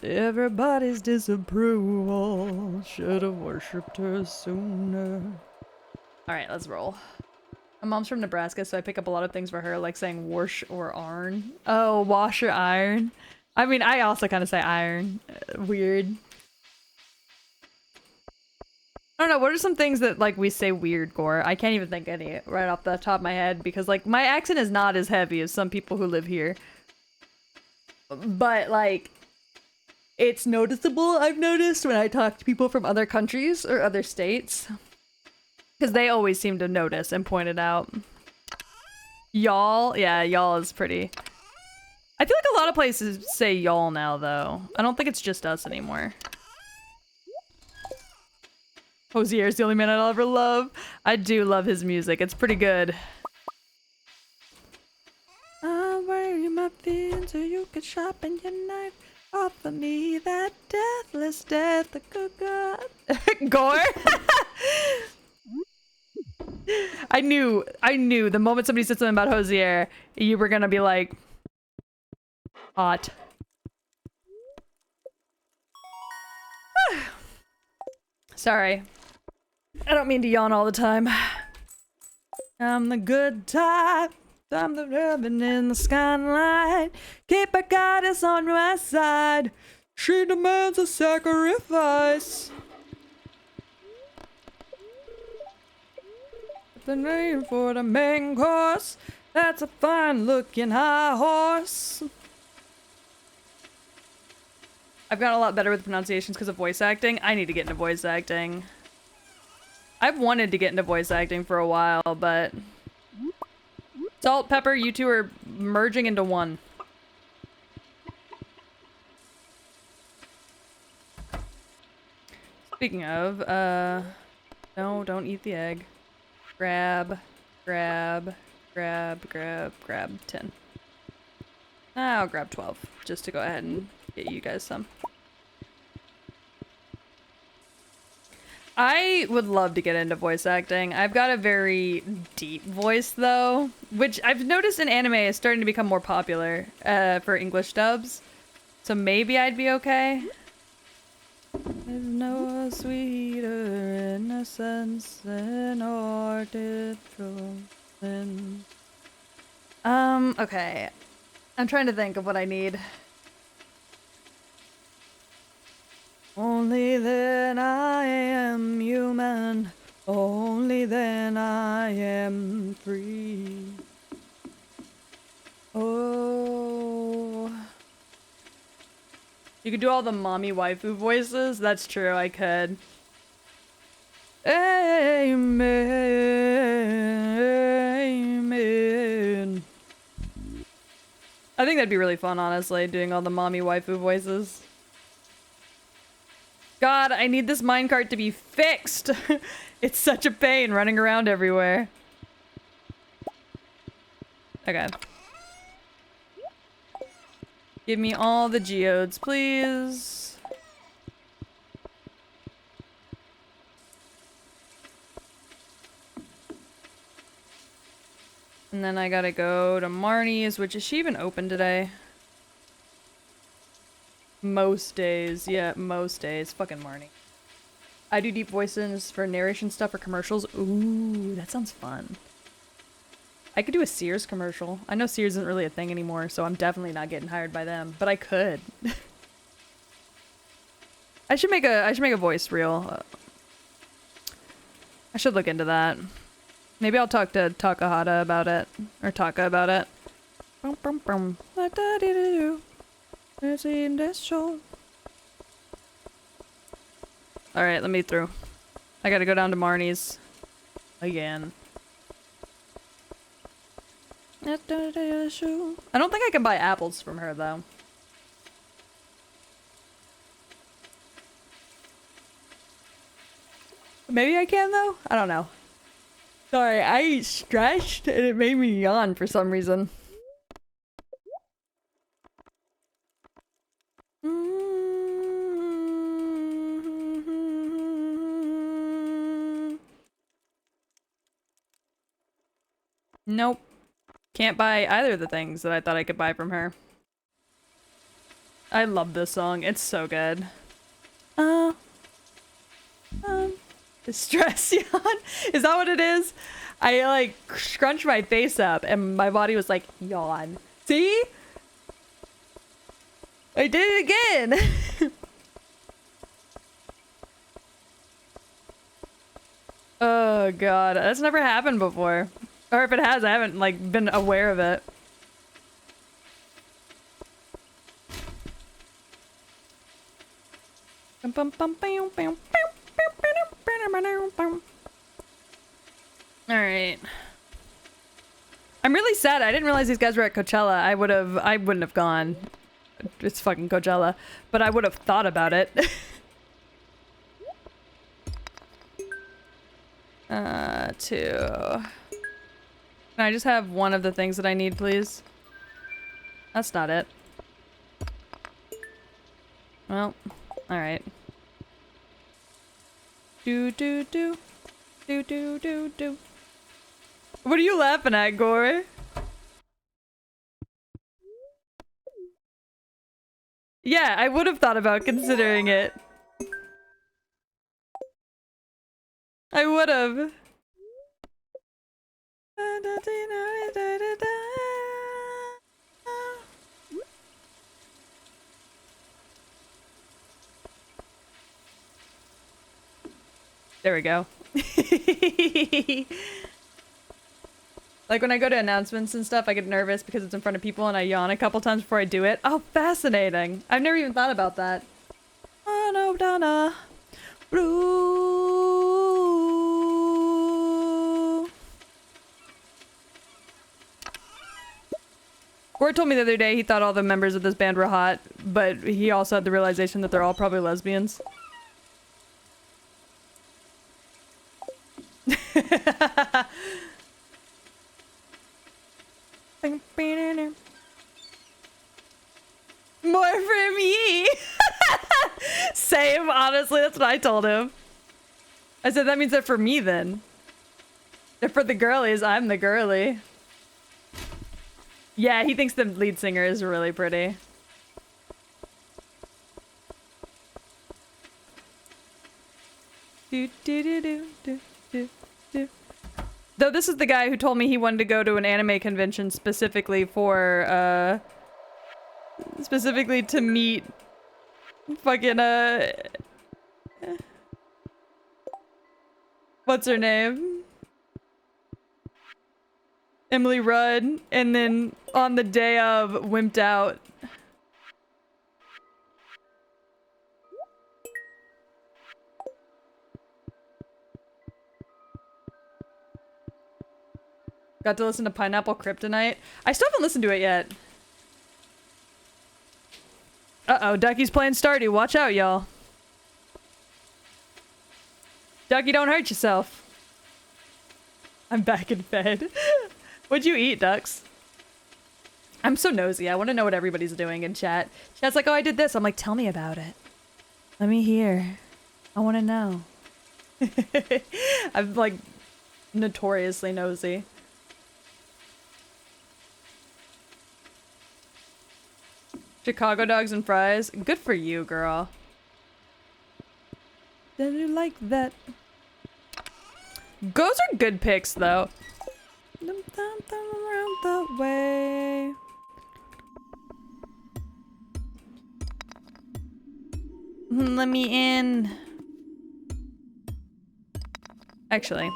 Everybody's disapproval. Should have worshipped her sooner. Alright, let's roll. My mom's from Nebraska, so I pick up a lot of things for her, like saying wash or iron. Oh, wash or iron. I mean, I also kind of say iron. Weird. I don't know, what are some things that, like, we say weird, Gore? I can't even think any right off the top of my head, because, like, my accent is not as heavy as some people who live here. But, like, it's noticeable, I've noticed, when I talk to people from other countries or other states. Because they always seem to notice and point it out. Y'all? Yeah, y'all is pretty. I feel like a lot of places say y'all now, though. I don't think it's just us anymore. Hosier is the only man I'll ever love. I do love his music. It's pretty good. I'll wear my fin so you can sharpen your knife. Offer me that deathless death, the good God. Gore? I knew the moment somebody said something about Hosier, you were gonna be like, hot. Sorry. I don't mean to yawn all the time. I'm the good type. I'm the ribbon in the skyline. Keep a goddess on my side. She demands a sacrifice. The name for the main course. That's a fine looking high horse. I've gotten a lot better with pronunciations because of voice acting. I need to get into voice acting. I've wanted to get into voice acting for a while, but Salt, Pepper, you two are merging into one. Speaking of, no, don't eat the egg. Grab 10. I'll grab 12, just to go ahead and get you guys some. I would love to get into voice acting. I've got a very deep voice, though, which I've noticed in anime is starting to become more popular for English dubs. So maybe I'd be okay. There's no sweeter innocence than artificial sin. Okay. I'm trying to think of what I need. Only then I am human. Only then I am free. Oh. You could do all the mommy waifu voices? That's true, I could. Amen. I think that'd be really fun, honestly, doing all the mommy waifu voices. God, I need this minecart to be fixed! It's such a pain running around everywhere. Okay. Give me all the geodes, please. And then I gotta go to Marnie's, which is she even open today? Most days, yeah, most days. Fucking Marnie. I do deep voices for narration stuff or commercials. Ooh, that sounds fun. I could do a Sears commercial. I know Sears isn't really a thing anymore, so I'm definitely not getting hired by them, but I could. I should make a voice reel. I should look into that. Maybe I'll talk to Takahata about it, or Taka about it. Alright, let me through. I gotta go down to Marnie's. Again. I don't think I can buy apples from her, though. Maybe I can, though? I don't know. Sorry, I stretched and it made me yawn for some reason. Nope. Can't buy either of the things that I thought I could buy from her. I love this song. It's so good. Stress yawn? Is that what it is? I like scrunched my face up and my body was like, yawn. See? I did it again! Oh god, that's never happened before. Or if it has, I haven't like been aware of it. Alright. I'm really sad. I didn't realize these guys were at Coachella. I wouldn't have gone. It's fucking Coachella. But I would have thought about it. Can I just have one of the things that I need, please? That's not it. Well, alright. Do. What are you laughing at, Gore? Yeah, I would have thought about considering it. I would have. There we go. Like when I go to announcements and stuff, I get nervous because it's in front of people and I yawn a couple times before I do it. Oh, fascinating. I've never even thought about that. Oh, no, Donna. Blue. Gord told me the other day he thought all the members of this band were hot, but he also had the realization that they're all probably lesbians. More for me. Same, honestly, that's what I told him. I said that means they're for me then. They're for the girlies, I'm the girly. Yeah, he thinks the lead singer is really pretty. Though this is the guy who told me he wanted to go to an anime convention specifically for, specifically to meet fucking, what's her name? Emily Rudd, and then on the day of, wimped out. Got to listen to Pineapple Kryptonite. I still haven't listened to it yet. Uh-oh, Ducky's playing Stardew. Watch out, y'all. Ducky, don't hurt yourself. I'm back in bed. What'd you eat, Ducks? I'm so nosy. I want to know what everybody's doing in chat. Chat's like, oh, I did this. I'm like, tell me about it. Let me hear. I want to know. I'm like notoriously nosy. Chicago dogs and fries. Good for you, girl. Did you like that? Those are good picks, though. Around the way. Let me in. Actually.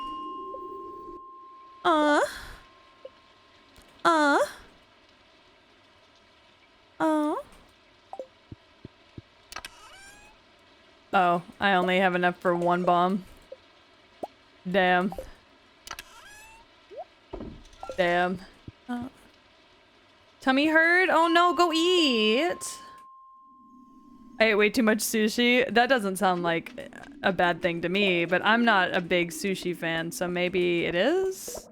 Oh, I only have enough for one bomb. Damn. Damn. Tummy hurt? Oh no, go eat! I ate way too much sushi. That doesn't sound like a bad thing to me, but I'm not a big sushi fan, so maybe it is?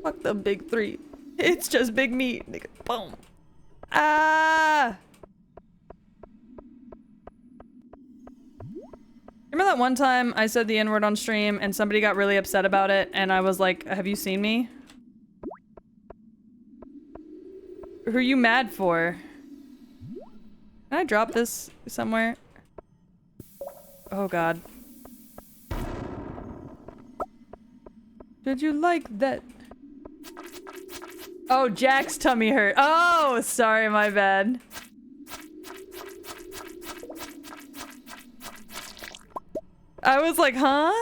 Fuck the big three. It's just big meat. Nigga. Boom. Ah! Remember that one time I said the N-word on stream and somebody got really upset about it and I was like, have you seen me? Who are you mad for? Can I drop this somewhere? Oh god. Did you like that? Oh, Jack's tummy hurt. Oh, sorry, my bad. I was like, huh?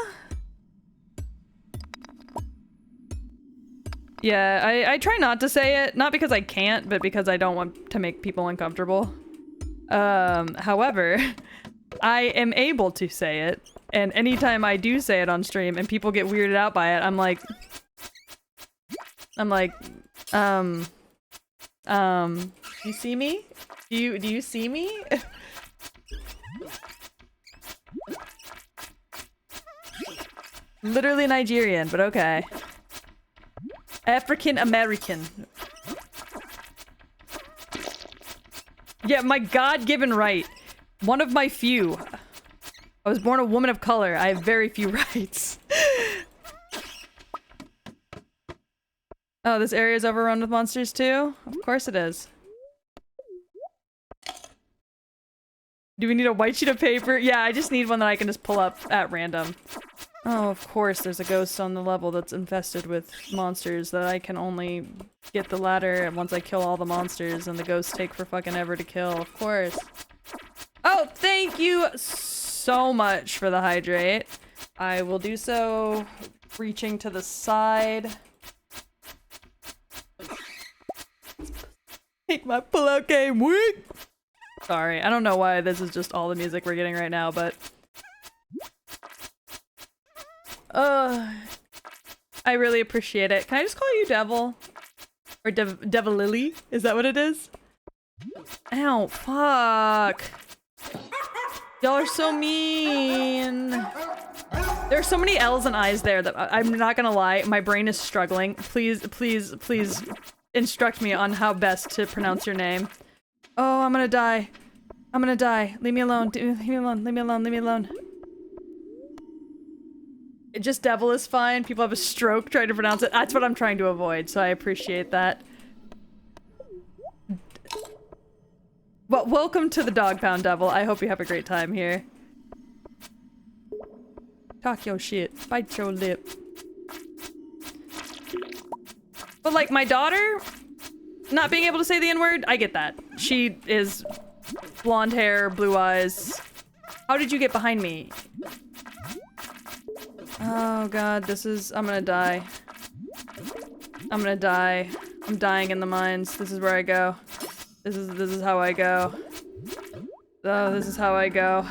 Yeah, I try not to say it, not because I can't, but because I don't want to make people uncomfortable. However, I am able to say it, and anytime I do say it on stream and people get weirded out by it, I'm like, I'm like, you see me? Do you see me? Literally Nigerian, but okay. African American. Yeah, my God-given right. One of my few. I was born a woman of color. I have very few rights. Oh, this area is overrun with monsters too? Of course it is. Do we need a white sheet of paper? Yeah, I just need one that I can just pull up at random. Oh, of course there's a ghost on the level that's infested with monsters that I can only get the ladder once I kill all the monsters and the ghosts take for fucking ever to kill. Of course. Oh, thank you so much for the hydrate. I will do so reaching to the side. Make my pull-out game weak! Sorry, I don't know why this is just all the music we're getting right now, but... I really appreciate it. Can I just call you Devil? Or Devil Lily? Is that what it is? Ow, fuck. Y'all are so mean. There are so many L's and I's there that I'm not gonna lie, my brain is struggling. Please, please, please instruct me on how best to pronounce your name. Oh, I'm gonna die. I'm gonna die. Leave me alone. Leave me alone. Leave me alone. Leave me alone. Just Devil is fine. People have a stroke trying to pronounce it. That's what I'm trying to avoid, so I appreciate that. Well, welcome to the Dog Pound, Devil. I hope you have a great time here. Talk your shit. Bite your lip. But like, my daughter not being able to say the N-word, I get that. She is blonde hair, blue eyes. How did you get behind me? Oh god, this is- I'm gonna die. I'm gonna die. I'm dying in the mines. This is where I go. This is how I go. Oh, this is how I go.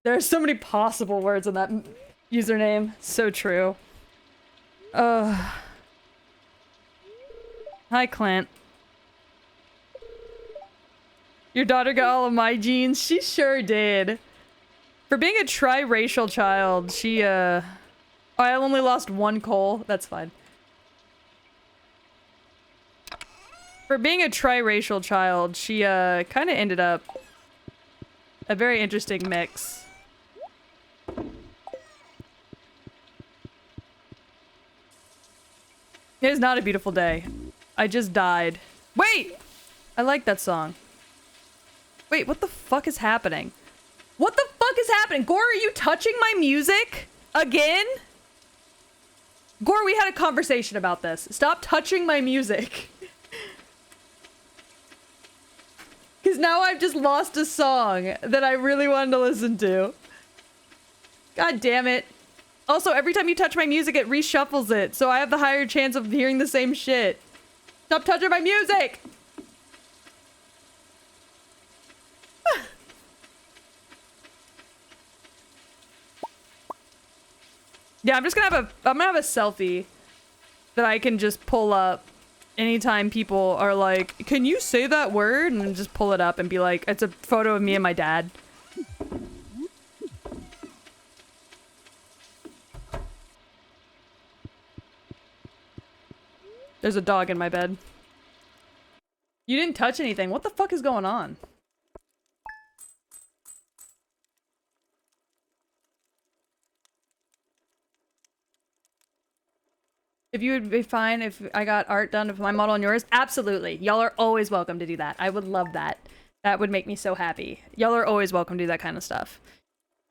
There are so many possible words in that username. So true. Hi, Clint. Your daughter got all of my genes? She sure did. For being a tri-racial child, she, oh, I only lost one coal. That's fine. For being a tri-racial child, she, kind of ended up a very interesting mix. It is not a beautiful day. I just died. Wait! I like that song. Wait, what the fuck is happening? What the fuck is happening? Gore, are you touching my music? Again? Gore, we had a conversation about this. Stop touching my music. Because now I've just lost a song that I really wanted to listen to. God damn it. Also, every time you touch my music, it reshuffles it, so I have the higher chance of hearing the same shit. Stop touching my music! Yeah, I'm gonna have a selfie that I can just pull up anytime people are like, can you say that word? And just pull it up and be like, it's a photo of me and my dad. There's a dog in my bed. You didn't touch anything. What the fuck is going on? If you would be fine if I got art done of my model and yours? Absolutely. Y'all are always welcome to do that. I would love that. That would make me so happy. Y'all are always welcome to do that kind of stuff.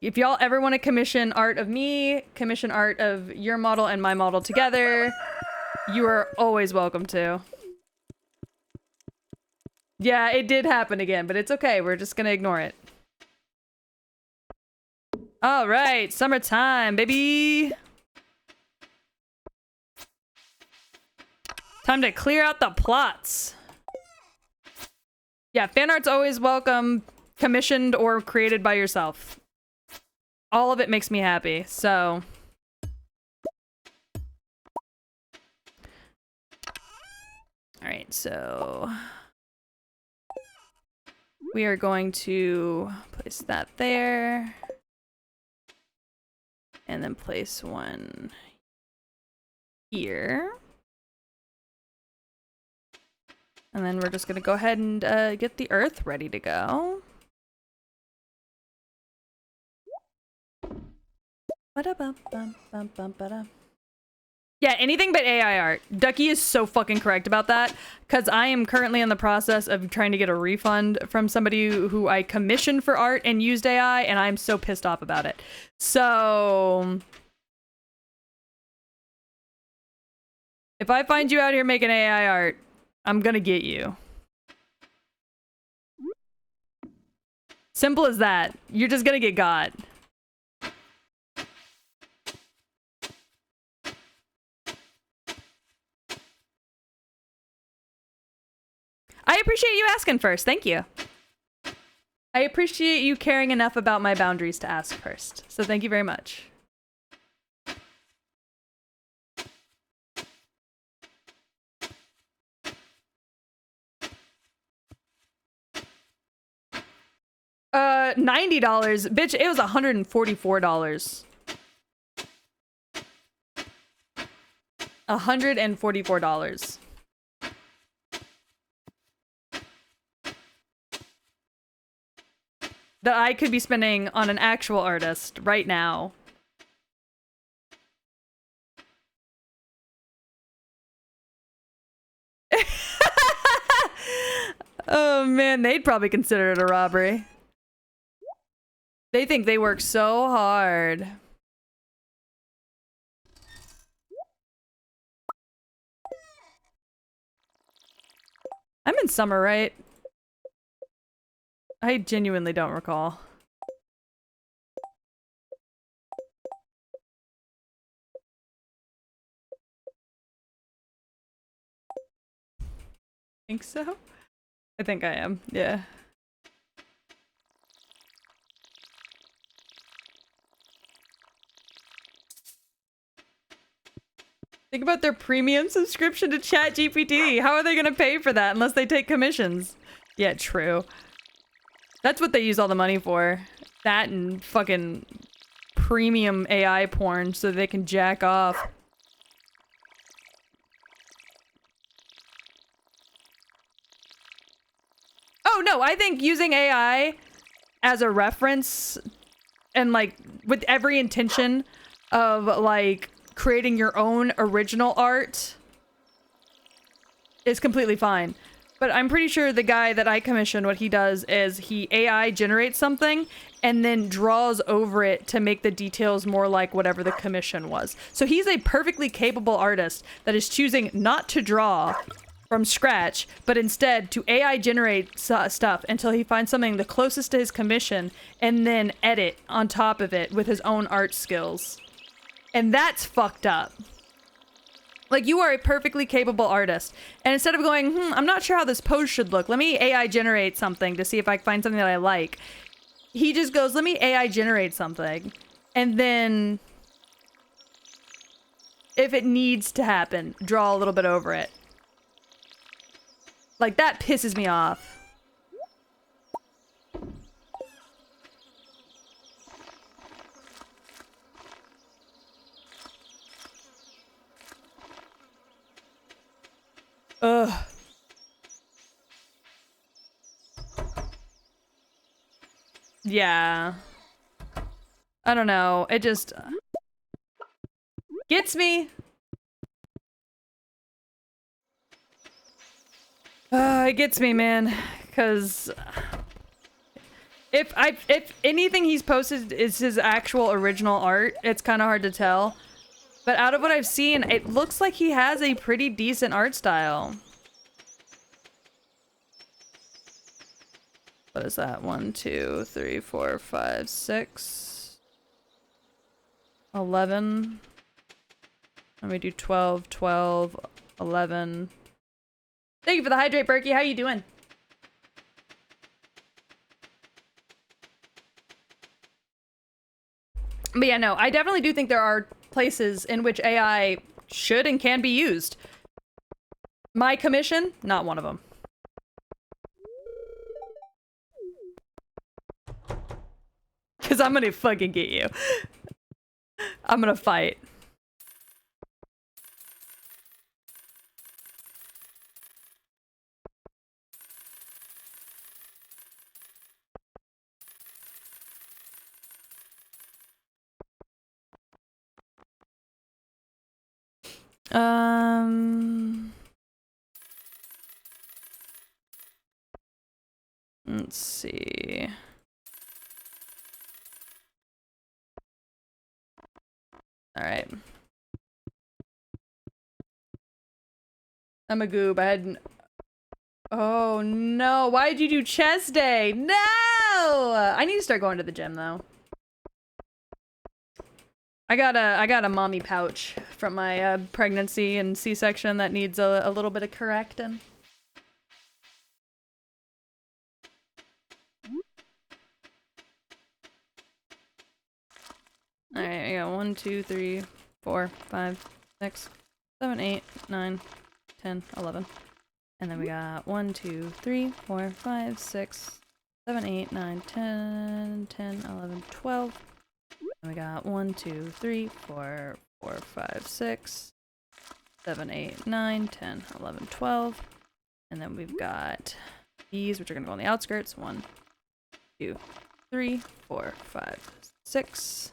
If y'all ever want to commission art of me, commission art of your model and my model together, you are always welcome to. Yeah, it did happen again, but it's okay. We're just gonna ignore it. All right, summertime, baby. Time to clear out the plots. Yeah, fan art's always welcome, commissioned or created by yourself. All of it makes me happy, so... right, so we are going to place that there. And then place one here. And then we're just gonna go ahead and get the earth ready to go. Yeah, anything but AI art. Ducky is so fucking correct about that, because I am currently in the process of trying to get a refund from somebody who I commissioned for art and used AI, and I'm so pissed off about it. So if I find you out here making AI art, I'm gonna get you. Simple as that. You're just gonna get got. I appreciate you asking first. Thank you. I appreciate you caring enough about my boundaries to ask first. So thank you very much. $90. Bitch, it was $144. $144. That I could be spending on an actual artist right now. Oh man, they'd probably consider it a robbery. They think they work so hard. I'm in summer, right? I genuinely don't recall. Think so? I think I am, yeah. Think about their premium subscription to ChatGPT. How are they gonna pay for that unless they take commissions? Yeah, true. That's what they use all the money for. That and fucking premium AI porn so they can jack off. Oh no, I think using AI as a reference and like with every intention of like creating your own original art is completely fine. But I'm pretty sure the guy that I commissioned, what he does is he AI generates something and then draws over it to make the details more like whatever the commission was. So he's a perfectly capable artist that is choosing not to draw from scratch, but instead to AI generate stuff until he finds something the closest to his commission and then edit on top of it with his own art skills. And that's fucked up. Like, you are a perfectly capable artist. And instead of going, I'm not sure how this pose should look. Let me AI generate something to see if I can find something that I like. He just goes, let me AI generate something. And then, if it needs to happen, draw a little bit over it. Like, that pisses me off. Ugh. Yeah. I don't know. It just gets me. It gets me, man. Because if anything he's posted is his actual original art, it's kind of hard to tell. But out of what I've seen, it looks like he has a pretty decent art style. What is that? 1, 2, 3, 4, 5, 6, 11. Let me do 12, 12, 11. Thank you for the hydrate, Berkey. How you doing? But yeah, no, I definitely do think there are places in which AI should and can be used. My commission? Not one of them. Because I'm gonna fucking get you. I'm gonna fight. Let's see. All right. I'm a goob. I had. Oh no! Why did you do chest day? No! I need to start going to the gym though. I got a mommy pouch from my pregnancy and C-section that needs a little bit of correcting. All right, I got 1, 2, 3, 4, 5, 6, 7, 8, 9, 10, 11. And then we got 1, 2, 3, 4, 5, 6, 7, 8, 9, 10, 10, 11, 12. And we got 1, 2, 3, 4, 4, 5, 6, 7, 8, 9, 10, 11, 12. And then we've got these, which are gonna go on the outskirts. 1, 2, 3, 4, 5, 6.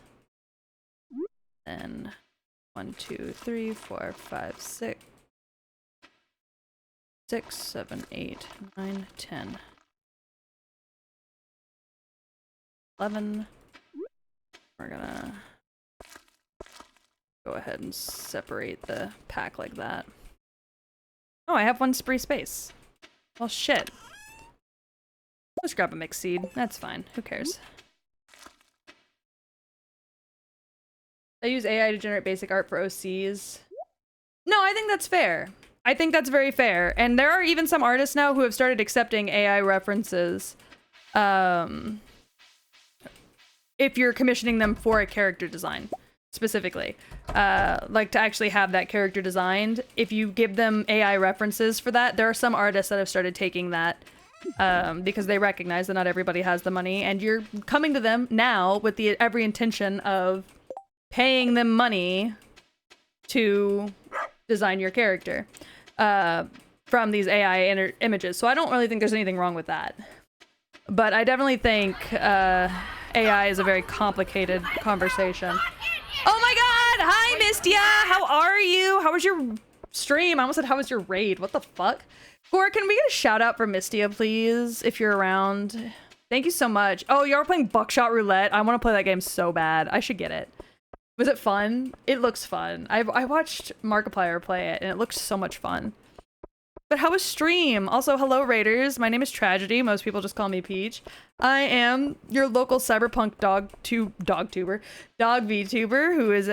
Then 1, 2, 3, 4, 5, 6. 6, 7, 8, 9, 10, 11. We're gonna go ahead and separate the pack like that. Oh, I have 1 spree space. Well, shit. Let's grab a mixed seed. That's fine. Who cares? I use AI to generate basic art for OCs. No, I think that's fair. I think that's very fair. And there are even some artists now who have started accepting AI references. If you're commissioning them for a character design, specifically. Like to actually have that character designed. If you give them AI references for that, there are some artists that have started taking that because they recognize that not everybody has the money. And you're coming to them now with the every intention of paying them money to design your character from these AI images. So I don't really think there's anything wrong with that. But I definitely think AI is a very complicated conversation. Oh my god! Hi, Mistia! How are you? How was your stream? I almost said, how was your raid? What the fuck? Gore, can we get a shout out for Mistia, please? If you're around. Thank you so much. Oh, y'all are playing Buckshot Roulette? I want to play that game so bad. I should get it. Was it fun? It looks fun. I watched Markiplier play it, and it looked so much fun. But how was stream? Also, hello, Raiders. My name is Tragedy. Most people just call me Peach. I am your local cyberpunk dog VTuber, who is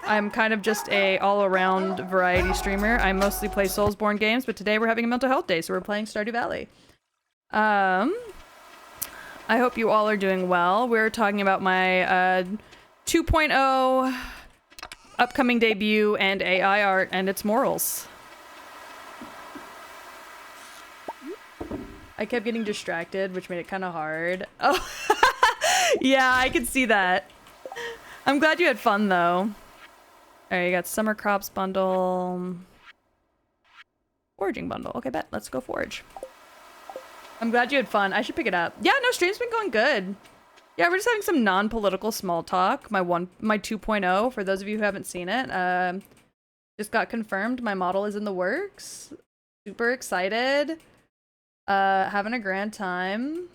I'm kind of just a all-around variety streamer. I mostly play Soulsborne games, but today we're having a mental health day, so we're playing Stardew Valley. I hope you all are doing well. We're talking about my 2.0 upcoming debut and AI art and its morals. I kept getting distracted, which made it kind of hard. Oh, yeah, I could see that. I'm glad you had fun, though. Alright, you got Summer Crops bundle. Foraging bundle. Okay, bet. Let's go forage. I'm glad you had fun. I should pick it up. Yeah, no, stream's been going good. Yeah, we're just having some non-political small talk. My 2.0, for those of you who haven't seen it, just got confirmed. My model is in the works. Super excited. Having a grand time.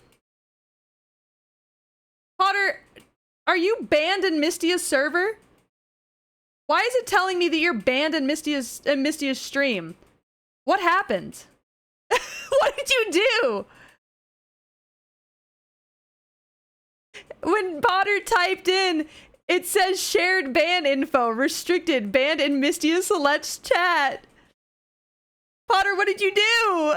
Potter, are you banned in Mistia's server? Why is it telling me that you're banned in Mistia's stream? What happened? What did you do? When Potter typed in, it says shared ban info, restricted, banned in Mistia Select's chat. Potter, what did you do?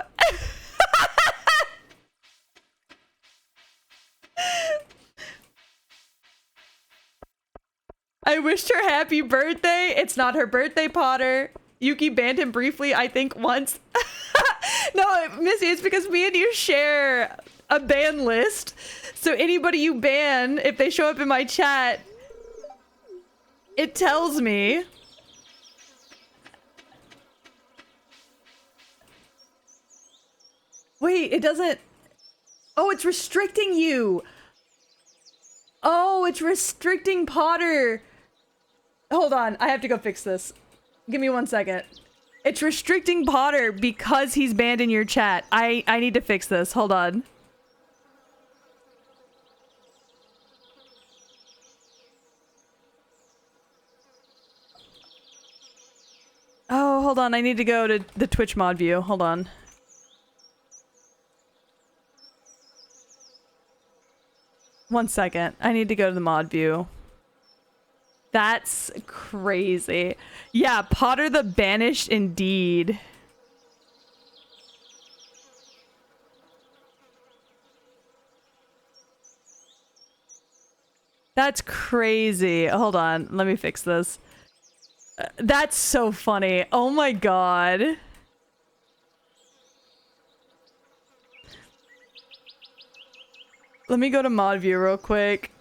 I wished her happy birthday. It's not her birthday, Potter. Yuki banned him briefly, I think once. No, Missy, it's because me and you share a ban list. So anybody you ban, if they show up in my chat, it tells me. Wait, it doesn't. Oh, it's restricting you. Oh, it's restricting Potter. Hold on, I have to go fix this. Give me 1 second. It's restricting Potter because he's banned in your chat. I need to fix this. Hold on. Oh, hold on. I need to go to the Twitch mod view. Hold on. One second. I need to go to the mod view. That's crazy. Yeah, Potter the Banished indeed. That's crazy. Hold on. Let me fix this. That's so funny. Oh my god. Let me go to mod view real quick.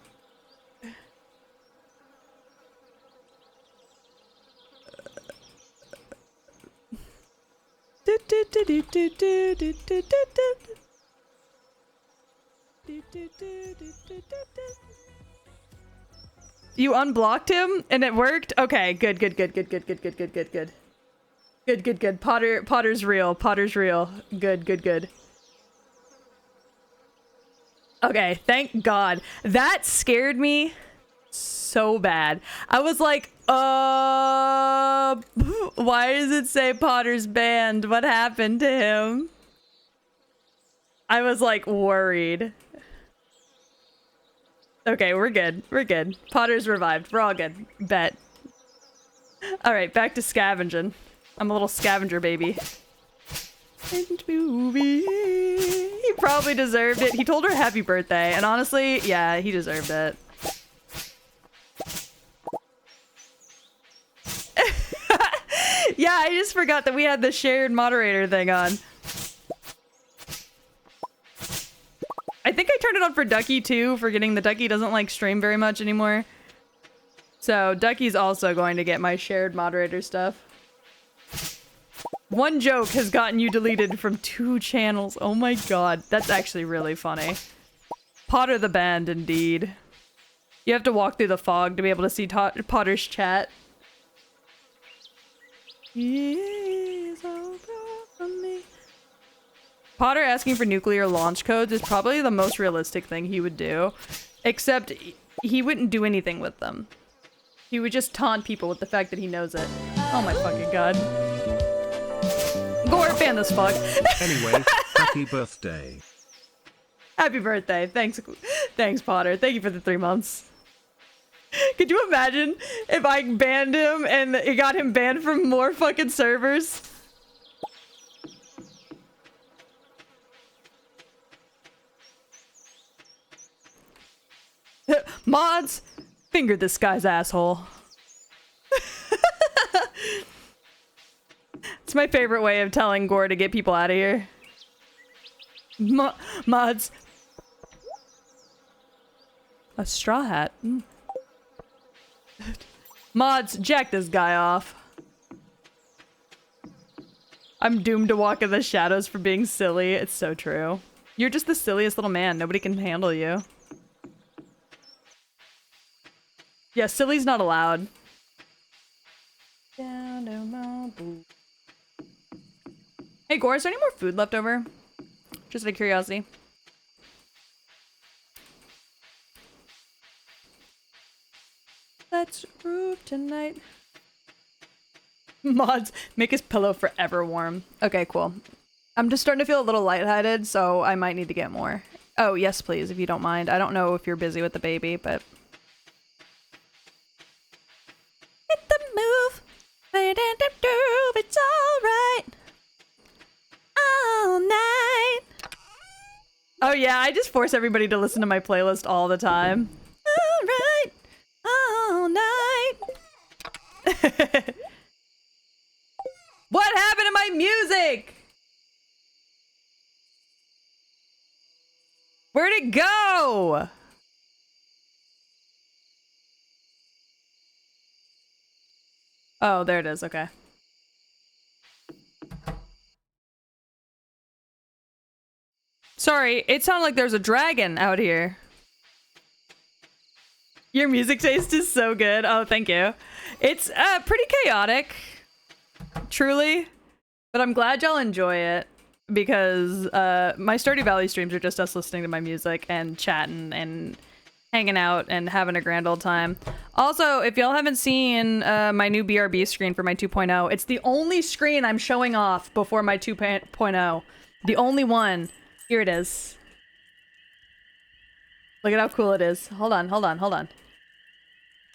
You unblocked him and it worked? Okay, good. Good. Potter's real. Potter's real. Good. Okay, thank God. That scared me so bad. I was like, why does it say Potter's banned? What happened to him? I was like worried. Okay, we're good. Potter's revived. We're all good. Bet. All right, back to scavenging. I'm a little scavenger baby. He probably deserved it. He told her happy birthday, and honestly, yeah, he deserved it. Yeah, I just forgot that we had the shared moderator thing on. I think I turned it on for Ducky too, forgetting that Ducky doesn't like stream very much anymore. So Ducky's also going to get my shared moderator stuff. One joke has gotten you deleted from 2 channels. Oh my god, that's actually really funny. Potter the band, indeed. You have to walk through the fog to be able to see Potter's chat. Potter asking for nuclear launch codes is probably the most realistic thing he would do. Except he wouldn't do anything with them. He would just taunt people with the fact that he knows it. Oh my fucking god. Gore, ban this fuck. Anyway, happy birthday. Happy birthday. Thanks, Potter. Thank you for the 3 months. Could you imagine if I banned him and it got him banned from more fucking servers? Mods, finger this guy's asshole. It's my favorite way of telling Gore to get people out of here. Mods. A straw hat. Mm. Mods, jack this guy off. I'm doomed to walk in the shadows for being silly. It's so true. You're just the silliest little man. Nobody can handle you. Yeah, silly's not allowed. Hey, Gore, is there any more food left over? Just out of curiosity. Let's root tonight. Mods, make his pillow forever warm. Okay, cool. I'm just starting to feel a little lightheaded, so I might need to get more. Oh, yes, please, if you don't mind. I don't know if you're busy with the baby, but... Hit the move. It's alright. All night. Oh yeah, I just force everybody to listen to my playlist all the time. Alright. All night. my music? Where'd it go? Oh, there it is. Okay. Sorry, it sounded like there's a dragon out here. Your music taste is so good. Oh, thank you. It's pretty chaotic, truly, but I'm glad y'all enjoy it because my Stardew Valley streams are just us listening to my music and chatting and hanging out and having a grand old time. Also, if y'all haven't seen my new BRB screen for my 2.0, it's the only screen I'm showing off before my 2.0. The only one. Here it is. Look at how cool it is. Hold on, hold on, hold on.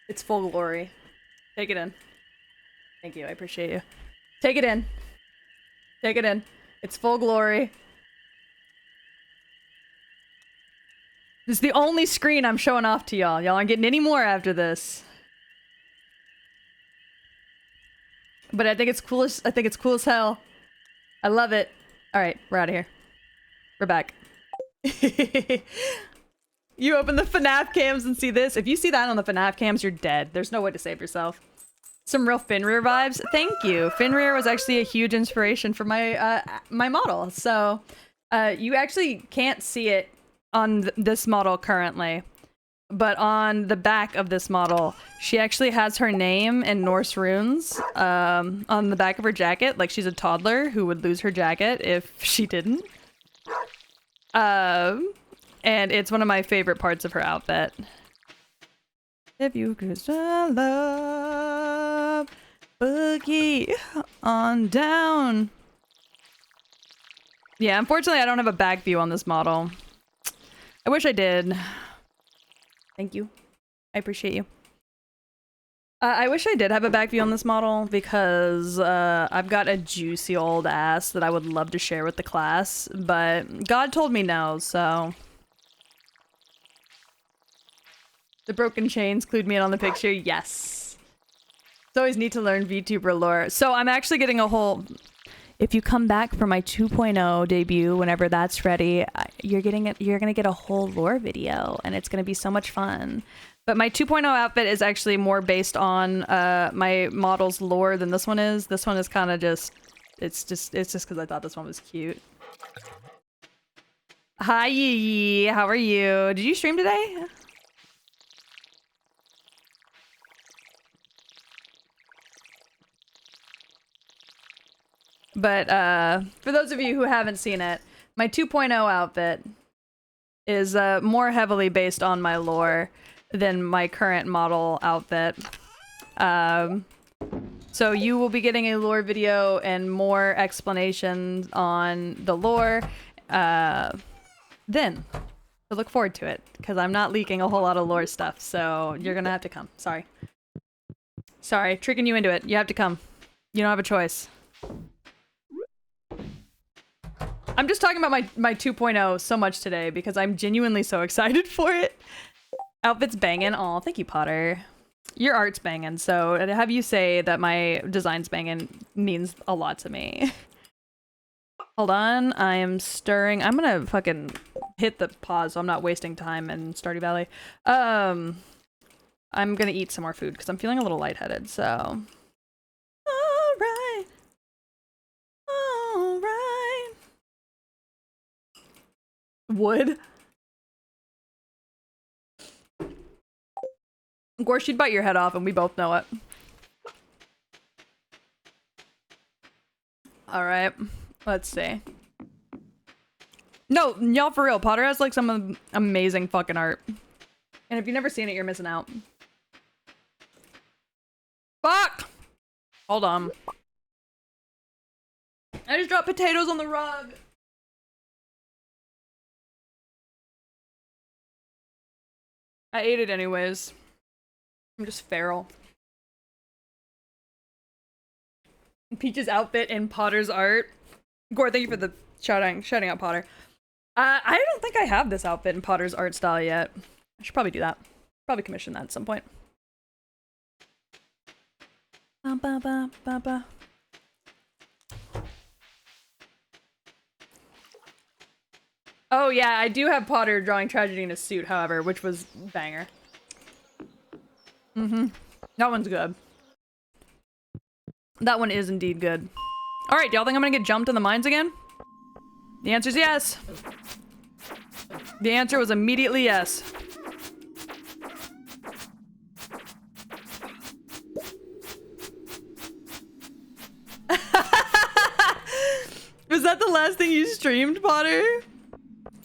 It's full glory. Take it in. Thank you, I appreciate you. Take it in. Take it in. It's full glory. This is the only screen I'm showing off to y'all. Y'all aren't getting any more after this. But I think it's cool as cool as hell. I love it. Alright, we're out of here. We're back. You open the FNAF cams and see this. If you see that on the FNAF cams, you're dead. There's no way to save yourself. Some real Fenrir vibes. Thank you. Fenrir was actually a huge inspiration for my my model. So you actually can't see it on this model currently, but on the back of this model, she actually has her name in Norse runes on the back of her jacket. Like she's a toddler who would lose her jacket if she didn't. And it's one of my favorite parts of her outfit. If you could love, boogie on down. Yeah, unfortunately I don't have a back view on this model. I wish I did. Thank you. I appreciate you. I wish I did have a back view on this model because I've got a juicy old ass that I would love to share with the class, but God told me no, so. The broken chains clued me in on the picture. Yes. It's always neat to learn VTuber lore. So I'm actually getting a whole... If you come back for my 2.0 debut, whenever that's ready, you're gonna get a whole lore video, and it's gonna be so much fun. But my 2.0 outfit is actually more based on my model's lore than this one is. This one is kind of just, it's just because I thought this one was cute. Hi Yee, how are you? Did you stream today? But for those of you who haven't seen it, my 2.0 outfit is more heavily based on my lore than my current model outfit. So you will be getting a lore video and more explanations on the lore then. So look forward to it, because I'm not leaking a whole lot of lore stuff, so you're gonna have to come. Sorry. Sorry, tricking you into it. You have to come. You don't have a choice. I'm just talking about my 2.0 so much today because I'm genuinely so excited for it. Outfit's banging. Aw, thank you, Potter. Your art's banging, so to have you say that my design's banging means a lot to me. Hold on, I am stirring. I'm gonna fucking hit the pause so I'm not wasting time in Stardew Valley. I'm gonna eat some more food because I'm feeling a little lightheaded, so... Alright. Alright. Wood? Of course, she'd bite your head off and we both know it. Alright, let's see. No, y'all, for real, Potter has like some amazing fucking art. And if you've never seen it, you're missing out. Fuck! Hold on. I just dropped potatoes on the rug. I ate it anyways. I'm just feral. Peach's outfit and Potter's art. Gore, thank you for the shouting out Potter. I don't think I have this outfit in Potter's art style yet. I should probably do that. Probably commission that at some point. Ba, ba, ba, ba, ba. Oh yeah, I do have Potter drawing tragedy in a suit, however, which was banger. That one's good. That one is indeed good. All right, y'all think I'm gonna get jumped in the mines again? The answer's yes. The answer was immediately yes. Was that the last thing you streamed, Potter?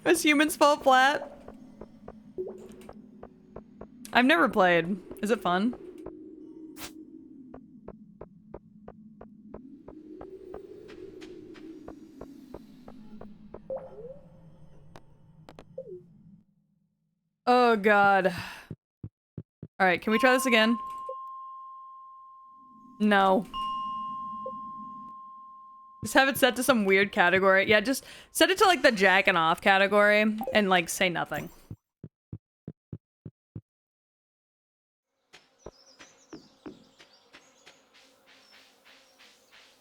Was Humans Fall Flat? I've never played. Is it fun? Oh god. Alright, can we try this again? No. Just have it set to some weird category. Yeah, just set it to like the jacking off category and like say nothing.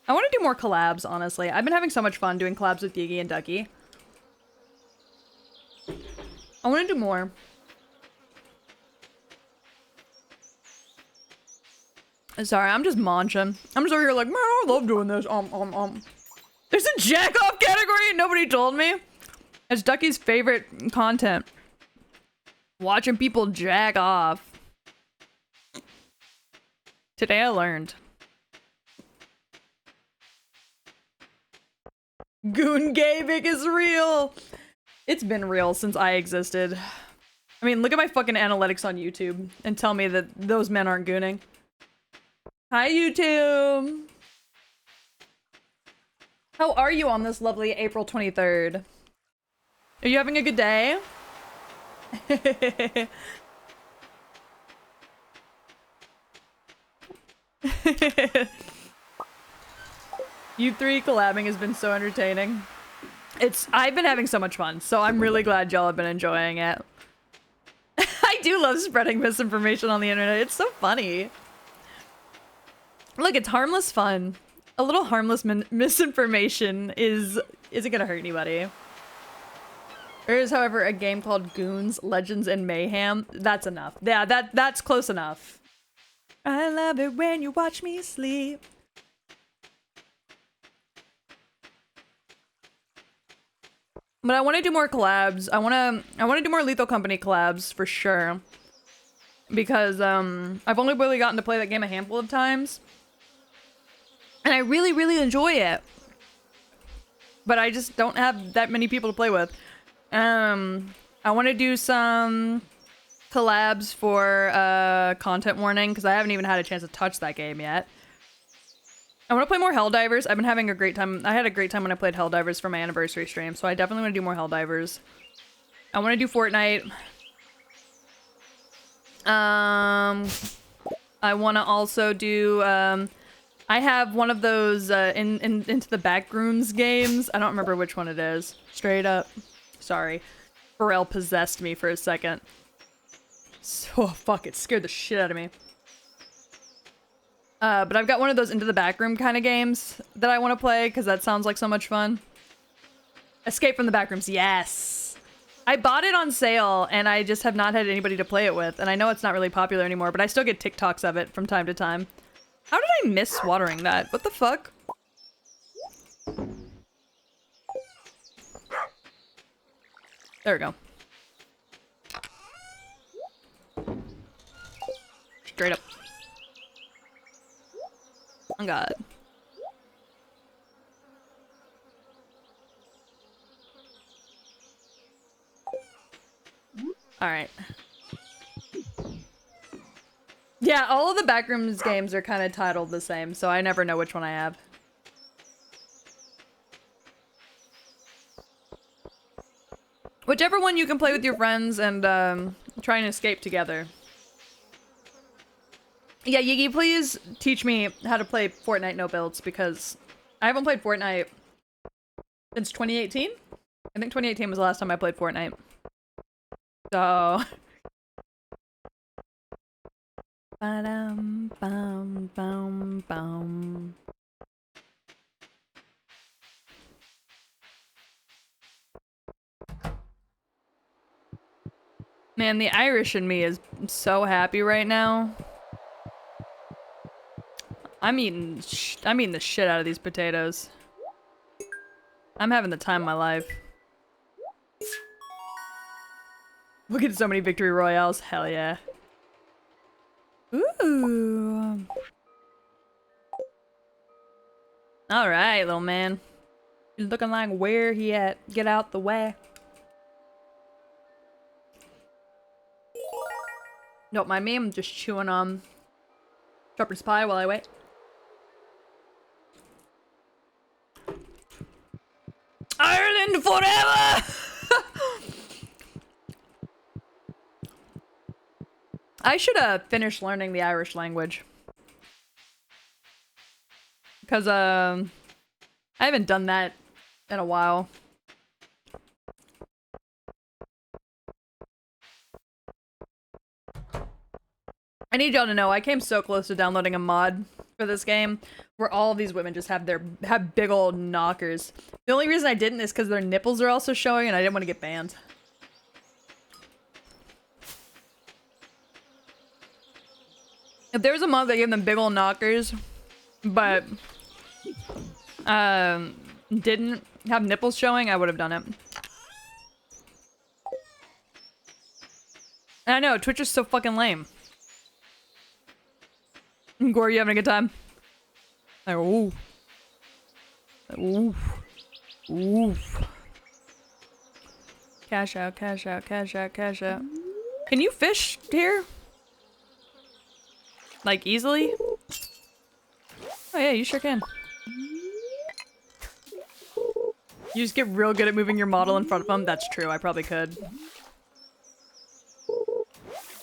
I want to do more collabs, honestly. I've been having so much fun doing collabs with Yiggy and Ducky. I want to do more. Sorry, I'm just munching. I'm just over here like, man, I love doing this. There's a jack off category and nobody told me. It's Ducky's favorite content. Watching people jack off. Today I learned. Goon Gaming is real. It's been real since I existed. I mean, look at my fucking analytics on YouTube and tell me that those men aren't gooning. Hi, YouTube. How are you on this lovely April 23rd? Are you having a good day? You three collabing has been so entertaining. I've been having so much fun, so I'm really glad y'all have been enjoying it. I do love spreading misinformation on the internet. It's so funny. Look, it's harmless fun. A little harmless misinformation isn't gonna hurt anybody. There is, however, a game called Goons, Legends, and Mayhem. That's enough. Yeah, that's close enough. I love it when you watch me sleep. But I want to do more collabs. I want to do more Lethal Company collabs for sure. Because I've only really gotten to play that game a handful of times. And I really, really enjoy it. But I just don't have that many people to play with. I want to do some collabs for Content Warning, because I haven't even had a chance to touch that game yet. I want to play more Helldivers. I've been having a great time. I had a great time when I played Helldivers for my anniversary stream, so I definitely want to do more Helldivers. I want to do Fortnite. I want to also do, I have one of those Into the Backrooms games. I don't remember which one it is. Straight up. Sorry. Pharrell possessed me for a second. So, fuck, it scared the shit out of me. But I've got one of those Into the Backroom kind of games that I want to play because that sounds like so much fun. Escape from the Backrooms, yes! I bought it on sale and I just have not had anybody to play it with. And I know it's not really popular anymore, but I still get TikToks of it from time to time. How did I miss watering that? What the fuck? There we go. Straight up. Oh god. Alright. Yeah, all of the Backrooms games are kind of titled the same, so I never know which one I have. Whichever one you can play with your friends and try and escape together. Yeah, Yiggy, please teach me how to play Fortnite no builds, because I haven't played Fortnite since 2018? I think 2018 was the last time I played Fortnite. So... Ba-dum, bum, bum, bum. Man, the Irish in me is so happy right now. I'm eating the shit out of these potatoes. I'm having the time of my life. We'll get so many victory royales. Hell yeah. Ooh. All right, little man. He's looking like where he at. Get out the way. Don't mind me. I'm just chewing on shepherd's pie while I wait. Ireland forever! I should have finished learning the Irish language. Because, I haven't done that in a while. I need y'all to know, I came so close to downloading a mod for this game where all of these women just have big old knockers. The only reason I didn't is because their nipples are also showing and I didn't want to get banned. If there was a mod that gave them big old knockers, but didn't have nipples showing, I would have done it. And I know, Twitch is so fucking lame. Gore, you having a good time? Like, ooh. Ooh. Ooh. Cash out, cash out, cash out, cash out. Can you fish here? Like, easily? Oh yeah, you sure can. You just get real good at moving your model in front of them? That's true, I probably could.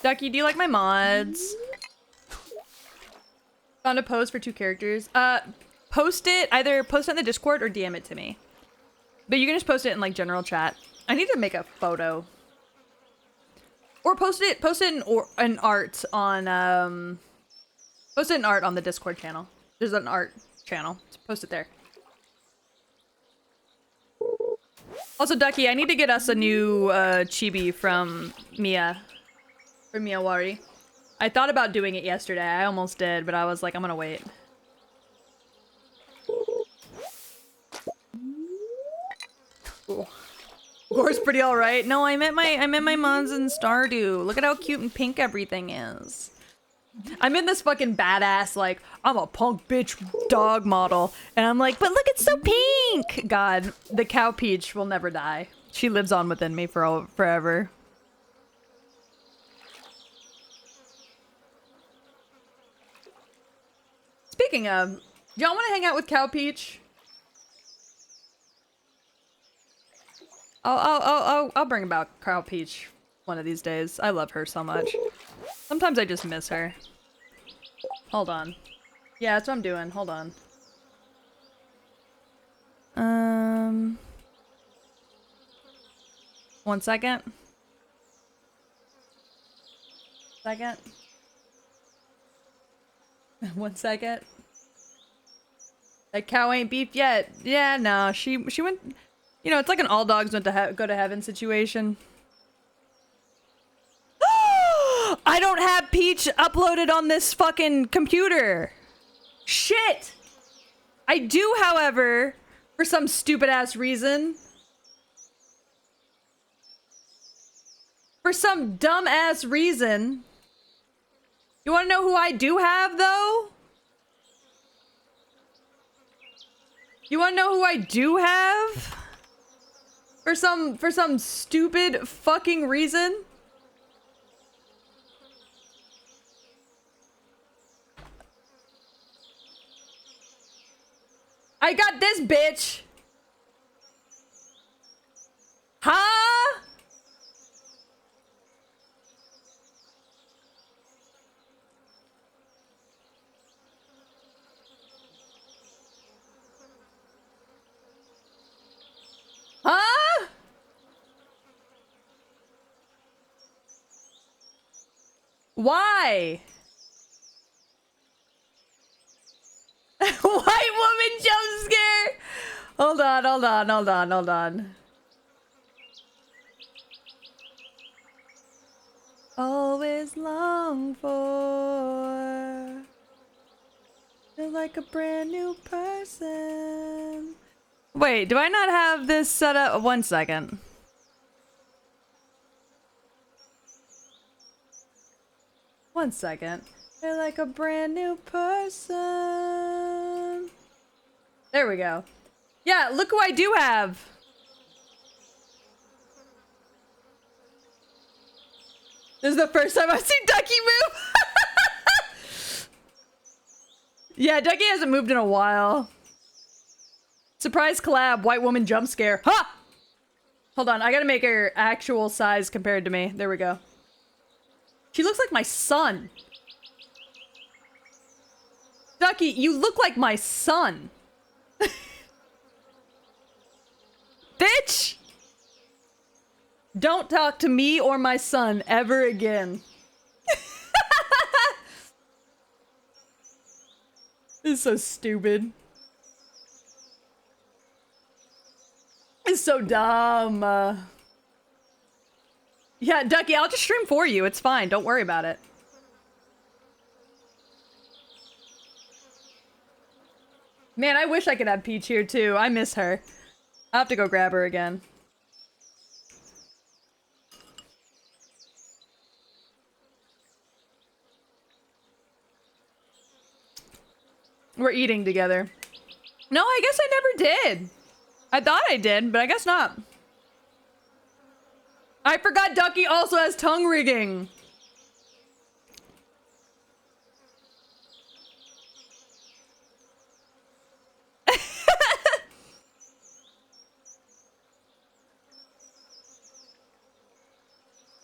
Ducky, do you like my mods? Found a post for 2 characters. Post it, either post it in the Discord or DM it to me. But you can just post it in like general chat. I need to make a photo. Or post it in art on post it in art on the Discord channel. There's an art channel. Just post it there. Also, Ducky, I need to get us a new chibi from Mia. From Miyawari. I thought about doing it yesterday. I almost did, but I was like, I'm gonna wait. Cool. Gore's pretty alright. No, I meant my Mons and Stardew. Look at how cute and pink everything is. I'm in this fucking badass, like, I'm a punk bitch dog model. And I'm like, but look, it's so pink! God, the cow Peach will never die. She lives on within me forever. Speaking of, y'all want to hang out with Cow Peach? I'll bring about Cow Peach one of these days. I love her so much. Sometimes I just miss her. Hold on. Yeah, that's what I'm doing. Hold on. 1 second. Second. 1 second. That cow ain't beef yet. Yeah, no, she went. You know, it's like an all dogs went to go to heaven situation. I don't have Peach uploaded on this fucking computer. Shit. I do, however, for some stupid ass reason. For some dumb ass reason. You want to know who I do have, though? You want to know who I do have? For some stupid fucking reason? I got this bitch. Huh? Huh? Why? White woman jump scare. Hold on, hold on, hold on, hold on. always long for. Feel like a brand new person. Wait, do I not have this set up? 1 second. One second. Feel like a brand new person. There we go. Yeah, look who I do have. This is the first time I've seen Ducky move. Yeah, Ducky hasn't moved in a while. Surprise collab, white woman jump scare. Ha! Hold on, I gotta make her actual size compared to me. There we go. She looks like my son. Ducky, you look like my son. Bitch! Don't talk to me or my son ever again. This is so stupid. It's so dumb. Yeah, Ducky, I'll just stream for you. It's fine. Don't worry about it. Man, I wish I could have Peach here too. I miss her. I'll have to go grab her again. We're eating together. No, I guess I never did. I thought I did, but I guess not. I forgot Ducky also has tongue rigging.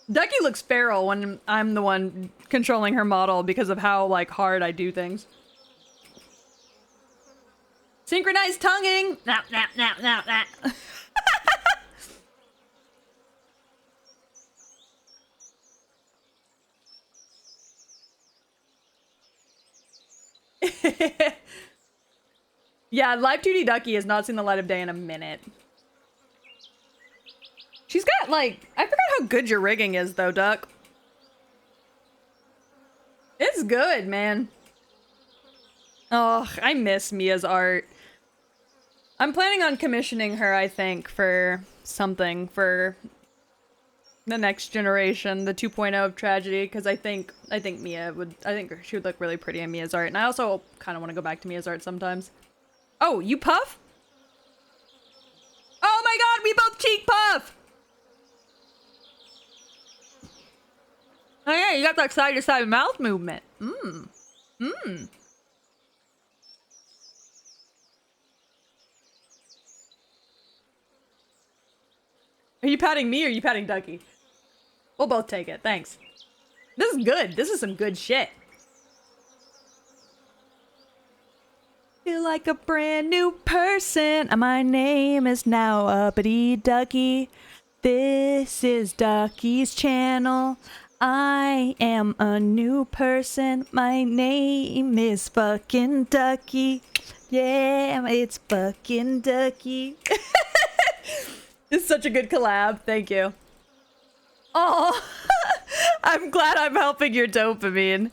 Ducky looks feral when I'm the one controlling her model because of how, like, hard I do things. Synchronized tonguing! Nah, nah, nah, nah, nah. Yeah, Live 2D Ducky has not seen the light of day in a minute. She's got, like, I forgot how good your rigging is, though, Duck. It's good, man. Oh, I miss Mia's art. I'm planning on commissioning her, I think, for something for the next generation, the 2.0 of Tragedy, because I think Mia would, I think she would look really pretty in Mia's art, and I also kind of want to go back to Mia's art sometimes. Oh, you puff? Oh my god, we both cheek puff! Oh yeah, you got that side-to-side mouth movement. Mmm. Mmm. Are you patting me or are you patting Ducky? We'll both take it, thanks. This is good. This is some good shit. Feel like a brand new person. My name is now Uppity Ducky. This is Ducky's channel. I am a new person. My name is fucking Ducky. Yeah, it's fucking Ducky. This is such a good collab. Thank you. Oh, I'm glad I'm helping your dopamine.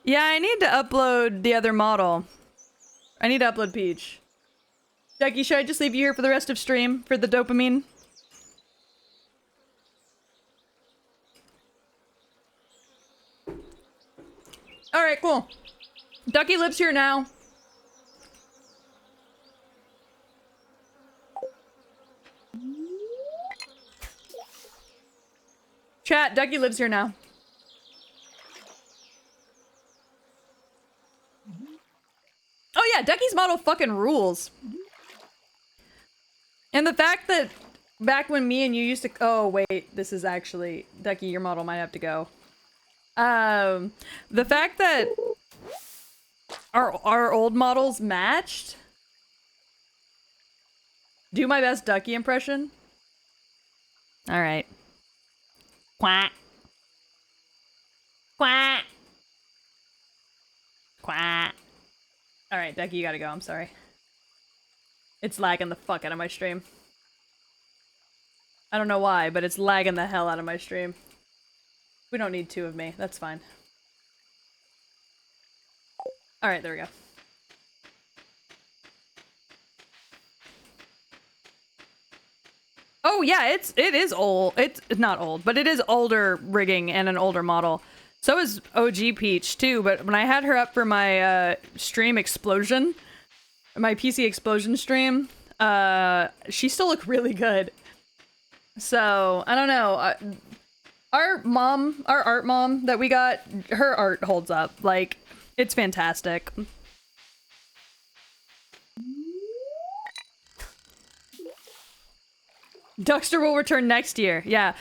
Yeah, I need to upload the other model. I need to upload Peach. Ducky, should I just leave you here for the rest of stream for the dopamine? Alright, cool. Ducky lives here now. Chat, Ducky lives here now. Oh yeah, Ducky's model fucking rules. And the fact that back when me and you used to— oh wait, this is actually— Ducky, your model might have to go. The fact that our old models matched. Do my best Ducky impression. All right. Quack. Quack. Quack. All right, Ducky, you gotta go. I'm sorry. It's lagging the fuck out of my stream. I don't know why, but it's lagging the hell out of my stream. We don't need 2 of me. That's fine. Alright, there we go. Oh yeah, it is old. It's not old, but it is older rigging and an older model. So is OG Peach too, but when I had her up for my stream explosion, my PC explosion stream, she still looked really good. So, I don't know. Our art mom that we got, her art holds up. Like, it's fantastic. Duckster will return next year. Yeah.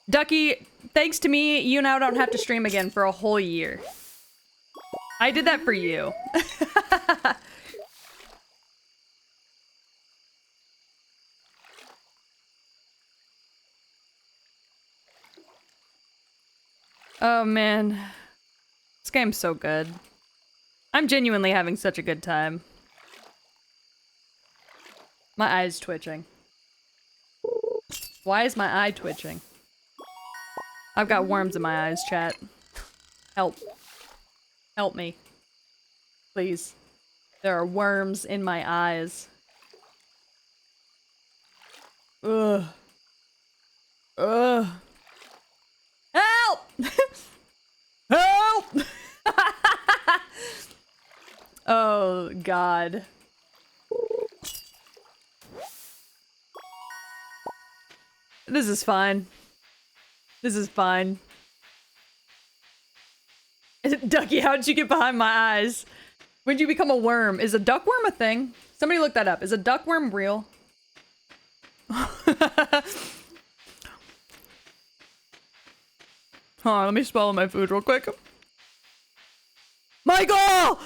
Ducky, thanks to me, you now don't have to stream again for a whole year. I did that for you. Oh man. This game's so good. I'm genuinely having such a good time. My eye's twitching. Why is my eye twitching? I've got worms in my eyes, chat. Help. Help me. Please. There are worms in my eyes. Ugh. Ugh. Help! Help! Oh, God. This is fine. This is fine. Ducky, how'd you get behind my eyes? When'd you become a worm? Is a duckworm a thing? Somebody look that up. Is a duckworm real? Hold on, let me swallow my food real quick. Michael!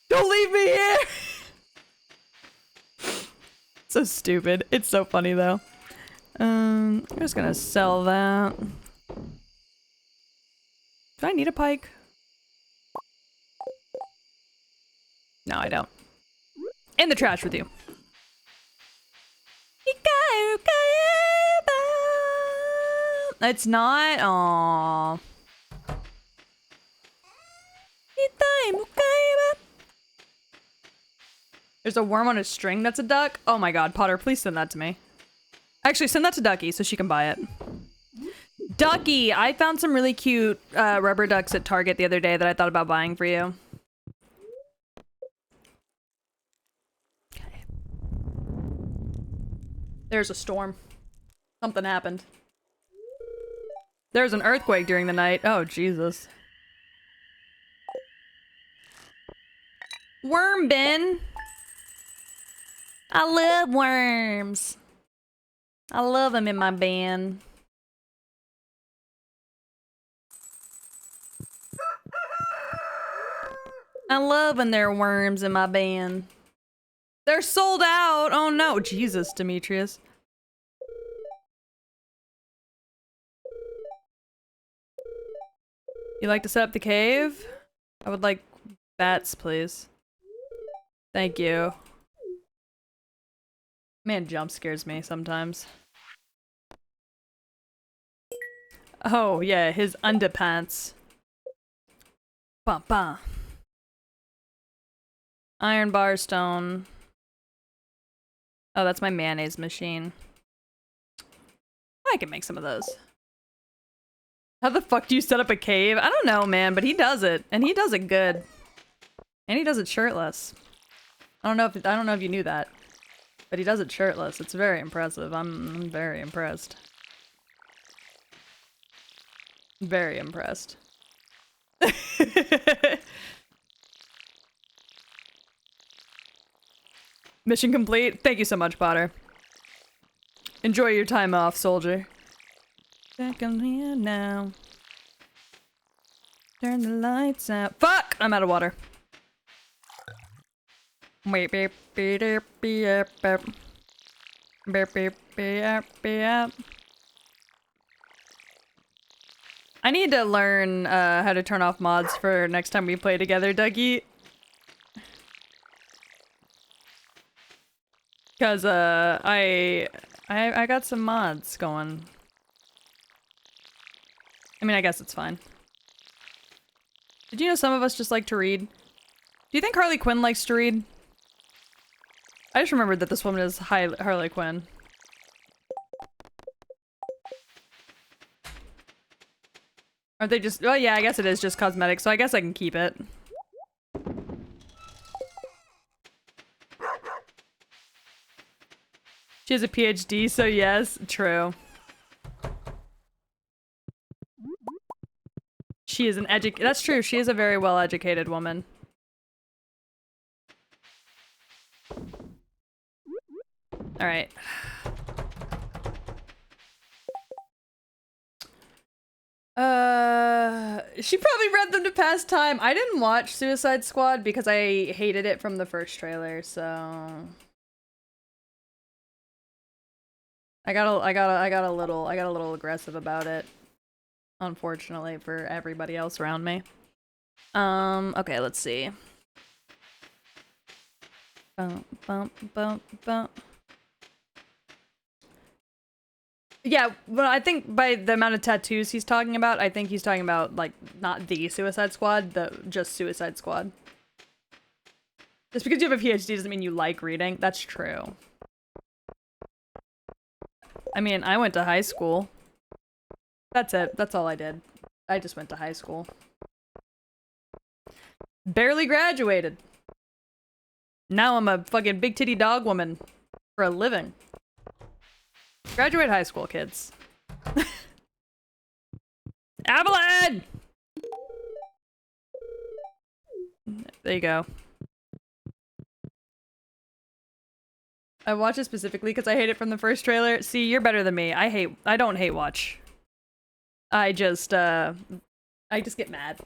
Don't leave me here! So stupid. It's so funny though. I'm just gonna sell that. Do I need a pike? No, I don't. In the trash with you. It's not. Aww. There's a worm on a string that's a duck? Oh my god, Potter, please send that to me. Actually, send that to Ducky so she can buy it. Ducky, I found some really cute rubber ducks at Target the other day that I thought about buying for you. Okay. There's a storm. Something happened. There's an earthquake during the night. Oh, Jesus. Worm bin. I love worms. I love them in my bin. I love when there are worms in my bin. They're sold out. Oh no. Jesus, Demetrius. You like to set up the cave? I would like bats, please. Thank you. Man, jump scares me sometimes. Oh, yeah, his underpants. Bum, bum. Iron bar stone. Oh, that's my mayonnaise machine. I can make some of those. How the fuck do you set up a cave? I don't know, man, but he does it, and he does it good. And he does it shirtless. I don't know if you knew that, but he does it shirtless. It's very impressive. I'm very impressed. Very impressed. Mission complete. Thank you so much, Potter. Enjoy your time off, soldier. Back on here now. Turn the lights out. Fuck! I'm out of water. I need to learn how to turn off mods for next time we play together, Dougie. Cause I got some mods going. I mean, I guess it's fine. Did you know some of us just like to read? Do you think Harley Quinn likes to read? I just remembered that this woman is Harley Quinn. Aren't they just- oh yeah, I guess it is just cosmetic, so I guess I can keep it. She has a PhD, so yes, true. She is an that's true, she is a very well-educated woman. Alright. She probably read them to pass time. I didn't watch Suicide Squad because I hated it from the first trailer, so... I got a little aggressive about it. Unfortunately for everybody else around me. Okay, let's see. Bump, bump, bump, bump. Yeah, but I think by the amount of tattoos he's talking about, I think he's talking about, like, not the Suicide Squad, just Suicide Squad. Just because you have a PhD doesn't mean you like reading. That's true. I mean, I went to high school. That's it. That's all I did. I just went to high school. Barely graduated. Now I'm a fucking big titty dog woman for a living. Graduate high school, kids. Avalon! There you go. I watch it specifically because I hate it from the first trailer. See, you're better than me. I don't hate watch. I just get mad.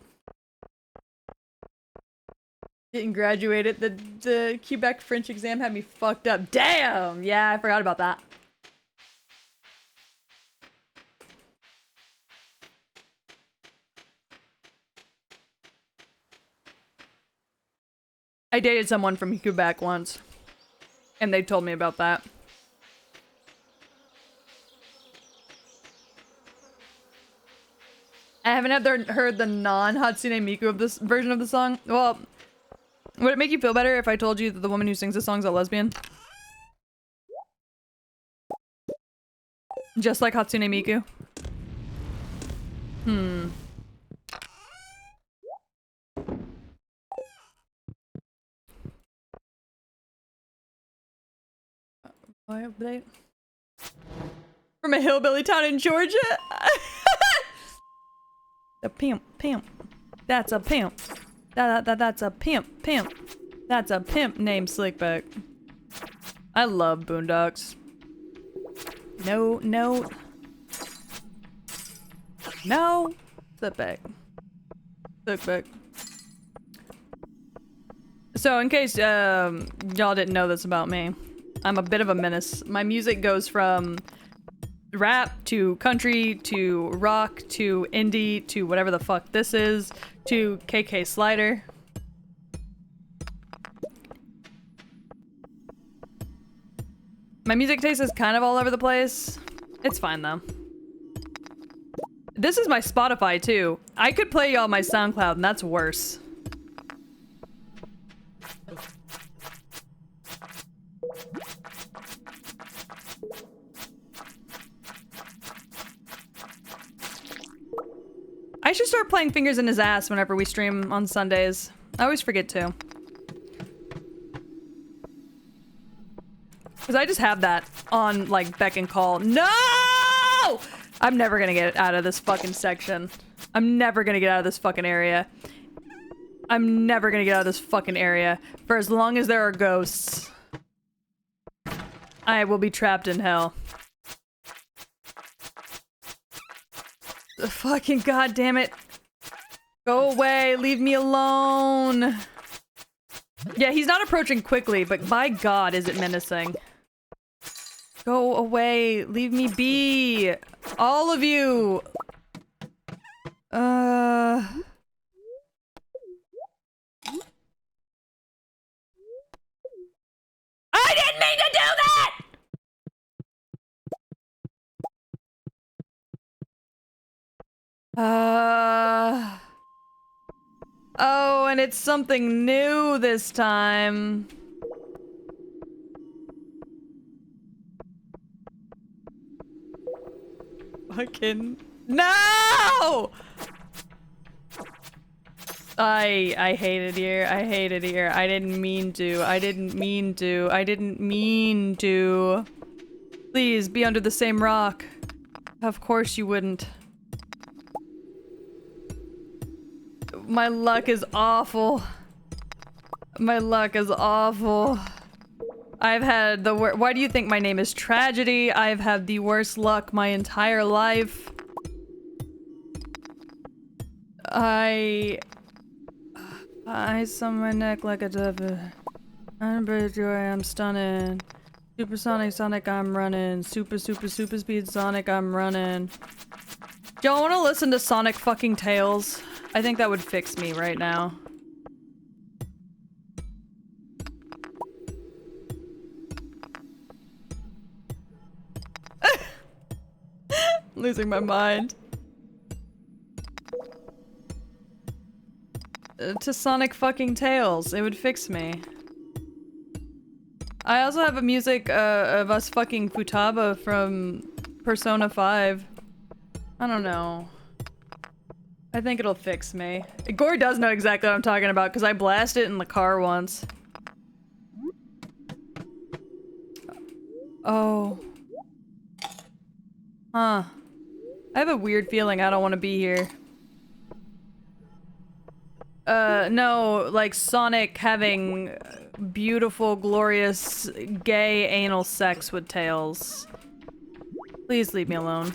Didn't graduate it. The Quebec French exam had me fucked up. Damn! Yeah, I forgot about that. I dated someone from Quebec once, and they told me about that. I haven't heard the non-Hatsune Miku of this version of the song. Well, would it make you feel better if I told you that the woman who sings the song's a lesbian? Just like Hatsune Miku? Hmm. From a hillbilly town in Georgia? A pimp. That's a pimp. That's a pimp. That's a pimp named Slickback. I love Boondocks. No. Slickback. So in case y'all didn't know this about me, I'm a bit of a menace. My music goes from rap to country to rock to indie to whatever the fuck this is to KK Slider. My music taste is kind of all over the place. It's fine though. This is my Spotify too. I could play y'all my SoundCloud and that's worse. I should start playing Fingers in His Ass whenever we stream on Sundays. I always forget to. Because I just have that on, like, beck and call. No! I'm never gonna get out of this fucking section. I'm never gonna get out of this fucking area. I'm never gonna get out of this fucking area. For as long as there are ghosts, I will be trapped in hell. Fucking goddamn it. Go away, leave me alone. Yeah, he's not approaching quickly, but by God, is it menacing. Go away, leave me be. All of you. I didn't mean to do that! Oh, and it's something new this time. Fucking no! I hate it here. I hate it here. I didn't mean to. I didn't mean to. I didn't mean to. Please be under the same rock. Of course you wouldn't. My luck is awful. My luck is awful. I've had the worst. Why do you think my name is Tragedy? I've had the worst luck my entire life. I saw my neck like a dove. I'm pretty sure I'm stunning. Supersonic Sonic, I'm running. Super speed Sonic, I'm running. Y'all wanna listen to Sonic fucking Tails? I think that would fix me right now. Losing my mind. To Sonic fucking Tails, it would fix me. I also have a music of us fucking Futaba from Persona 5. I don't know. I think it'll fix me. Gore does know exactly what I'm talking about because I blasted it in the car once. Oh. Huh. I have a weird feeling I don't want to be here. No, like Sonic having beautiful, glorious, gay anal sex with Tails. Please leave me alone.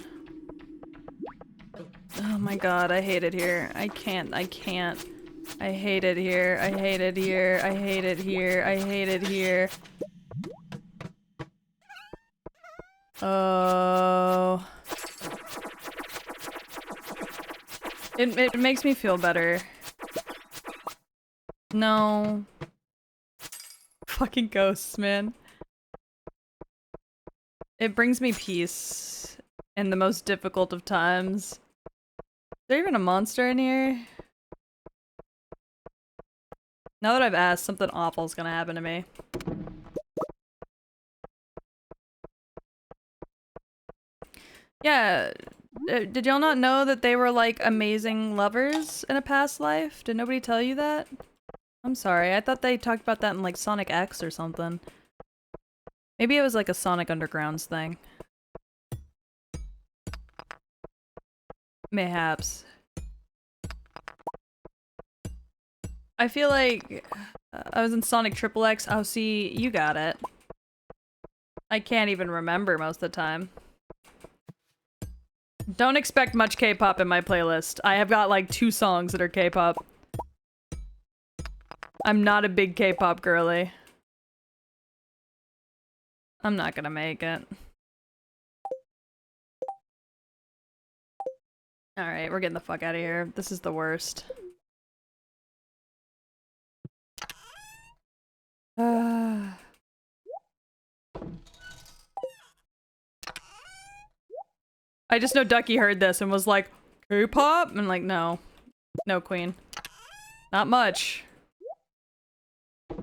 Oh my god, I hate it here. I can't. I hate it here. I hate it here. I hate it here. I hate it here. Oh. It makes me feel better. No. Fucking ghosts, man. It brings me peace in the most difficult of times. Is there even a monster in here? Now that I've asked, something awful is gonna happen to me. Yeah, did y'all not know that they were like amazing lovers in a past life? Did nobody tell you that? I'm sorry, I thought they talked about that in like Sonic X or something. Maybe it was like a Sonic Undergrounds thing. Mayhaps. I feel like I was in Sonic Triple X. Oh, see, you got it. I can't even remember most of the time. Don't expect much K-pop in my playlist. I have got like 2 songs that are K-pop. I'm not a big K-pop girly. I'm not gonna make it. Alright, we're getting the fuck out of here. This is the worst. I just know Ducky heard this and was like, K-pop? And like, no. No, queen. Not much. If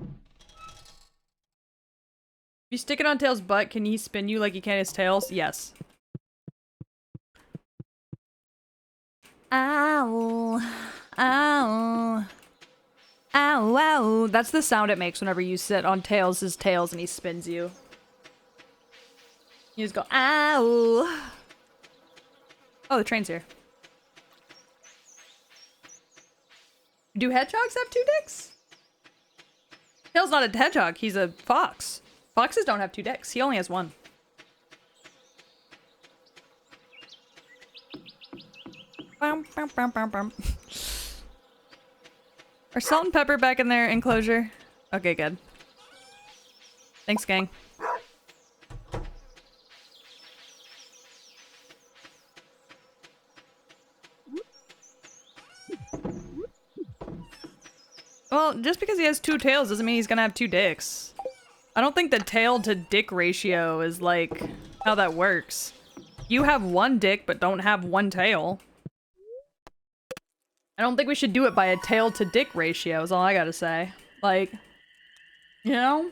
you stick it on Tails' butt, can he spin you like he can his tails? Yes. Ow. Ow. Ow, ow. That's the sound it makes whenever you sit on Tails' tails and he spins you. You just go, ow. Oh, the train's here. Do hedgehogs have 2 dicks? Tails not a hedgehog, he's a fox. Foxes don't have 2 dicks, he only has 1. Are Salt and Pepper back in their enclosure? Okay, good. Thanks, gang. Well, just because he has 2 tails doesn't mean he's gonna have 2 dicks. I don't think the tail to dick ratio is like how that works. You have 1 dick but don't have 1 tail. I don't think we should do it by a tail to dick ratio is all I gotta say. Like, you know?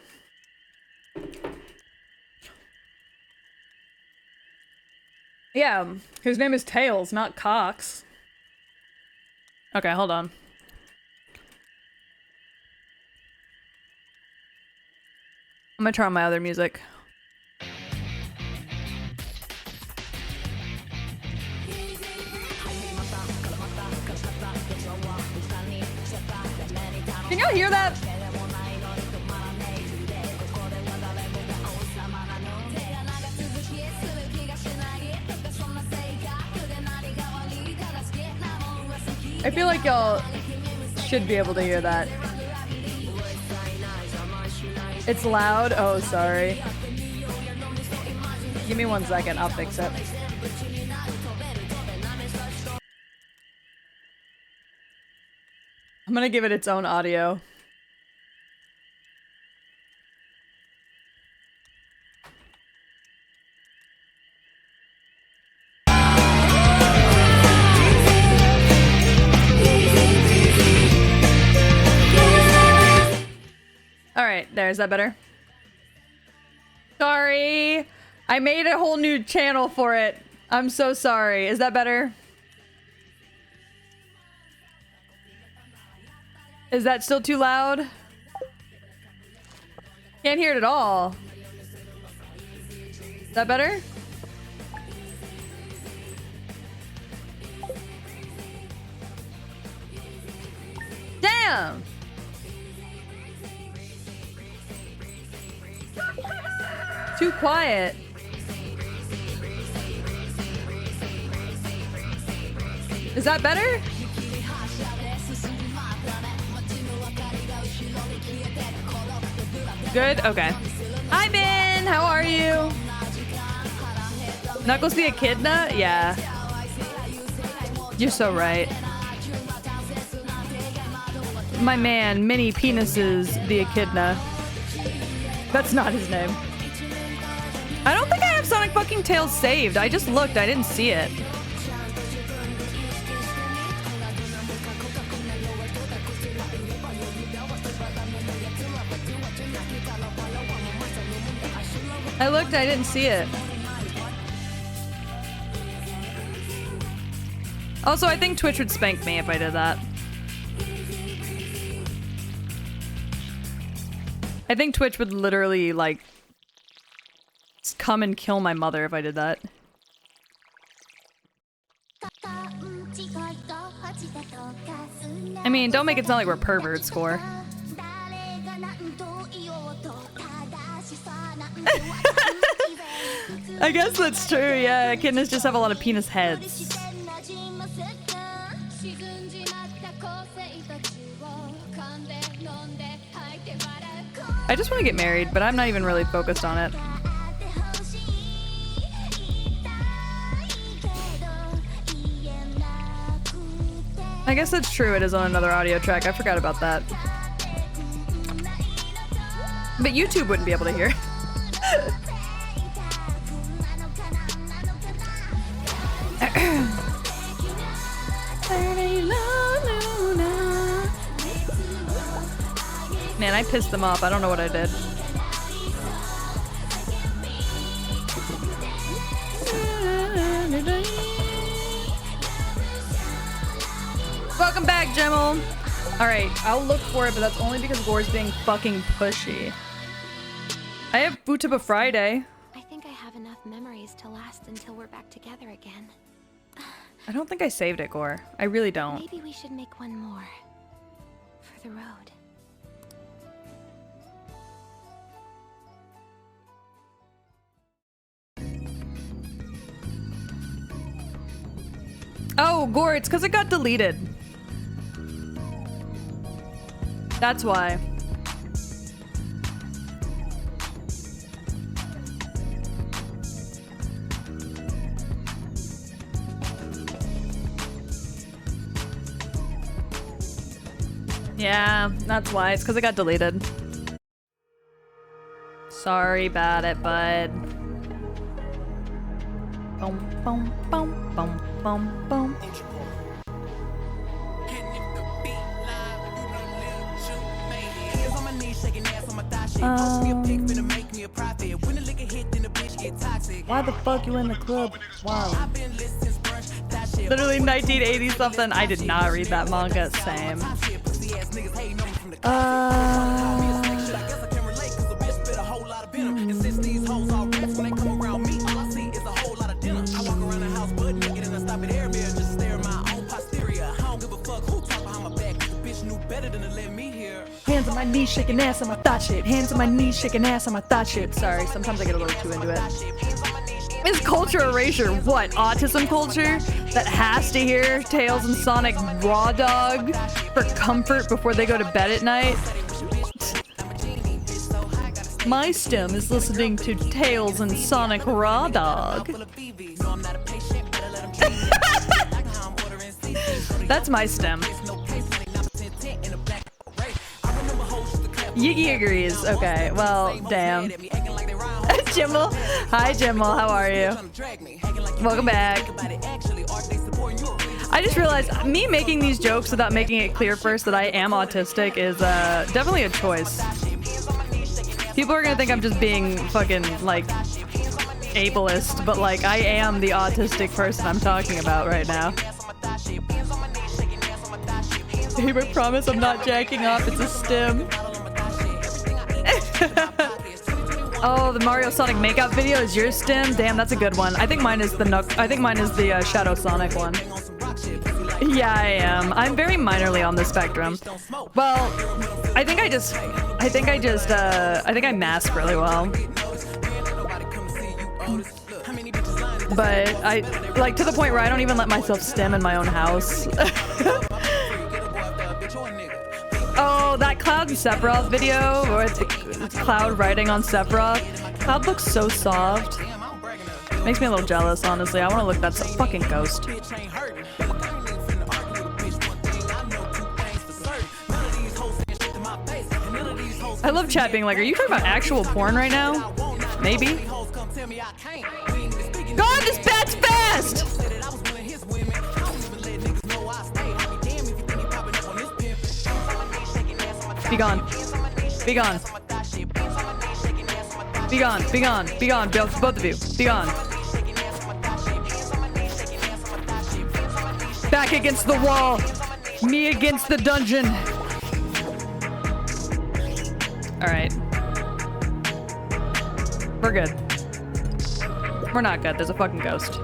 Yeah, his name is Tails, not Cox. Okay, hold on. I'm gonna turn on my other music. Can y'all hear that? I feel like y'all should be able to hear that. It's loud. Oh, sorry. Give me 1 second. I'll fix it. I'm gonna give it its own audio. Alright, there, is that better? Sorry! I made a whole new channel for it. I'm so sorry. Is that better? Is that still too loud? Can't hear it at all. Is that better? Damn! Too quiet. Is that better? Good? Okay. Hi, Ben! How are you? Knuckles the Echidna? Yeah. You're so right. My man, Mini Penises the Echidna. That's not his name. I don't think I have Sonic fucking Tails saved. I just looked. I didn't see it. I looked. I didn't see it. Also, I think Twitch would spank me if I did that. I think Twitch would literally, like, come and kill my mother if I did that. I mean, don't make it sound like we're perverts, Score. I guess that's true, yeah. Echidnas just have a lot of penis heads. I just want to get married, but I'm not even really focused on it. I guess that's true, it is on another audio track. I forgot about that. But YouTube wouldn't be able to hear. Man, I pissed them off. I don't know what I did. Welcome back, Gemel. Alright, I'll look for it, but that's only because Gore's being fucking pushy. I have Bootaba Friday. I think I have enough memories to last until we're back together again. I don't think I saved it, Gore. I really don't. Maybe we should make one more. For the road. Oh, Gore, it's because it got deleted. That's why. Yeah, that's why. It's because it got deleted. Sorry about it, bud. Boom, boom, boom, boom, boom, boom. Why the fuck you in the club? Wow. Literally 1980 something. I did not read that manga. Same. Hands on my knees, shaking ass on my thought shit. Hands on my knees, shaking ass on my thought shit. Sorry, sometimes I get a little too into it. Is culture erasure what? Autism culture that has to hear Tails and Sonic Raw Dog for comfort before they go to bed at night? My stem is listening to Tails and Sonic Raw Dog. That's my stem. Yiggy agrees. Okay, well, damn. Jimmel. Hi, Jimmel. How are you? Welcome back. I just realized me making these jokes without making it clear first that I am autistic is definitely a choice. People are gonna think I'm just being fucking, like, ableist, but, like, I am the autistic person I'm talking about right now. Babe, I promise I'm not jacking off. It's a stim. Oh, the Mario Sonic makeout video is your stim? Damn, that's a good one. I think mine is the Shadow Sonic one. Yeah, I am. I'm very minorly on the spectrum. Well, I think I mask really well. But I, like, to the point where I don't even let myself stim in my own house. Oh, that Cloud and Sephiroth video, or it's Cloud writing on Sephiroth. Cloud looks so soft. Makes me a little jealous, honestly. I want to look that fucking ghost. I love chat being like, are you talking about actual porn right now? Maybe. God, this bat's fast! Be gone. Be gone. Be gone. Be gone. Be gone. Both of you. Be gone. Back against the wall. Me against the dungeon. Alright. We're good. We're not good. There's a fucking ghost.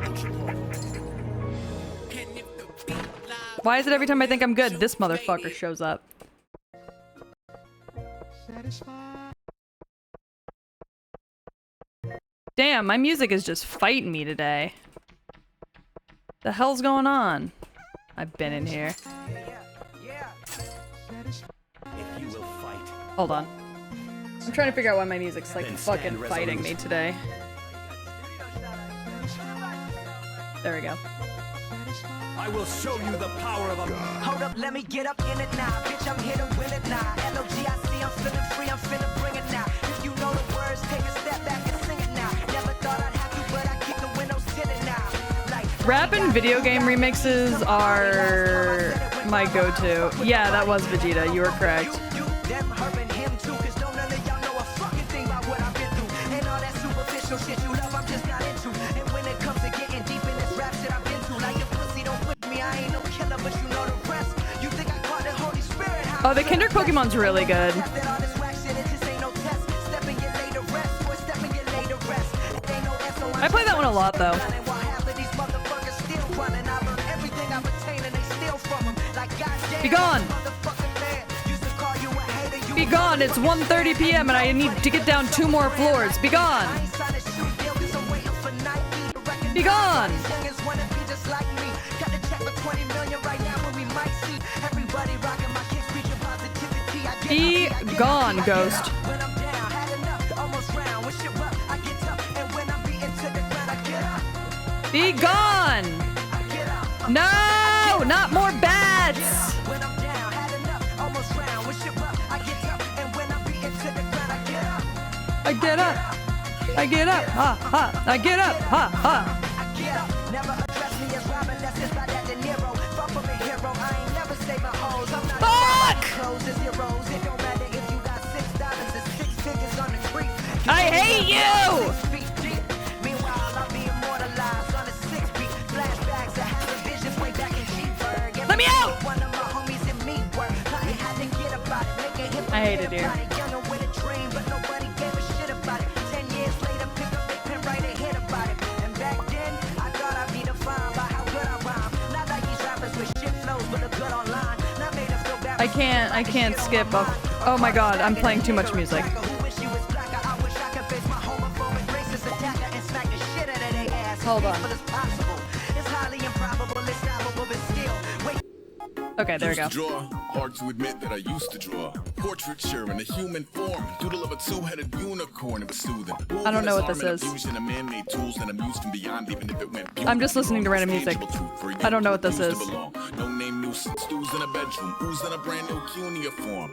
Why is it every time I think I'm good, this motherfucker shows up? Damn, my music is just fighting me today. The hell's going on? I've been in here. Hold on. I'm trying to figure out why my music's like fucking fighting me today. There we go. I will show you the power of a god. Hold up, let me get up in it now. Bitch, I'm here to win it now. L-O-G-I-C, I'm feeling free, I'm finna bring it now. If you know the words, take a step back and sing it now. Never thought I'd have to, but I keep the windows tinted now. Like, rap and video game remixes are my go-to. Yeah, that was Vegeta, you were correct. Them, her, and him too, cause don't none of y'all know a fucking thing about what I've been through. And all that superficial shit you love, I'm just not into. And when it comes to getting deep in this rap shit I've been through, like your pussy don't put me, I ain't no killer, but you know the rest. You think I caught the Holy Spirit? Oh, the Kinder Pokemon's really good. I play that one a lot, though. Be gone! Be gone! It's 1:30 p.m. and I need to get down 2 more floors. Be gone! Be gone! Be gone, ghost. Be gone! No! Not more bats! I get up! I get up! Ha ha! I get up! Ha ha! Fuck! I hate you! Meanwhile, I'll be immortalized on a 6-beat. Flashbacks, I have a vision way back in G-Burg. Let me out! One of my homies in me were. I had to get about it, make a hip I hate it here. Younger with a dream, but nobody gave a shit about it. 10 years later, pick up the pen, write a hit about it. And back then, I thought I'd be defined by how good I rhyme. Not like these rappers with shit flows, but look good online. Not made us feel bad. I can't skip up. Oh my god, I'm playing too much music. Hold on. Okay, there we go. Used to draw. Hard to admit that I used to draw. Portraiture in a human form. Doodle of a two-headed unicorn. It was soothing. I don't know what this is. Fusion of man-made tools and I'm used from beyond, even if it went I'm just listening to random music. I don't know what this is. No name nuisance. Stews in a bedroom. Ooze in a brand new cuneiform.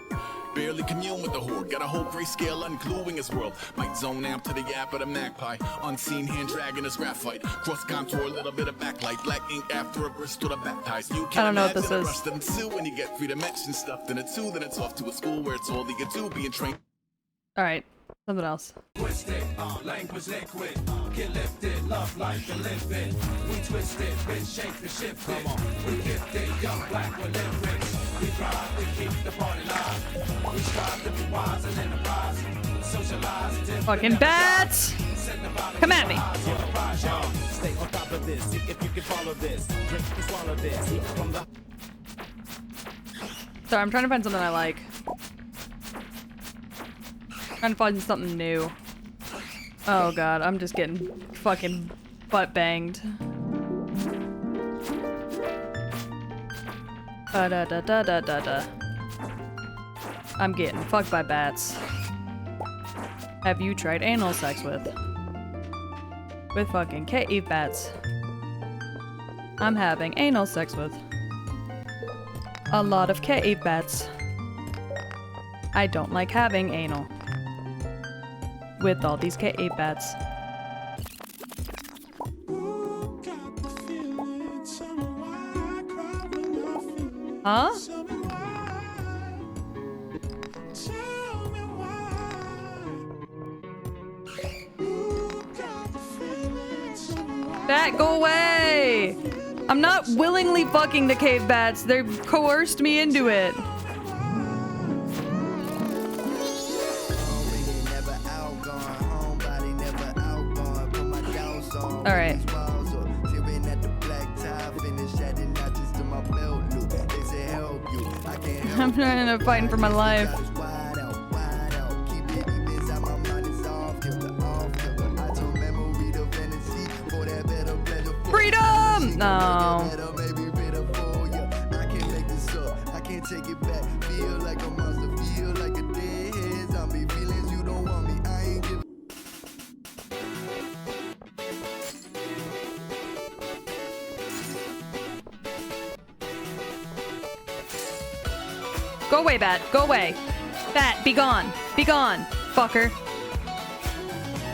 Barely commune with the horde. Got a whole grayscale ungluing his world. Might zone amp to the yap of the magpie. Unseen hand dragging his graphite. Cross contour, a little bit of backlight. Black ink after a Bristol to baptize. You I don't know what this is. Rush to ensue when you get 3 dimensions stuffed in a 2. Then it's off to a school where it's all you get to being trained. Alright, something else. Twisted, language liquid, get lifted, love life and live it. We twisted, bitch, shape and shift it. We gifted, young black with lyrics. We thrive, we keep the party live. We strive to be wise and enterprise. Socialize, Fucking bats! Come at me. stay on top of this. See if you can follow this. Drink and swallow this. Eat from the Sorry, I'm trying to find something I like. Trying to find something new. Oh god, I'm just getting fucking butt banged. Da da da da da da. I'm getting fucked by bats. Have you tried anal sex with fucking cave bats? I'm having anal sex with a lot of cave bats. I don't like having anal with all these cave bats. Huh? Bat, go away! I'm not willingly fucking the cave bats. They coerced me into it. Alright. I'm trying to fight for my life. Freedom! No. Go away, bat. Go away. Bat, be gone. Be gone, fucker.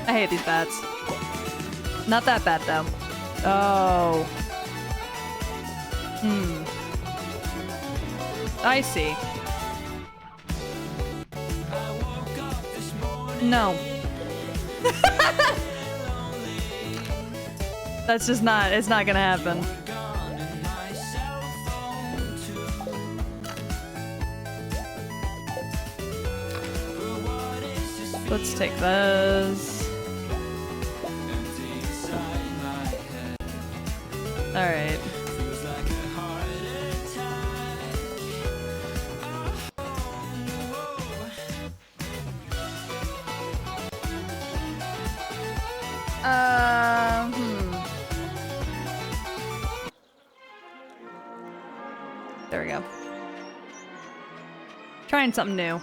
I hate these bats. Not that bat, though. Oh. I see. No. That's just not, it's not gonna happen. Let's take those. Alright. There we go. Trying something new.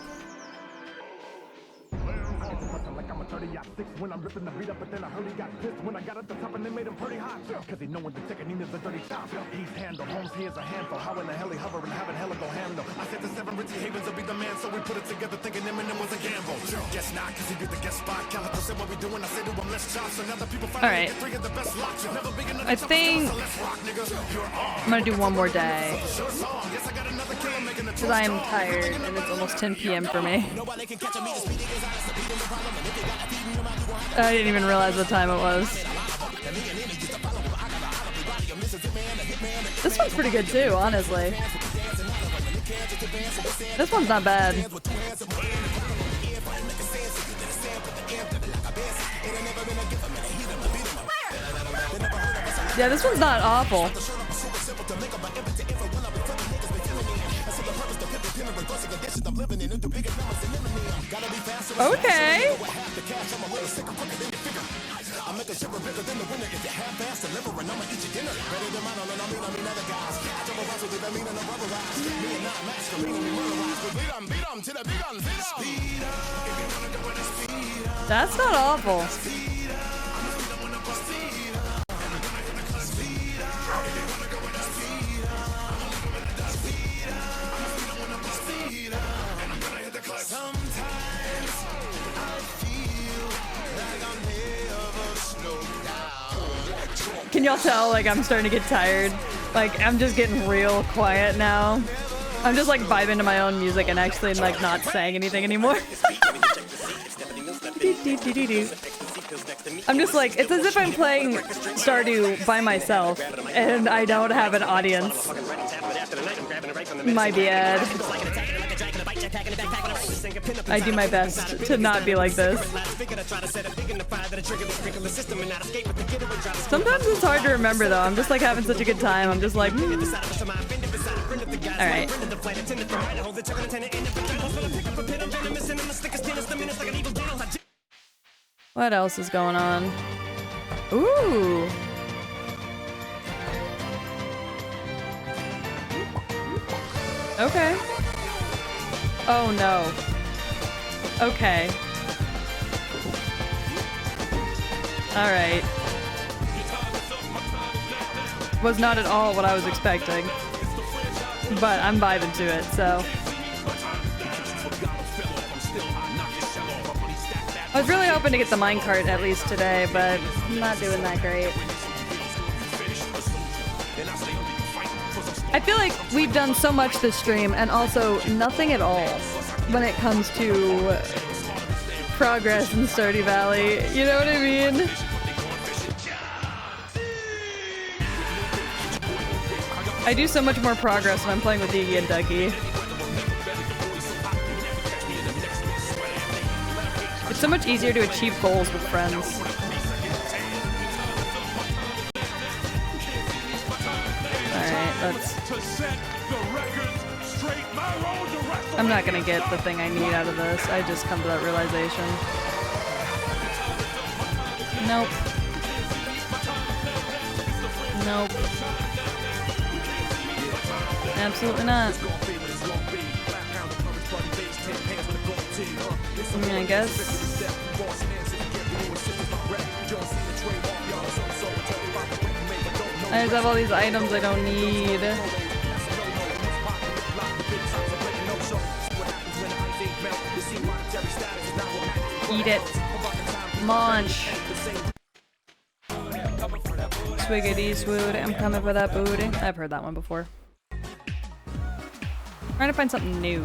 When I'm ripping the beat up, but then I heard he got pissed when I got at the top and they made him pretty hot. Cause they know when the ticking is a dirty top. He's handled, Holmes, he is a handful. How in the hell he hover and having hella go handle. I said the 7 Richie Havens will be the man, so we put it together thinking Eminem was a gamble. Guess not, cause he did the guest spot. Calico said what we doing, I said to him, let's chop. So now the people finally get 3 of the best locks. Never big enough. I think I'm gonna do one more day. Because I am tired and it's almost 10 p.m. for me. I didn't even realize what time it was. This one's pretty good too, honestly. This one's not bad. Yeah, this one's not awful. Okay. That's not awful. Can y'all tell, like, I'm starting to get tired? Like, I'm just getting real quiet now. I'm just, like, vibing to my own music and actually, like, not saying anything anymore. I'm just like, it's as if I'm playing Stardew by myself and I don't have an audience. My bad. I do my best to not be like this. Sometimes it's hard to remember though. I'm just like having such a good time. I'm just like, Alright. What else is going on? Ooh. Okay. Oh no. Okay. Alright. Was not at all what I was expecting. But I'm vibing to it, so. I was really hoping to get the minecart at least today, but I'm not doing that great. I feel like we've done so much this stream and also nothing at all when it comes to progress in Stardew Valley. You know what I mean? I do so much more progress when I'm playing with Iggy and Ducky. It's so much easier to achieve goals with friends. Alright, let's... I'm not gonna get the thing I need out of this. I just come to that realization. Nope. Nope. Absolutely not. I mean, I guess... I just have all these items I don't need. Eat it. Munch. Swiggity swood, I'm coming for that booty. I've heard that one before. Trying to find something new.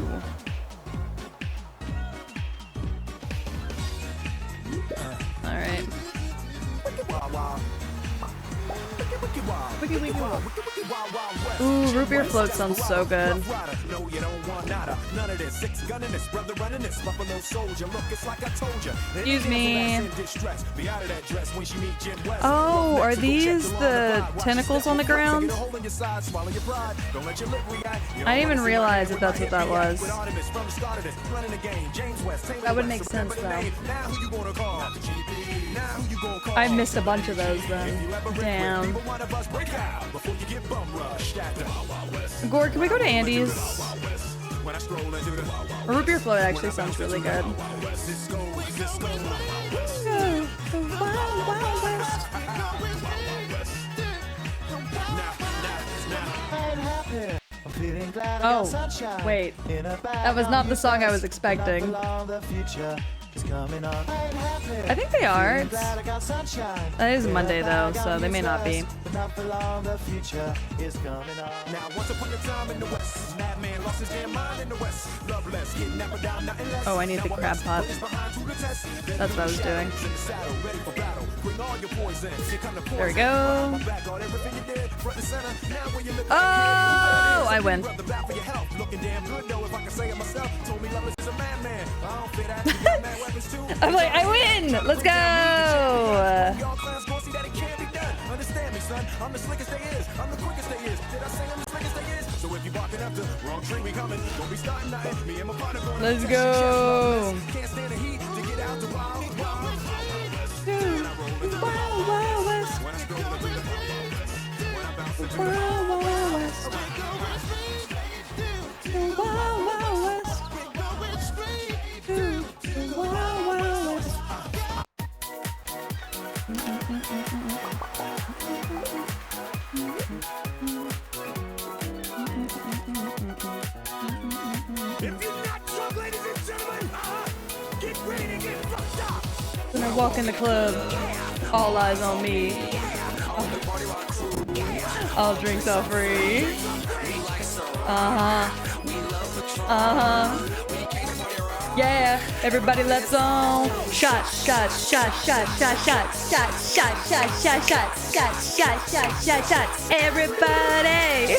Alright. Ooh, root beer float sounds so good. Excuse me. Oh, are these the tentacles on the ground? I didn't even realize that that's what that was. That would make sense though. I missed a bunch of those then. Damn. Gore, can we go to Andy's? A root beer float actually sounds really good. Oh, wait. That was not the song I was expecting. I think they are. That is Monday though, so they may not be. Oh, I need the crab pot. That's what I was doing. There we go. Oh, I win. I'm like, I win! Let's go! Understand me, son. I'm the slickest they is. I'm the quickest they is. Did I say I'm the slickest they is? So if you barking up the wrong tree, we coming. Don't be starting nothing. Me and my partner going. Let's go! Can't stand the heat to get out the wild, wild west. Wild, wild west. Wild, wild west. Wild, wild west. Wild, wild west. If you're not drunk, ladies and gentlemen, get ready to get fucked up. When I walk in the club, all eyes on me. All drinks are free. Yeah, everybody let's on. Shot, shot, shot, shot, shot, shot, shot, shot, shot, shot, shot, shot, shot, shot, shot, shot. Everybody.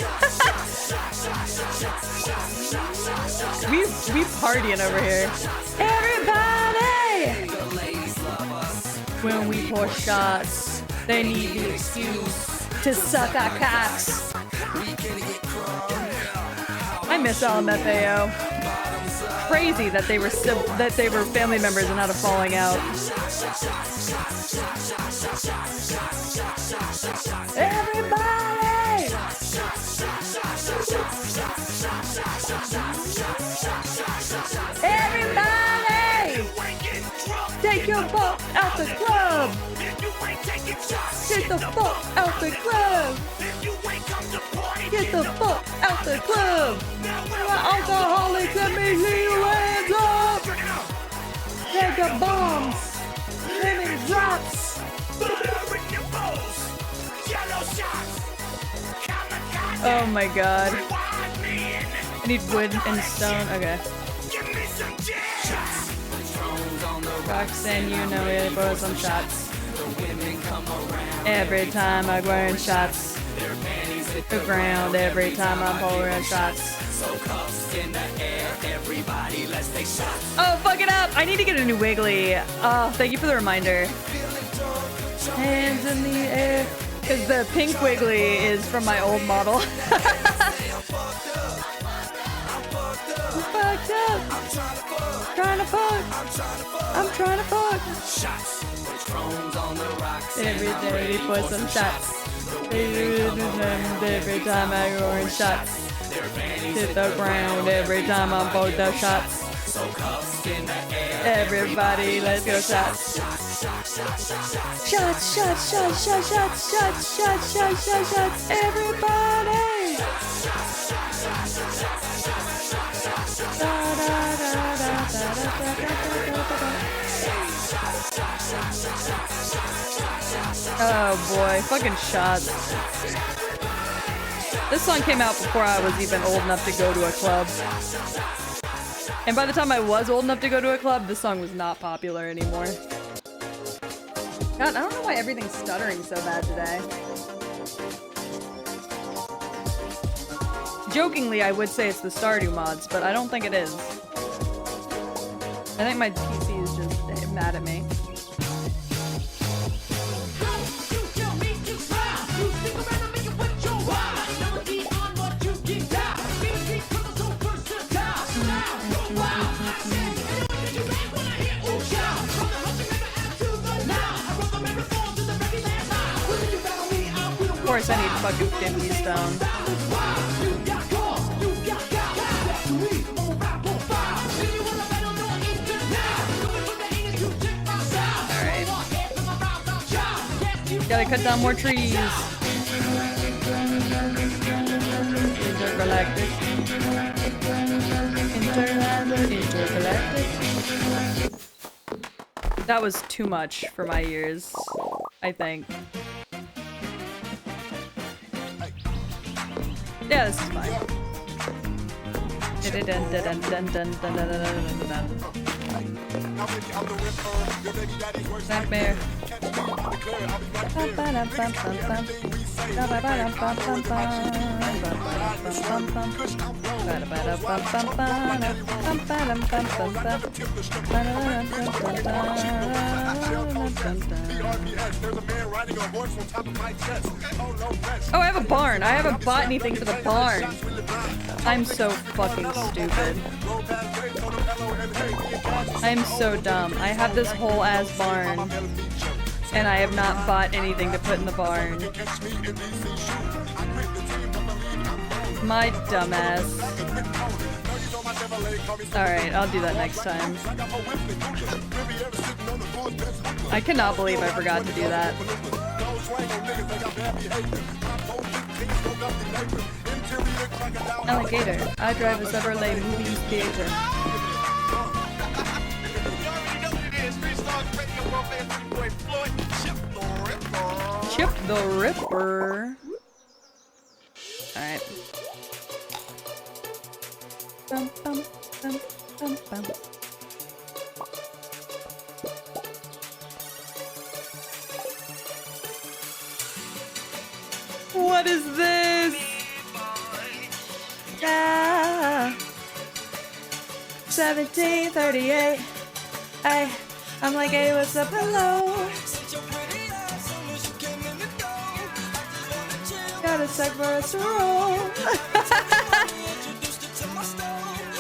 we partying over here. Everybody. When we pour shots, they need the excuse to suck our cocks. I miss LMFAO. Crazy that they were family members and not a falling out. Everybody! Everybody! Take your butt out the club! Get the fuck out the club! Get the fuck out the club! Alcoholics, let me see you hands up! Take the bombs! Let me drops! Oh my god. I need wood and stone. Okay. Roxanne, you know it for some shots. Every time I'm wearing shots. The ground every time I'm pouring shots. Oh, fuck it up! I need to get a new Wiggly. Oh, thank you for the reminder. Hands in the air. Because the pink Wiggly is from my old model. I'm fucked up. Trying to fuck. I'm trying to fuck. Every day we put some shots. Every time I go in shots. Hit the ground every time I'm both the shots. Everybody, let's go shots. Shots, shots, shots, shots, shots, shots, shots, shots, shots, shots. Everybody. Oh boy, fucking shots. This song came out before I was even old enough to go to a club. And by the time I was old enough to go to a club, this song was not popular anymore. God, I don't know why everything's stuttering so bad today. Jokingly, I would say it's the Stardew mods, but I don't think it is. I think my PC is just mad at me. Of course, I need fucking 50 stone. Alright. Gotta cut down more trees. Intergalactic. Intergalactic. That was too much for my ears, I think. Yeah, this is fine. Nightmare. Oh, I have a barn. I haven't bought anything for the barn. I'm so fucking stupid. I'm so dumb. I have this whole ass barn, and I have not bought anything to put in the barn. My dumbass. Alright, I'll do that next time. I cannot believe I forgot to do that. Alligator. I drive a Chevrolet movie theater. Chip the Ripper. Alright. Bum, bum, bum, bum, bum. What is this? Yeah. 1738. I'm like, hey, what's up? Hello. Got a sec for us to roll.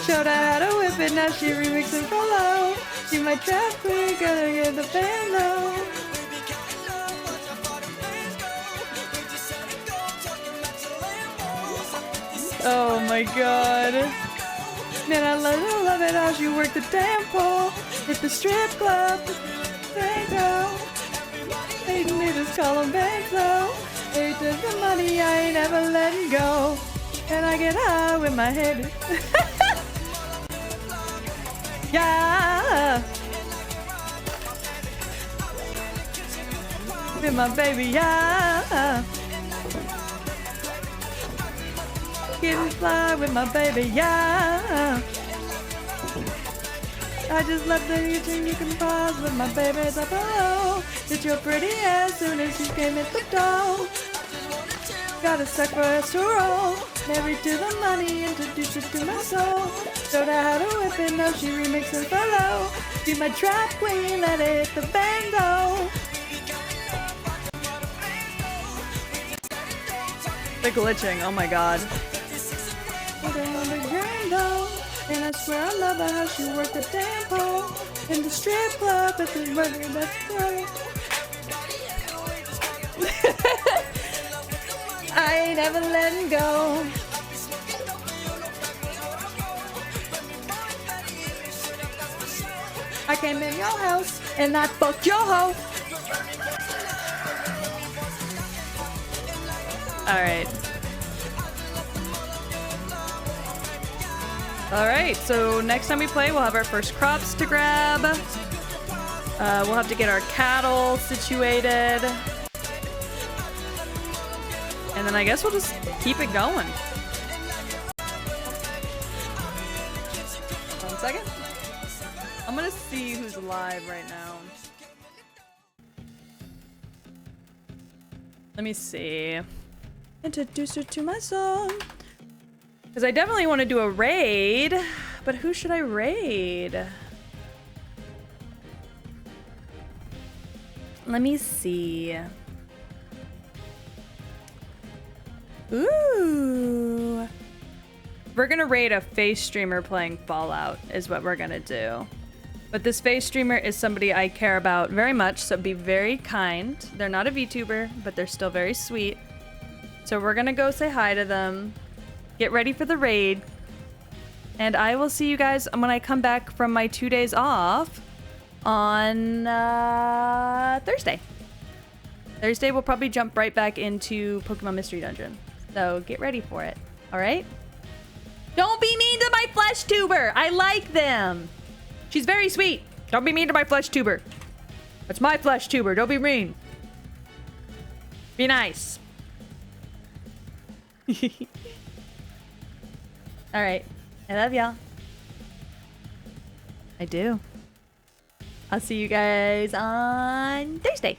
Showed her how to whip it, now she remixing for low. She my trap queen, gotta get the band low. Oh my god. Man, I love it how she worked the damn pole. Hit the strip club, Bango. They just call them Bango. They took the money, I ain't ever letting go. And I get high with my head. Yeah. With my baby, yeah. Getting fly with my baby, yeah. I just love the eating you can pause with my baby's up below. Did your pretty ass soon as you came at the door. Got a suck for us to roll. Married to the money, introduced her to my soul. Showed her how to whip it, now she remixing for low. Be my trap queen, let it hit the bango. The glitching, oh my god. Put her on the ground though. And I swear I love her how she worked the damn pole. In the strip club at the burger, that's right. I ain't ever letting go. I came in your house and I fucked your hoe. Alright. Alright, so next time we play, we'll have our first crops to grab. We'll have to get our cattle situated. And then I guess we'll just keep it going. 1 second. I'm gonna see who's live right now. Let me see. Introduce her to my song. Because I definitely want to do a raid. But who should I raid? Let me see. Ooh. We're gonna raid a face streamer playing Fallout is what we're gonna do. But this face streamer is somebody I care about very much, so be very kind. They're not a VTuber, but they're still very sweet. So we're gonna go say hi to them. Get ready for the raid. And I will see you guys when I come back from my 2 days off on Thursday. Thursday we'll probably jump right back into Pokemon Mystery Dungeon. So get ready for it. Alright? Don't be mean to my flesh tuber! I like them! She's very sweet. Don't be mean to my flesh tuber. That's my flesh tuber. Don't be mean. Be nice. Alright. I love y'all. I do. I'll see you guys on Thursday.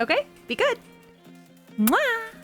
Okay? Be good. Mwah!